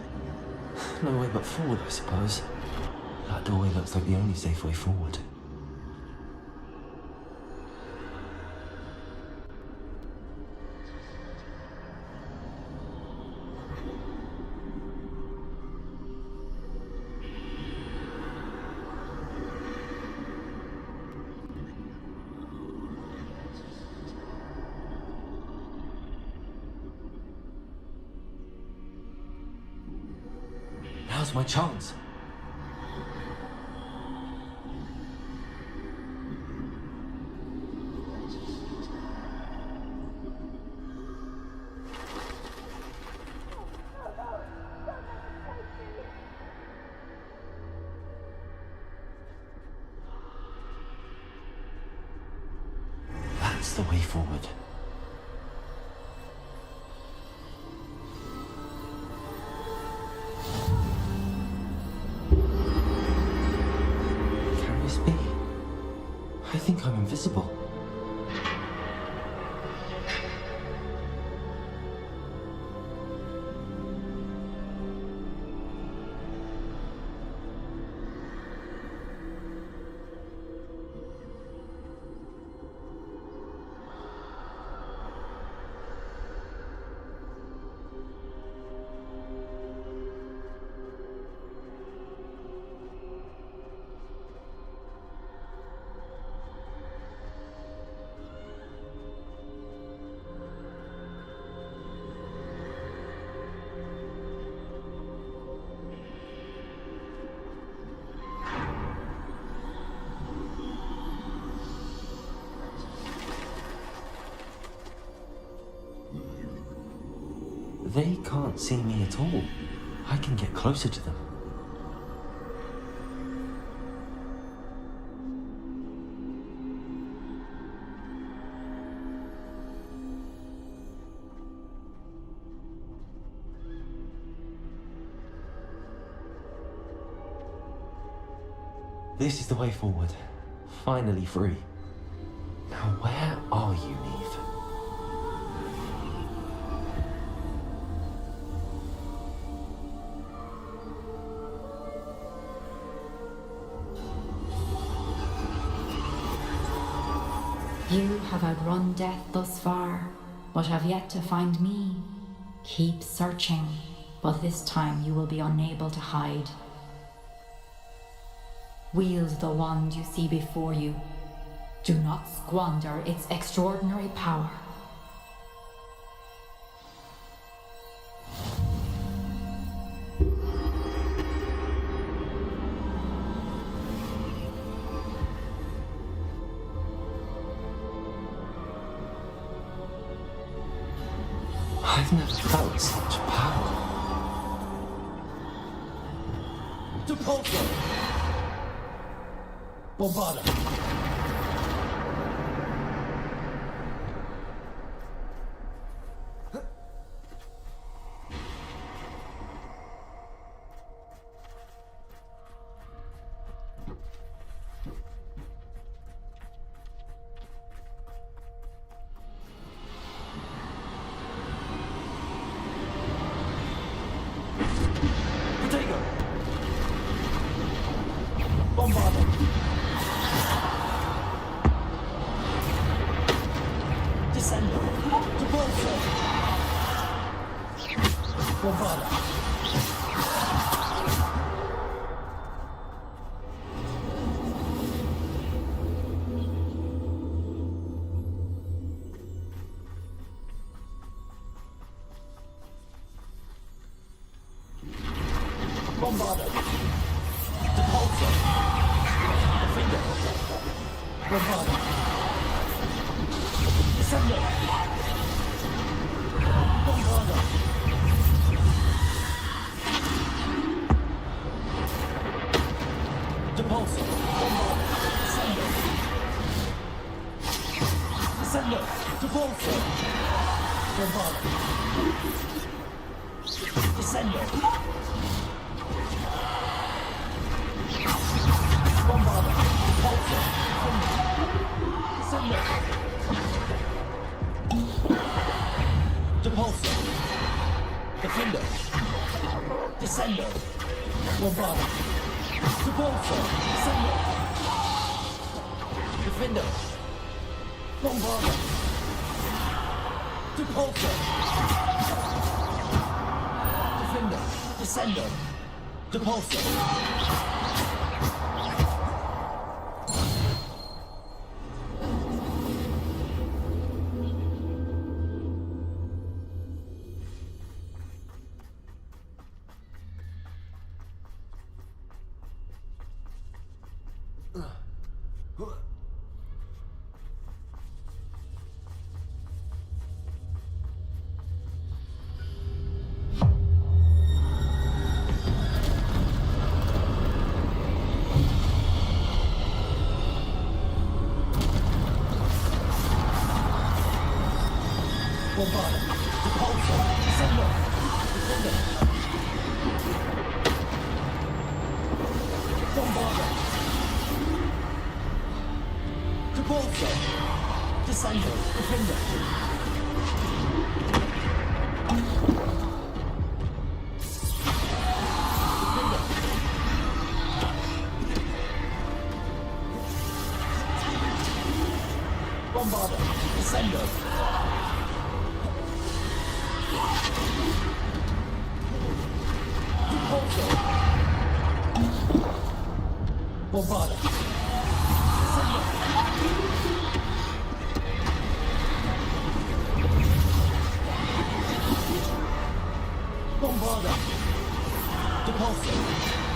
No way but forward, I suppose. That doorway looks like the only safe way forward. Now's my chance. That's the way forward. I think I'm invisible. They can't see me at all. I can get closer to them. This is the way forward. Finally free. Now where are you, Neve? You have outrun death thus far, but have yet to find me. Keep searching, but this time you will be unable to hide. Wield the wand you see before you. Do not squander its extraordinary power. I've never felt such power. Depulso! Bombarda! Bombarda! Depulso! Defender! Bombarda! Descendo! Bombarda! Depulso! Bombarda! Descendo! Descendo! Depulso! Bombarda! Descendo! Bombarda! Depulso! Descendo! Depulso! Defender! Descendo! Bombarda! Depulso! Descendo! Defender! Bombarda! Depulso! Defender! Descendo! Depulso! Bombarda! Depulso! Descendo! Defender! Bombarda! Depulso! Descendo! Defender! Bombarda! Descendo! Depulso! Bombarda! Descendo! Bombarda! Depulso!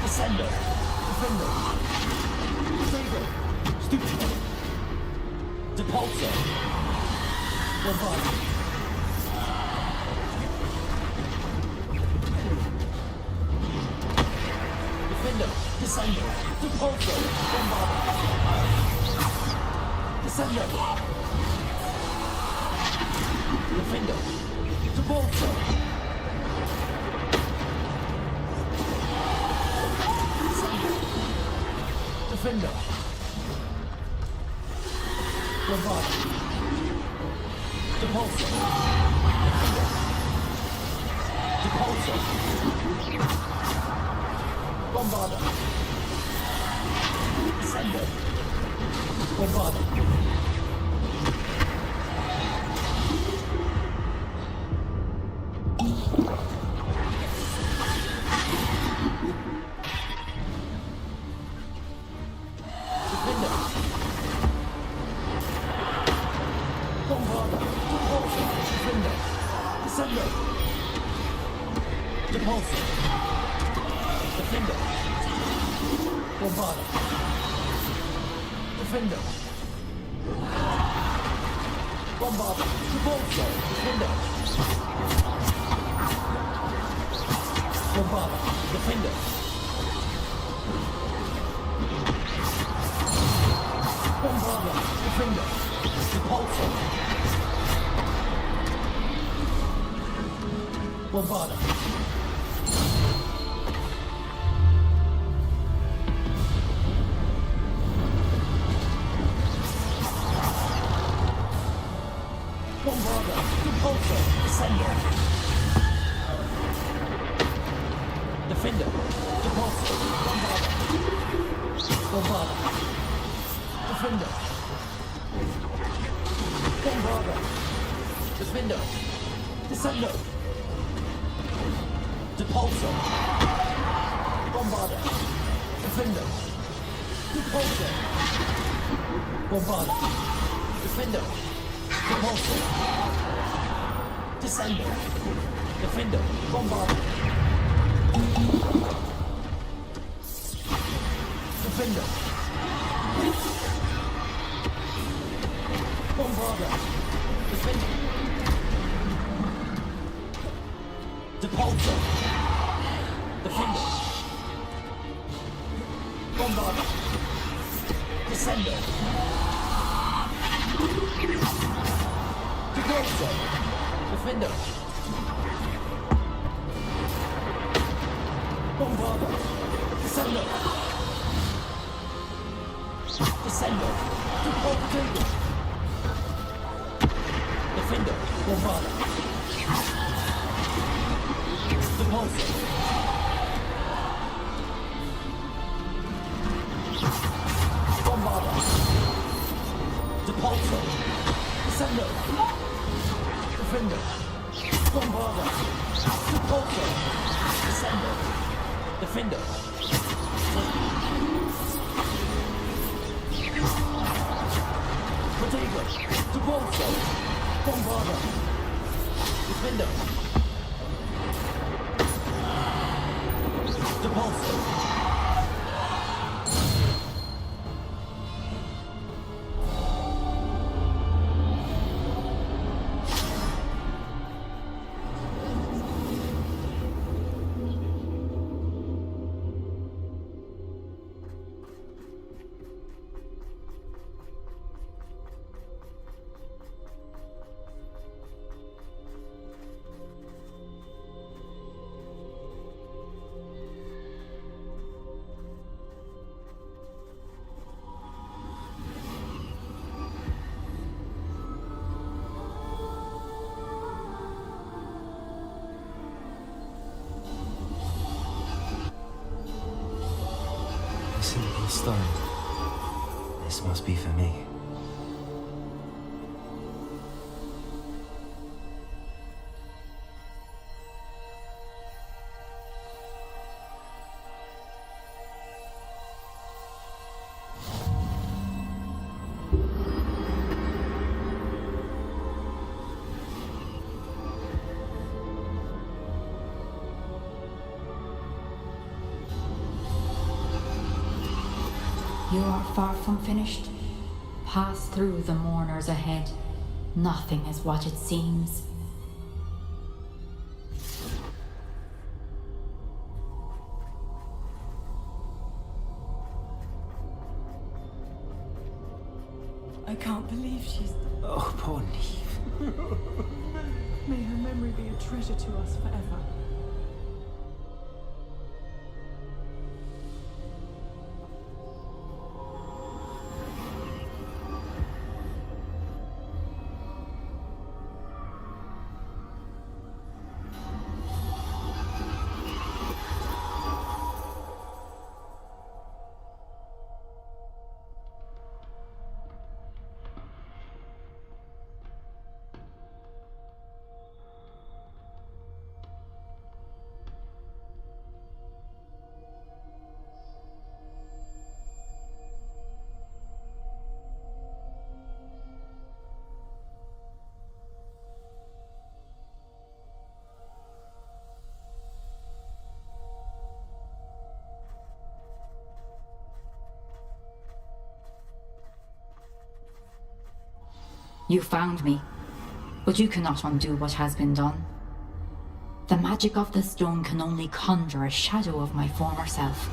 Descendo! Defender! Fuego! Stupido! Depulso! Bombarda! Defender! Descendo! Depulso! Bombarda! Descendo! Defender! Depulso! Defender! Bombarda! Depulso! Depulso! Bombarda! Descendo! Bombarda! Depulso. Defender. Bombarda. Defender. Bombarda. Depulso. Defender. Bombarda. Defender. Bombarda. Defender. Depulso. Bombarda. Bombarda. Depulso. Descender. Defender. Depulso. Bombarda. Bombarda. Defender. Bombarda. Defender. Descender. Depulso. Bombarda. Defender. Depulso. Bombarda. Defender. Depulso. Descender. Defender. Bombarda. Defender. Bombarda. Defender. Depulso. Defender. Bombarda. Descender. Depulso. Defender. Bombarda. Descender. Descender. Depulso. Defender. Bombarda. Depulso. Bombarda. Depulso. Descender. Defender. Bombarda. Depulso. Descender. Defender. Protego. Depulso. Bombarda. Defender. Depulso. Simple stone. This must be for me. You are far from finished. Pass through the mourners ahead. Nothing is what it seems. I can't believe she's... Oh, poor Neve. May her memory be a treasure to us forever. You found me, but you cannot undo what has been done. The magic of the stone can only conjure a shadow of my former self.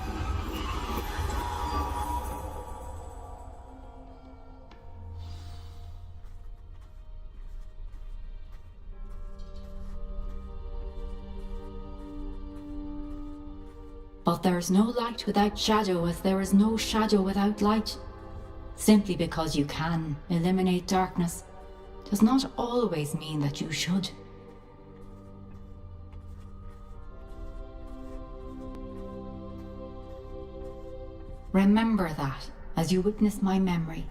But there is no light without shadow, as there is no shadow without light. Simply because you can eliminate darkness does not always mean that you should. Remember that as you witness my memory.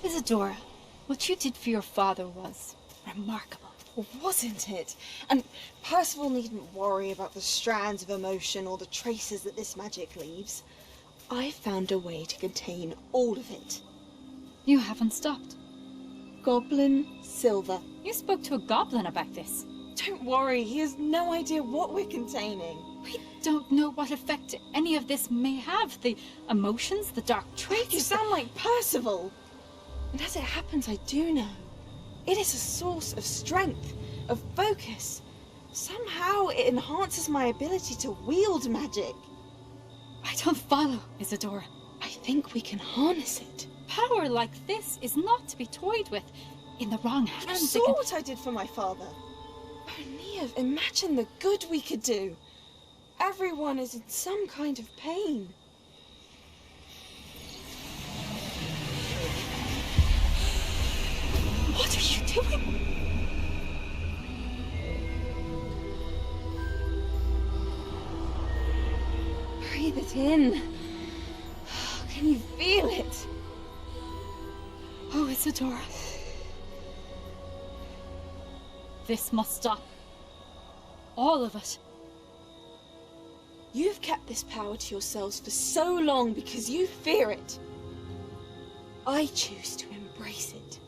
Isadora, what you did for your father was remarkable. Wasn't it? And Percival needn't worry about the strands of emotion or the traces that this magic leaves. I found a way to contain all of it. You haven't stopped. Goblin Silver. You spoke to a goblin about this. Don't worry, he has no idea what we're containing. We don't know what effect any of this may have. The emotions, the dark traits. You sound like Percival. And as it happens, I do know. It is a source of strength, of focus. Somehow it enhances my ability to wield magic. I don't follow, Isadora. I think we can harness it. Power like this is not to be toyed with. In the wrong hands, You saw what I did for my father. Oh, Neve, imagine the good we could do. Everyone is in some kind of pain. What are you doing? Breathe it in. Can you feel it? Oh, Isadora. This must stop. All of it. You've kept this power to yourselves for so long because you fear it. I choose to embrace it.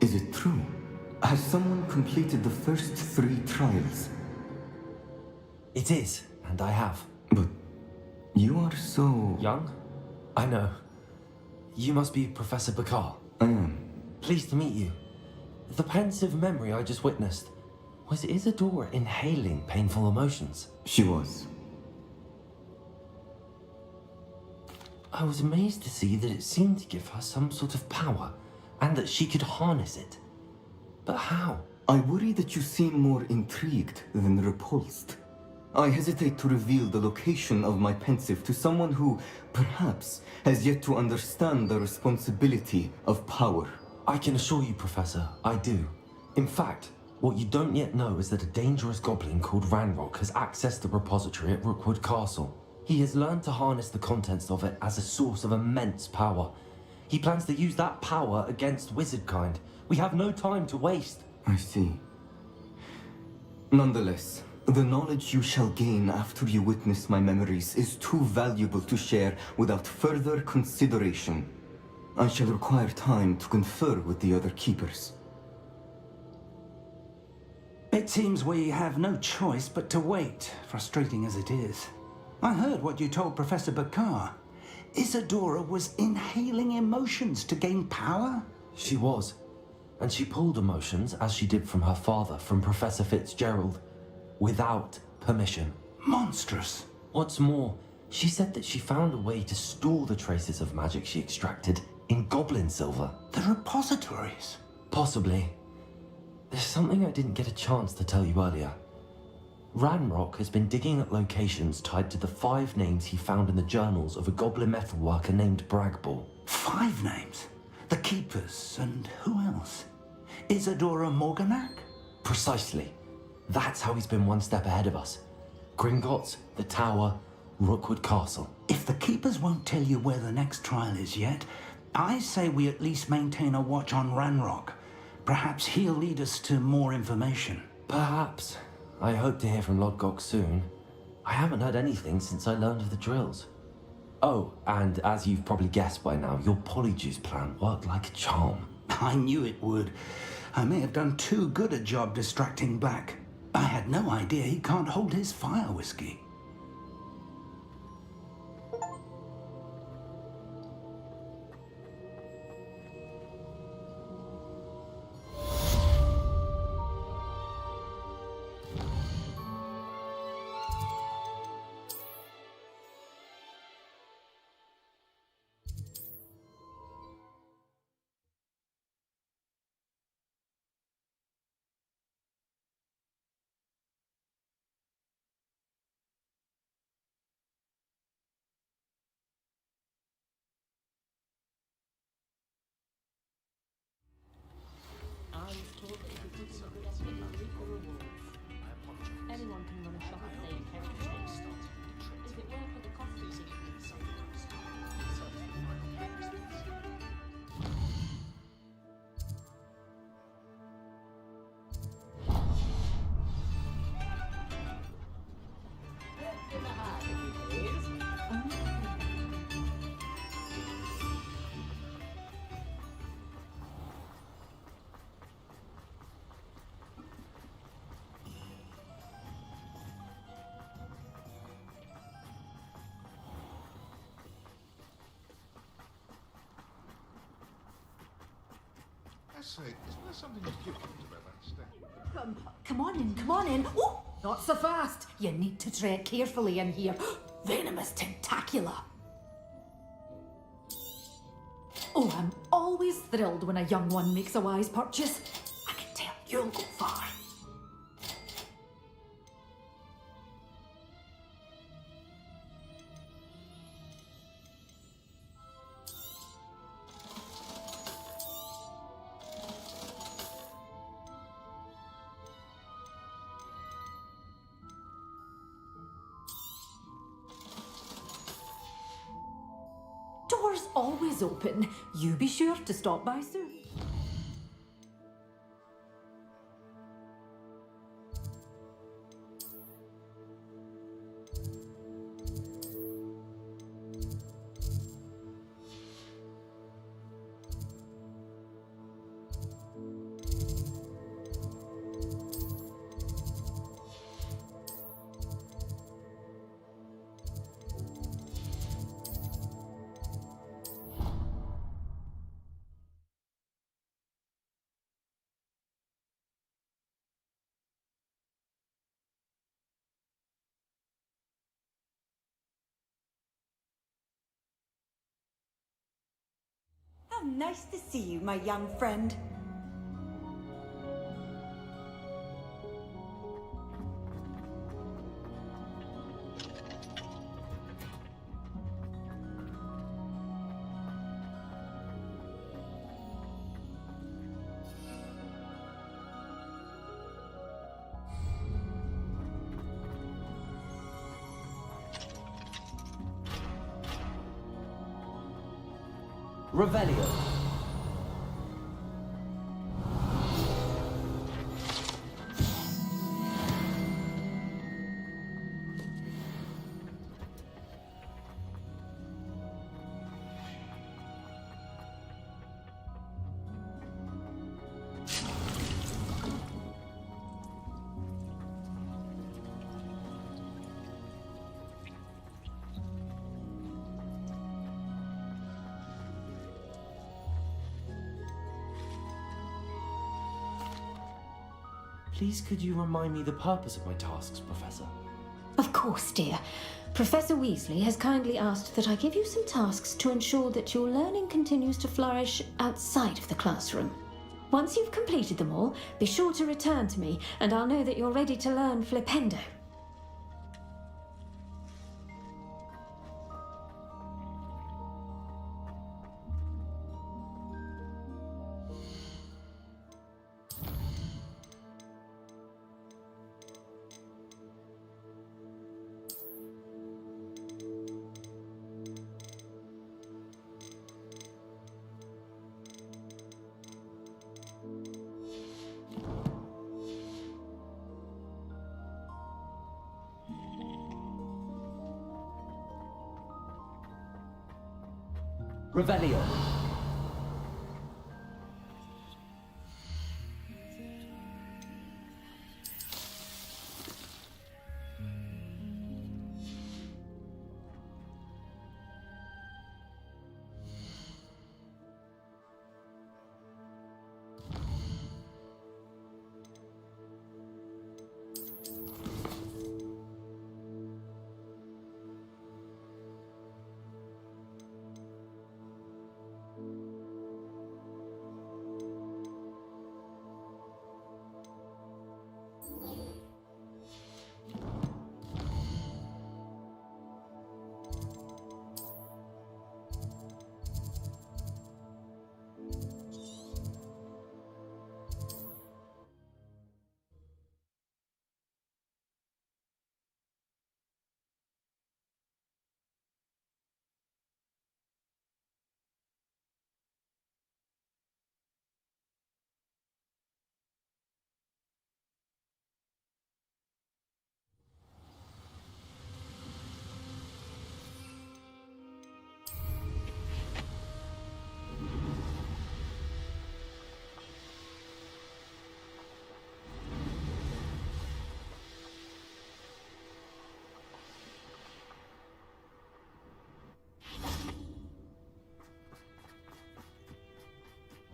Is it true? Has someone completed the first 3 trials? It is, and I have. But you are so... young? I know. You must be Professor Bakar. I am. Pleased to meet you. The pensive memory I just witnessed, was Isadora inhaling painful emotions? She was. I was amazed to see that it seemed to give her some sort of power, and that she could harness it. But how? I worry that you seem more intrigued than repulsed. I hesitate to reveal the location of my pensive to someone who, perhaps, has yet to understand the responsibility of power. I can assure you, Professor, I do. In fact, what you don't yet know is that a dangerous goblin called Ranrock has accessed the repository at Rookwood Castle. He has learned to harness the contents of it as a source of immense power. He plans to use that power against wizardkind. We have no time to waste. I see. Nonetheless, the knowledge you shall gain after you witness my memories is too valuable to share without further consideration. I shall require time to confer with the other keepers. It seems we have no choice but to wait, frustrating as it is. I heard what you told Professor Bakar. Isadora was inhaling emotions to gain power? She was. And she pulled emotions, as she did from her father, from Professor Fitzgerald, without permission. Monstrous. What's more, she said that she found a way to store the traces of magic she extracted in goblin silver. The repositories? Possibly. There's something I didn't get a chance to tell you earlier. Ranrock has been digging at locations tied to the 5 names he found in the journals of a goblin metalworker named Bragball. 5 names? The Keepers, and who else? Isadora Morganac? Precisely. That's how he's been one step ahead of us. Gringotts, the Tower, Rookwood Castle. If the Keepers won't tell you where the next trial is yet, I say we at least maintain a watch on Ranrock. Perhaps he'll lead us to more information. Perhaps. I hope to hear from Lodgok soon. I haven't heard anything since I learned of the drills. Oh, and as you've probably guessed by now, your Polyjuice plan worked like a charm. I knew it would. I may have done too good a job distracting Black. I had no idea he can't hold his fire whiskey. Anyone can run a shop playing heritage. Is it worth the cost of secrets? I say, isn't there something different about that statue? Come on in. Oh, not so fast. You need to tread carefully in here. Venomous tentacula. Oh, I'm always thrilled when a young one makes a wise purchase. I can tell you'll go far. Door's always open. You be sure to stop by soon. How nice to see you, my young friend. Revelio. Please could you remind me the purpose of my tasks, Professor? Of course, dear. Professor Weasley has kindly asked that I give you some tasks to ensure that your learning continues to flourish outside of the classroom. Once you've completed them all, be sure to return to me, and I'll know that you're ready to learn Flipendo. Revelio.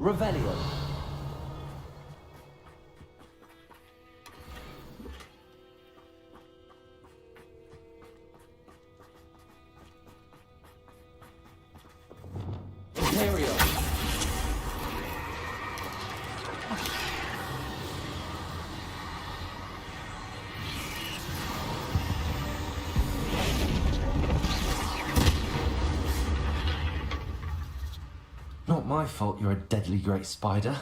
Revelio. Imperial. Not my fault you're a deadly great spider.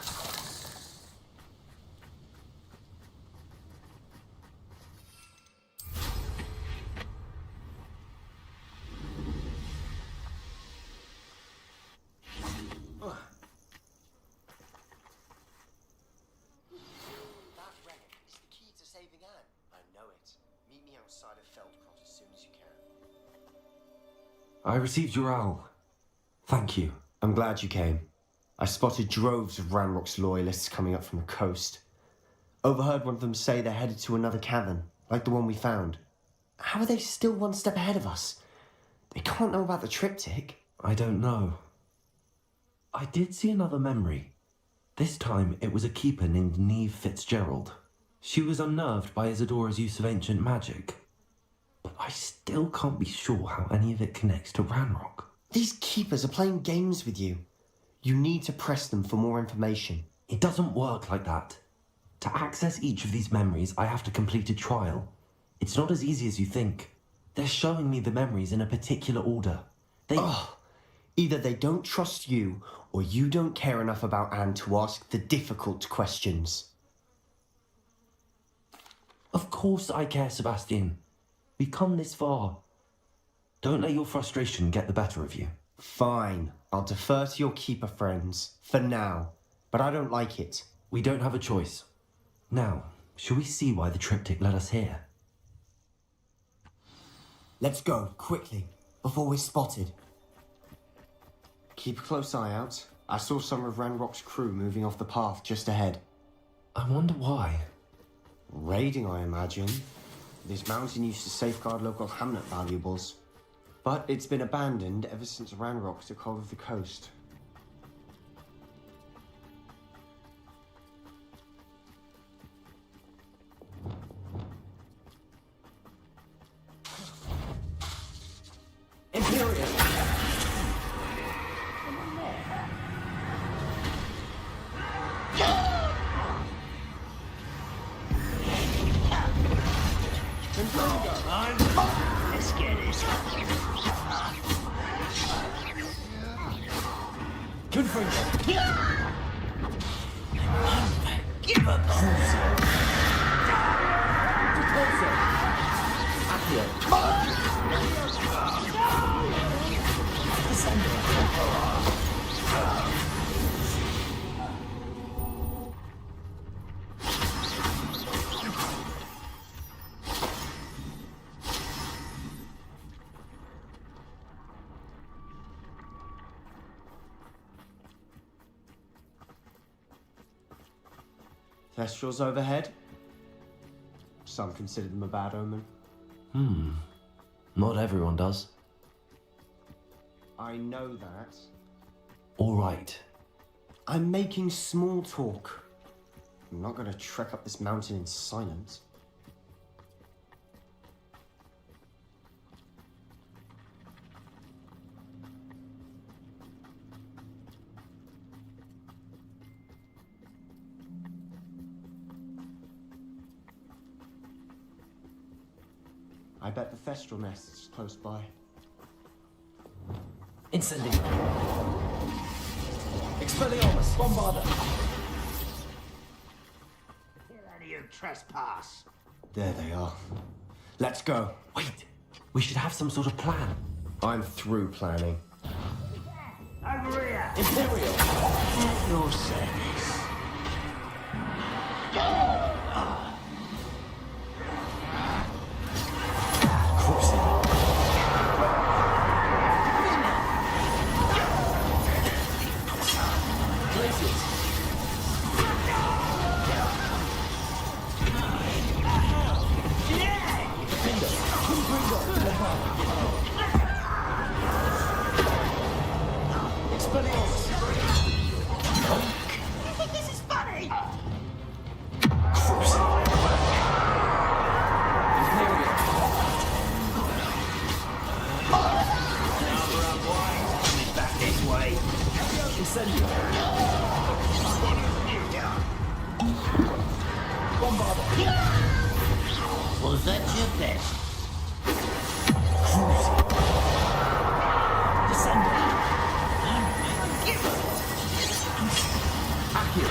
I received your owl. Thank you. I'm glad you came. I spotted droves of Ranrock's loyalists coming up from the coast. Overheard one of them say they're headed to another cavern, like the one we found. How are they still one step ahead of us? They can't know about the triptych. I don't know. I did see another memory. This time it was a keeper named Neve Fitzgerald. She was unnerved by Isadora's use of ancient magic. But I still can't be sure how any of it connects to Ranrock. These keepers are playing games with you. You need to press them for more information. It doesn't work like that. To access each of these memories, I have to complete a trial. It's not as easy as you think. They're showing me the memories in a particular order. Either they don't trust you, or you don't care enough about Anne to ask the difficult questions. Of course I care, Sebastian. We've come this far. Don't let your frustration get the better of you. Fine. I'll defer to your keeper friends, for now. But I don't like it. We don't have a choice. Now, shall we see why the triptych led us here? Let's go, quickly, before we're spotted. Keep a close eye out. I saw some of Ranrock's crew moving off the path just ahead. I wonder why. Raiding, I imagine. This mountain used to safeguard local hamlet valuables. But it's been abandoned ever since Ranrock took hold of the coast. Let's get it. Confringo. Give up. Repulsor. Accio. Thestrals overhead. Some consider them a bad omen. Not everyone does. I know that. All right. I'm making small talk. I'm not going to trek up this mountain in silence. I bet the Thestral nest is close by. Incendio. Expelliarmus. Bombarda. Get out of your trespass. There they are. Let's go. Wait, we should have some sort of plan. I'm through planning. Over here. Imperial. At your service. This is funny. Back this way. Incendio. Bombarda. Was that your best? Descender. Accio.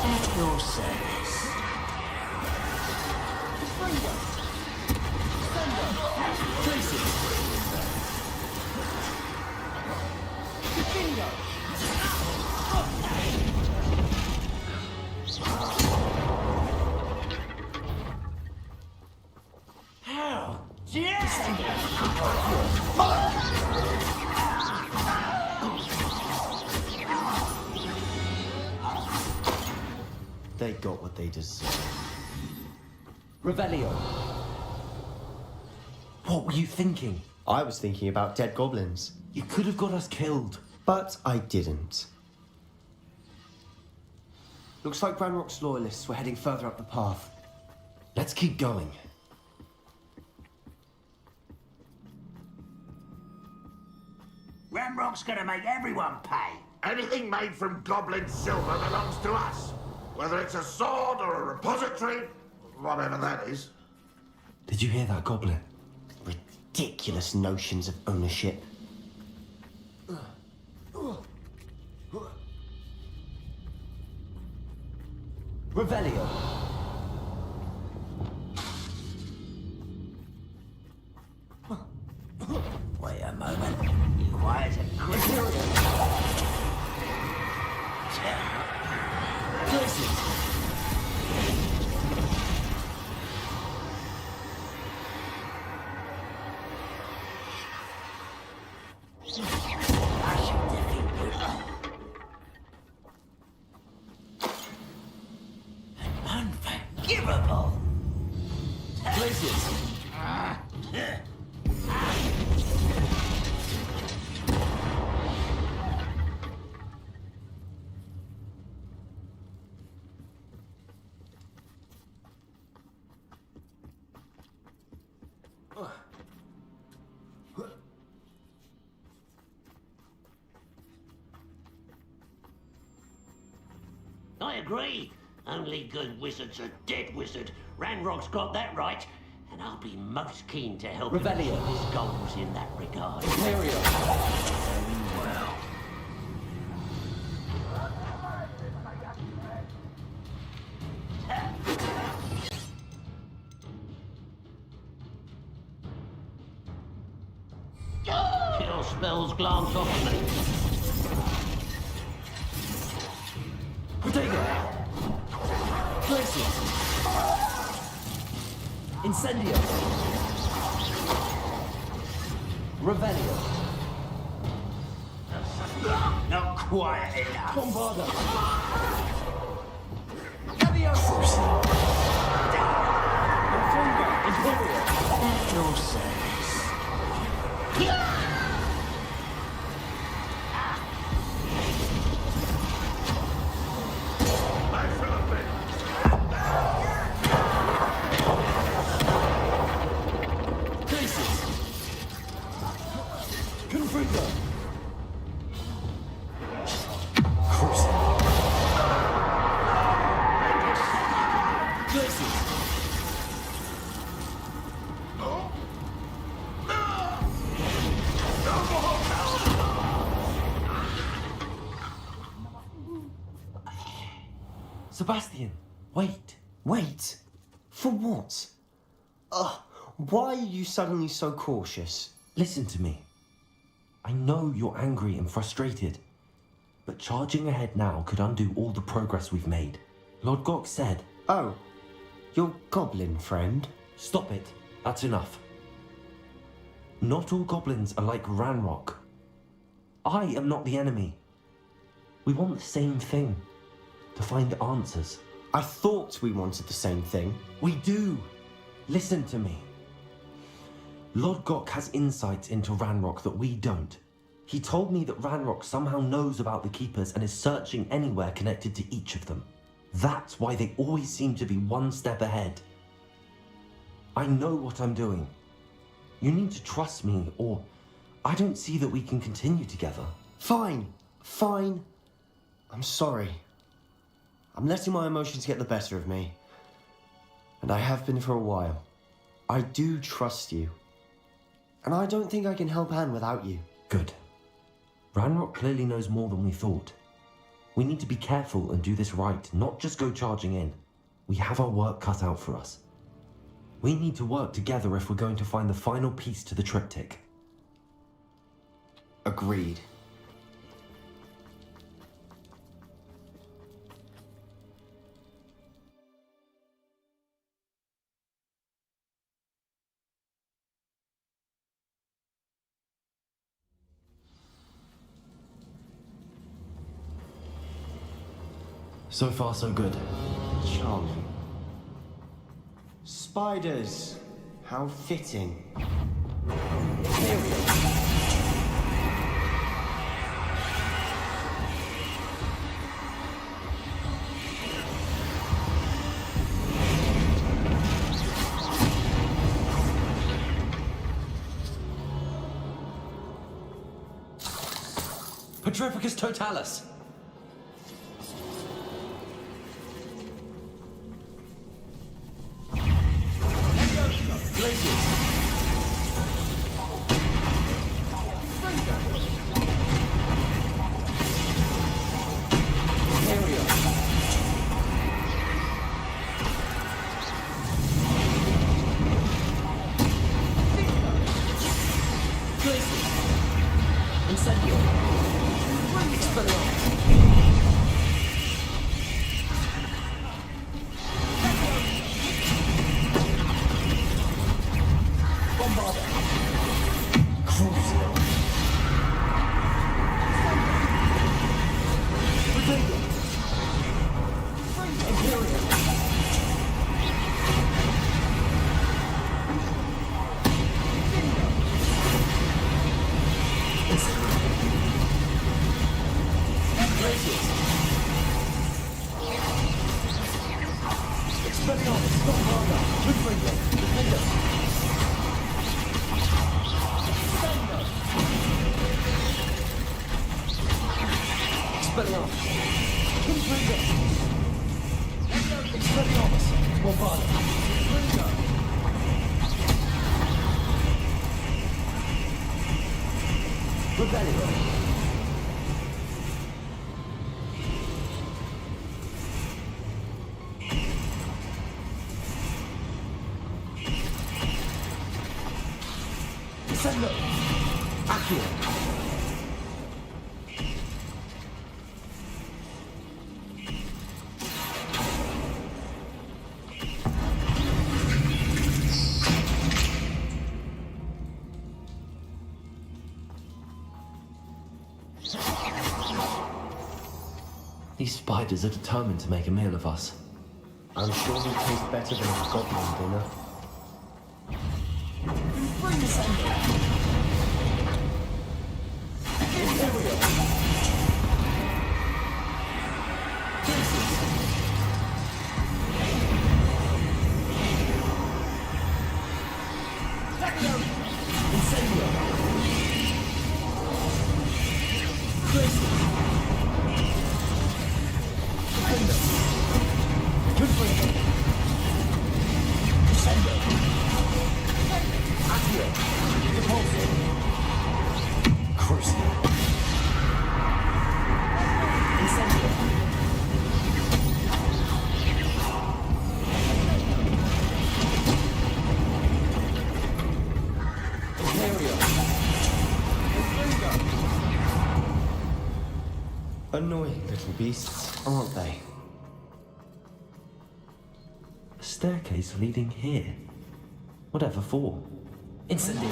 At your service. How? They got what they deserve. Revelio. What were you thinking? I was thinking about dead goblins. You could have got us killed. But I didn't. Looks like Ranrock's loyalists were heading further up the path. Let's keep going. Ramrock's gonna make everyone pay. Anything made from goblin silver belongs to us. Whether it's a sword or a repository, whatever that is. Did you hear that, Goblin? Ridiculous notions of ownership. Revelio. Wait a moment. Quiet and quick. Unforgivable. Places. I agree. Only good wizards are dead wizard. Ranrock's got that right. And I'll be most keen to help him achieve his goals in that regard. Imperial. Very well. Kill spells glance off me. Protego! Glacius! Incendio! Revelio! Not quite enough. Bombarda! Leviosa! Imperial! At your service. Sebastian, wait. Wait? For what? Why are you suddenly so cautious? Listen to me. I know you're angry and frustrated, but charging ahead now could undo all the progress we've made. Lord Gok said... Oh, your goblin friend? Stop it. That's enough. Not all goblins are like Ranrock. I am not the enemy. We want the same thing. To find answers. I thought we wanted the same thing. We do. Listen to me. Lord Gok has insights into Ranrock that we don't. He told me that Ranrock somehow knows about the Keepers and is searching anywhere connected to each of them. That's why they always seem to be one step ahead. I know what I'm doing. You need to trust me, or I don't see that we can continue together. Fine. I'm sorry. I'm letting my emotions get the better of me. And I have been for a while. I do trust you. And I don't think I can help Anne without you. Good. Ranrock clearly knows more than we thought. We need to be careful and do this right, not just go charging in. We have our work cut out for us. We need to work together if we're going to find the final piece to the triptych. Agreed. So far, so good. Charming. Spiders. How fitting. Petrificus totalis! Expelliarmus! Confringo! Expelliarmus! Bombado! Confringo! Rebellion! Descendo! Accio! These spiders are determined to make a meal of us. I'm sure we taste better than a goblin dinner. Bring us under! Imperial! Incendio! Crazy! Defender! Confringo! Descendo! Accio! Repulsor! Crucio! Incendio! Imperial! Confringo! Annoying little beasts, aren't they? A staircase leading here. Whatever for? Incendio!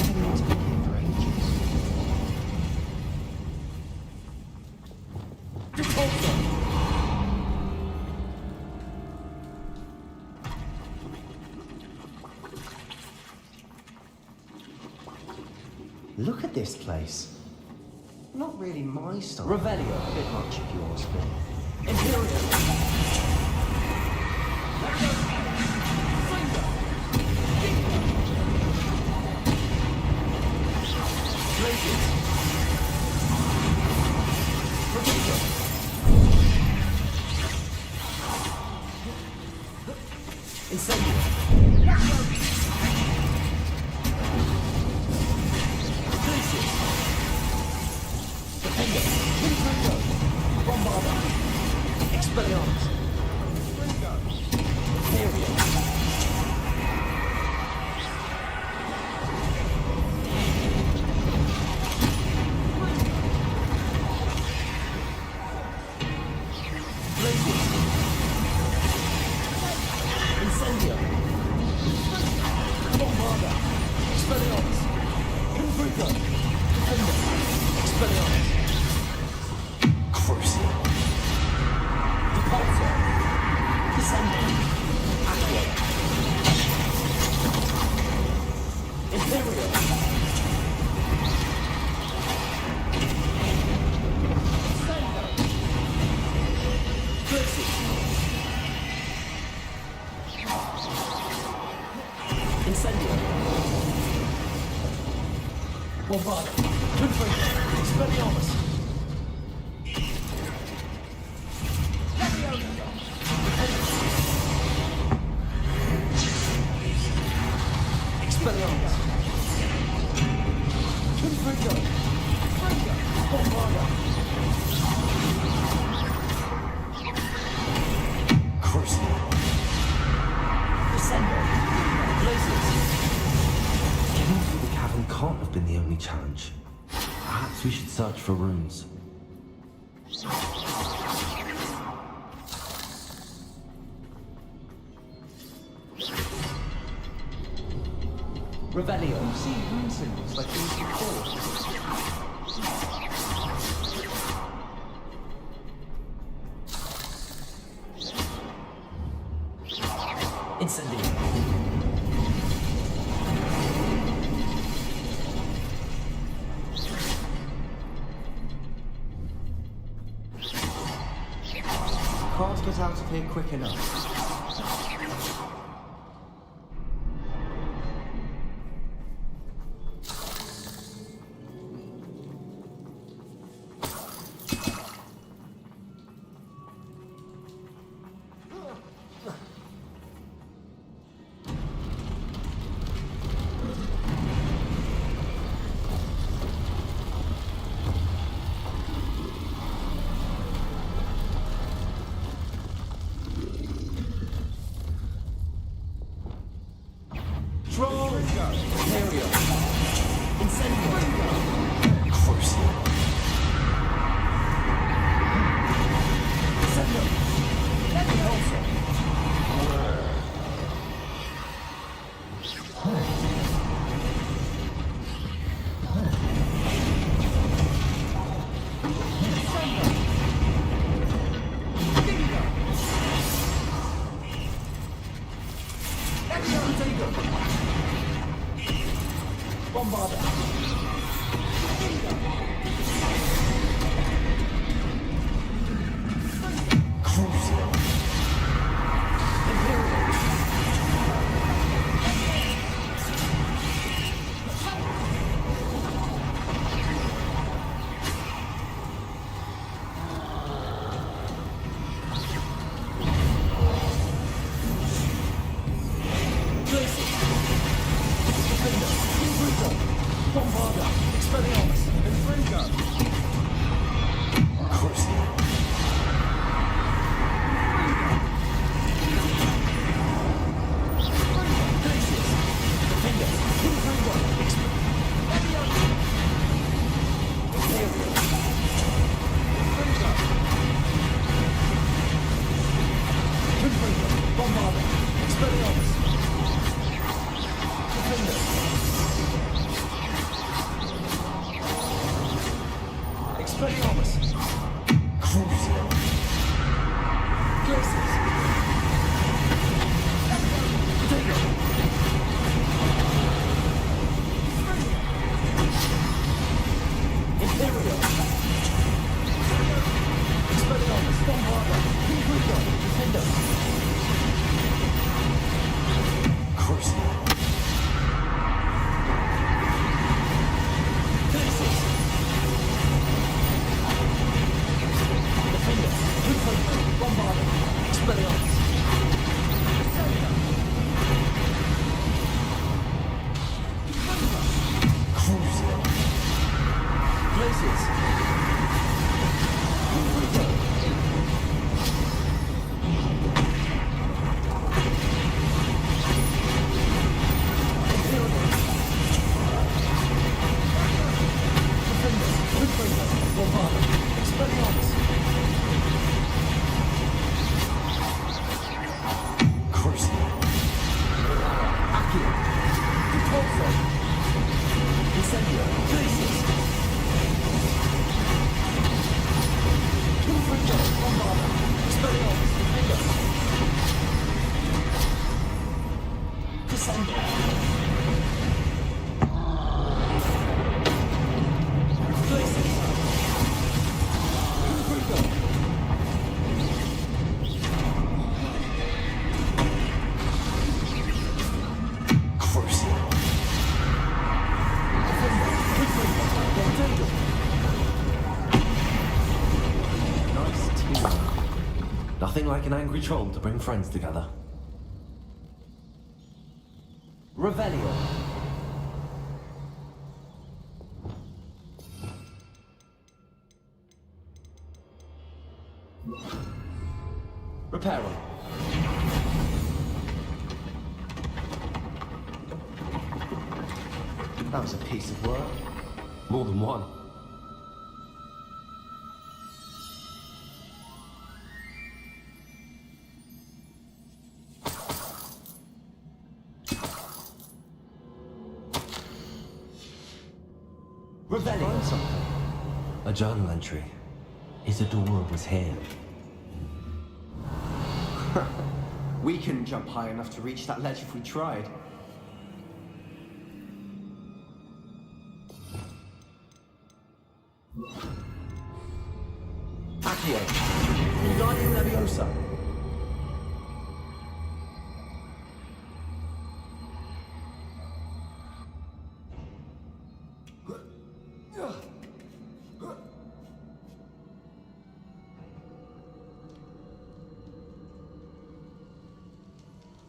Look at this place. Not really my style. Revelio. A bit much of yours, but... Imperial! Bombado. Confringo. Expelliarmus. Expelliarmus. Confringo. Bombado. Crucio. Descendo. Blazes. Getting through the cavern can't have been the only challenge. Perhaps we should search for runes. Revelio. You see rune symbols like these before. Incendio. Can't get out of here quick enough. Control. Imperial. Incendio. Crucial. Incendio. Leviosa. Bombarda. Crucial. Imperial. Places. Defender. Infringo. Bombarda. Expelliarmus. Infringo. Crucial. Places. Defender. Infringo. Leviosa. Imperial. Infringo. Infringo. Bombarda. Expelliarmus. Defender. Expelliarmus. Crucial. Places. Potato. Imperial. Expelliarmus. Bombarda. Infringo. Defender. Crucial. Places. Defender. Infringo. Bombarda. Expelliarmus. Crucial. Places. Infringo. Imperial. Defender. Infringo. Bombarda. Expelliarmus. Crucial. Accio. Repulso. Incendio. Places. Infringo. Bombarda. Expelliarmus. Defender. Descendo. Places. Infringo. Crucial. Defender. Infringo. Potato. Nice teamwork. Nothing like an angry troll to bring friends together. Revelio. Reparo. That was a piece of work. More than one. Find something. A journal entry. Isadora was here. We couldn't jump high enough to reach that ledge if we tried. Accio. Wingardium Leviosa.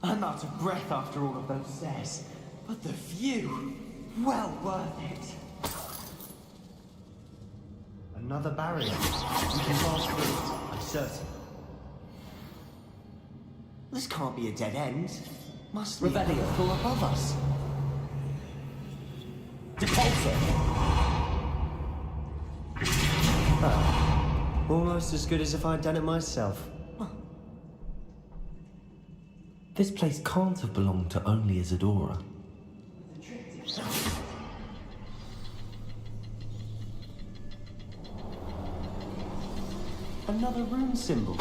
I'm out of breath after all of those stairs, but the view, well worth it. Another barrier. We can pass through it, I'm certain. This can't be a dead end. Must be from above us. Depulsor! Almost as good as if I'd done it myself. This place can't have belonged to only Isadora. Another rune symbol.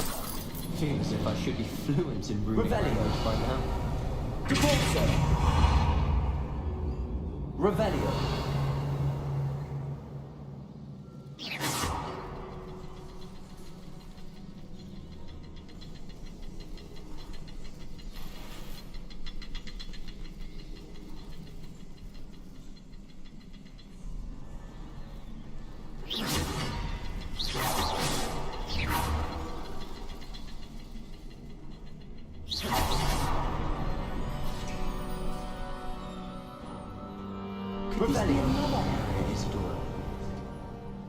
Feel as if I should be fluent in runic language by now. Depulsor! Revelio.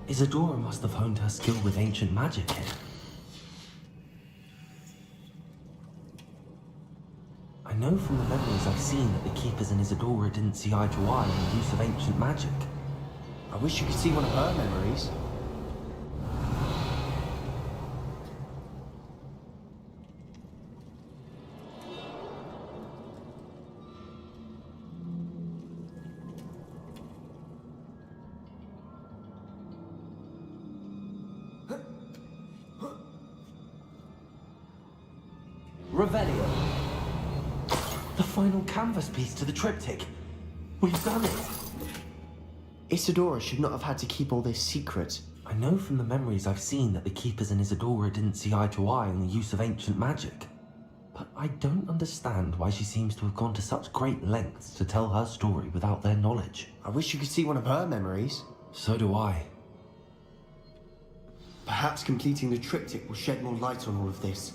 Isadora must have honed her skill with ancient magic here. I know from the memories I've seen that the Keepers and Isadora didn't see eye to eye on the use of ancient magic. I wish you could see one of her memories. Revelio. The final canvas piece to the triptych. We've done it. Isadora should not have had to keep all this secret. I know from the memories I've seen that the Keepers and Isadora didn't see eye to eye on the use of ancient magic. But I don't understand why she seems to have gone to such great lengths to tell her story without their knowledge. I wish you could see one of her memories. So do I. Perhaps completing the triptych will shed more light on all of this.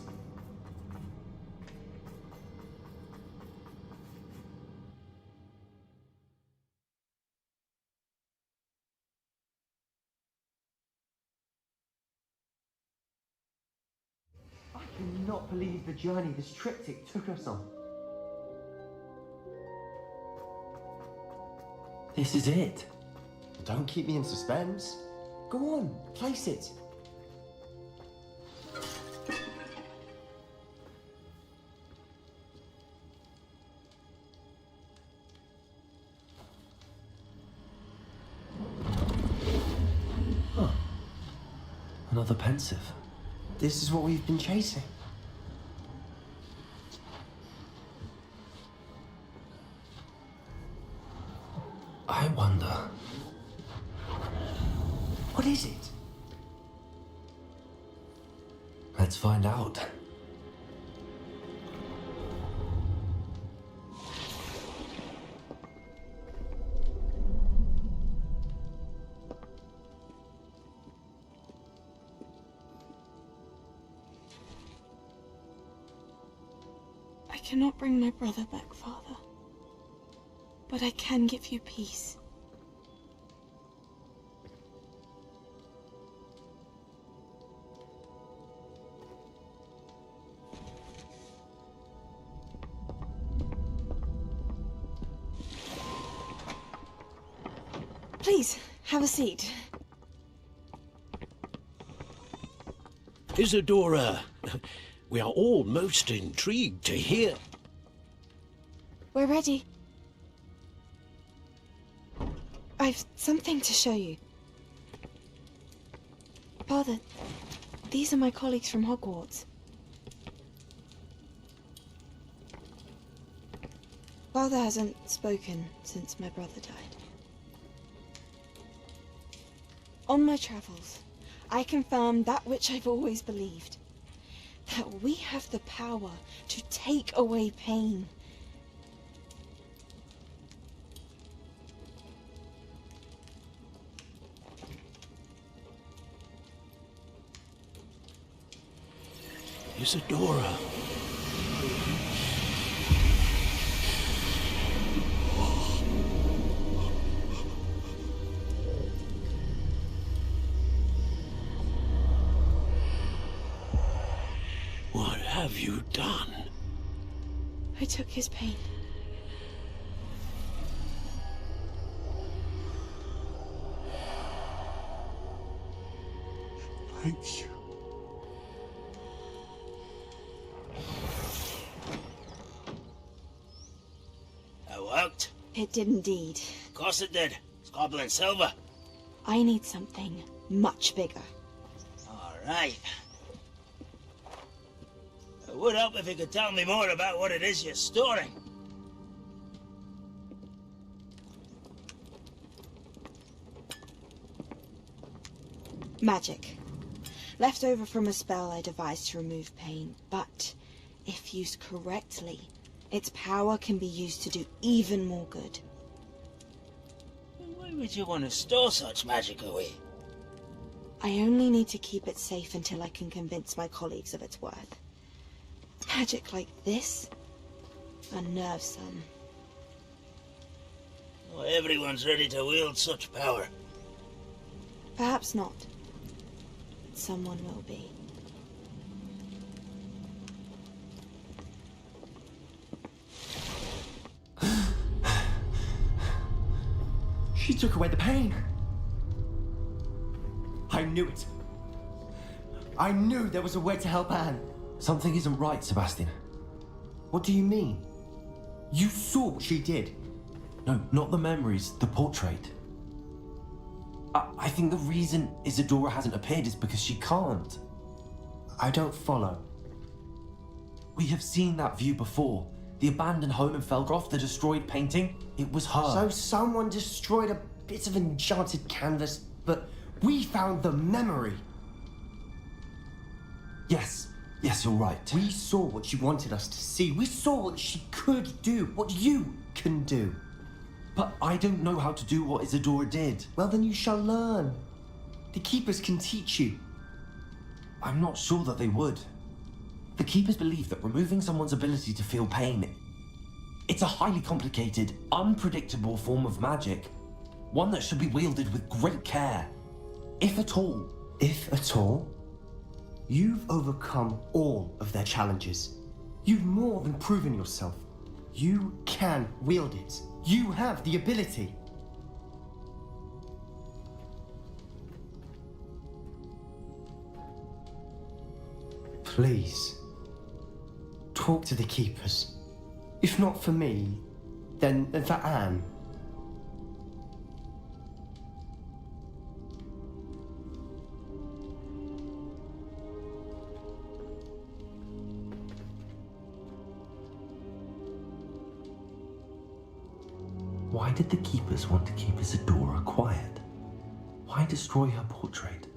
I cannot believe the journey this triptych took us on. This is it. Don't keep me in suspense. Go on, place it. Huh. Another pensive. This is what we've been chasing. I wonder. What is it? Let's find out. I cannot bring my brother back, Father. But I can give you peace. Please, have a seat. Isadora, we are all most intrigued to hear. We're ready. I've something to show you. Father, these are my colleagues from Hogwarts. Father hasn't spoken since my brother died. On my travels, I confirmed that which I've always believed. That we have the power to take away pain. Isadora. What have you done? I took his pain. Thank you. That worked? It did indeed. Of course it did. It's copper and silver. I need something much bigger. All right. It would help if you could tell me more about what it is you're storing. Magic. Left over from a spell I devised to remove pain, but if used correctly, its power can be used to do even more good. Why would you want to store such magic away? I only need to keep it safe until I can convince my colleagues of its worth. Magic like this unnerves some. Not everyone's ready to wield such power. Perhaps not. Someone will be. She took away the pain. I knew it. I knew there was a way to help Anne. Something isn't right, Sebastian. What do you mean? You saw what she did. No, not the memories, the portrait. I think the reason Isadora hasn't appeared is because she can't. I don't follow. We have seen that view before. The abandoned home in Felgroth, the destroyed painting, it was her. So someone destroyed a bit of enchanted canvas, but we found the memory. Yes, you're right. We saw what she wanted us to see. We saw what she could do, what you can do. But I don't know how to do what Isadora did. Well, then you shall learn. The Keepers can teach you. I'm not sure that they would. The Keepers believe that removing someone's ability to feel pain, it's a highly complicated, unpredictable form of magic. One that should be wielded with great care. If at all. If at all? You've overcome all of their challenges. You've more than proven yourself. You can wield it. You have the ability. Please, talk to the Keepers. If not for me, then for Anne. Why did the Keepers want to keep Isadora quiet? Why destroy her portrait?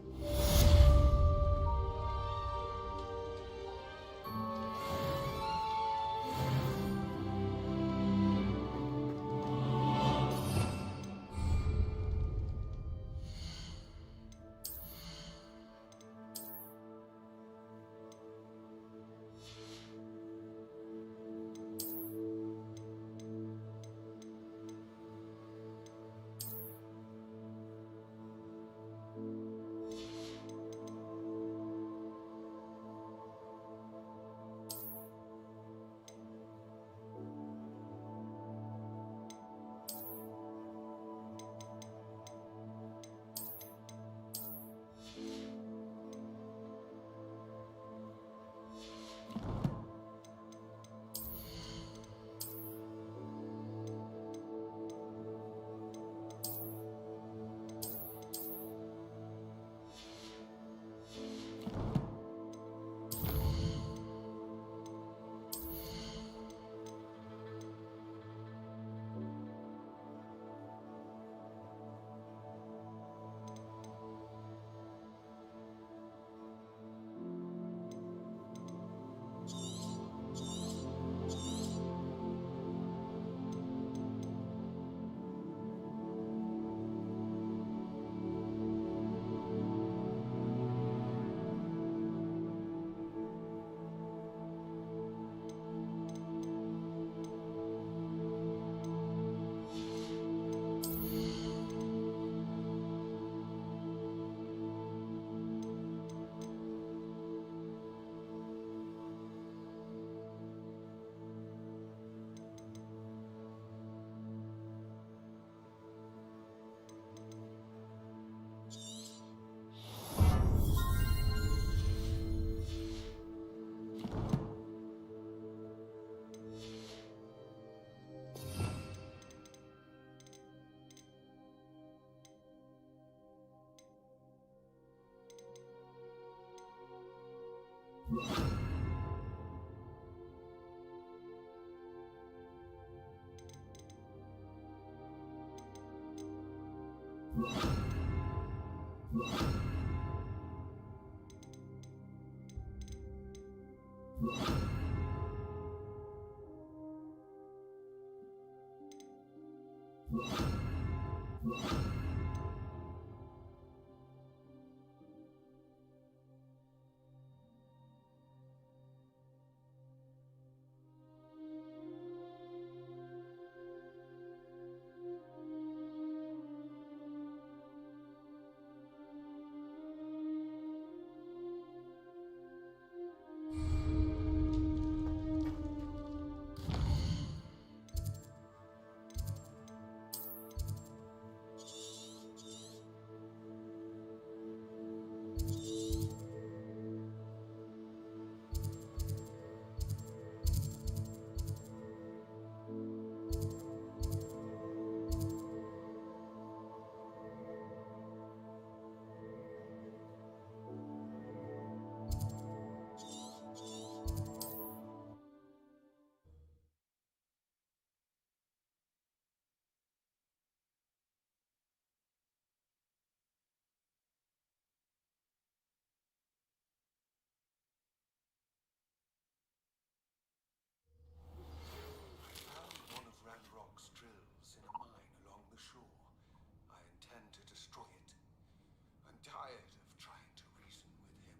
Tired of trying to reason with him.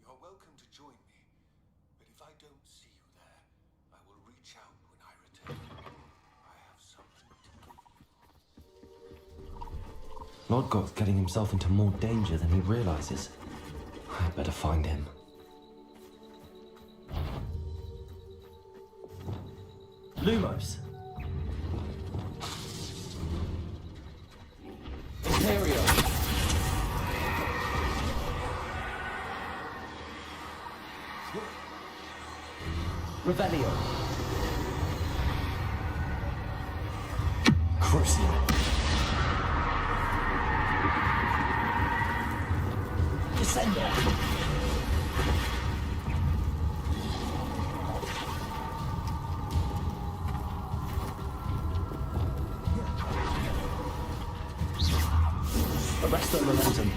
You're welcome to join me, but if I don't see you there, I will reach out when I return. I have something to give you. Lord Goth's getting himself into more danger than he realizes. I better find him. Lumos. Imperial. Revelio. Crucial. Descender. Arrest the momentum.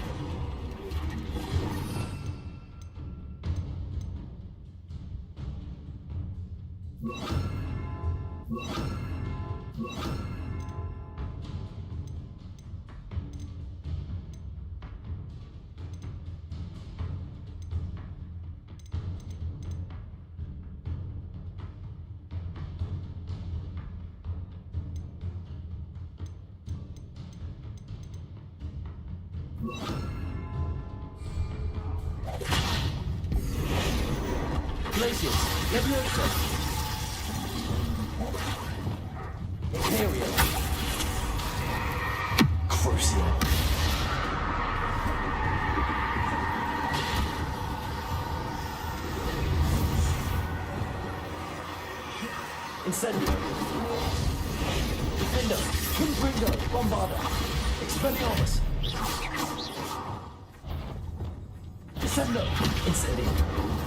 Glacius. Leviosa. Imperial. Crucial. Incendio. Defender. Confringo. Bombarda. Expelliarmus. Descendo. Incendio.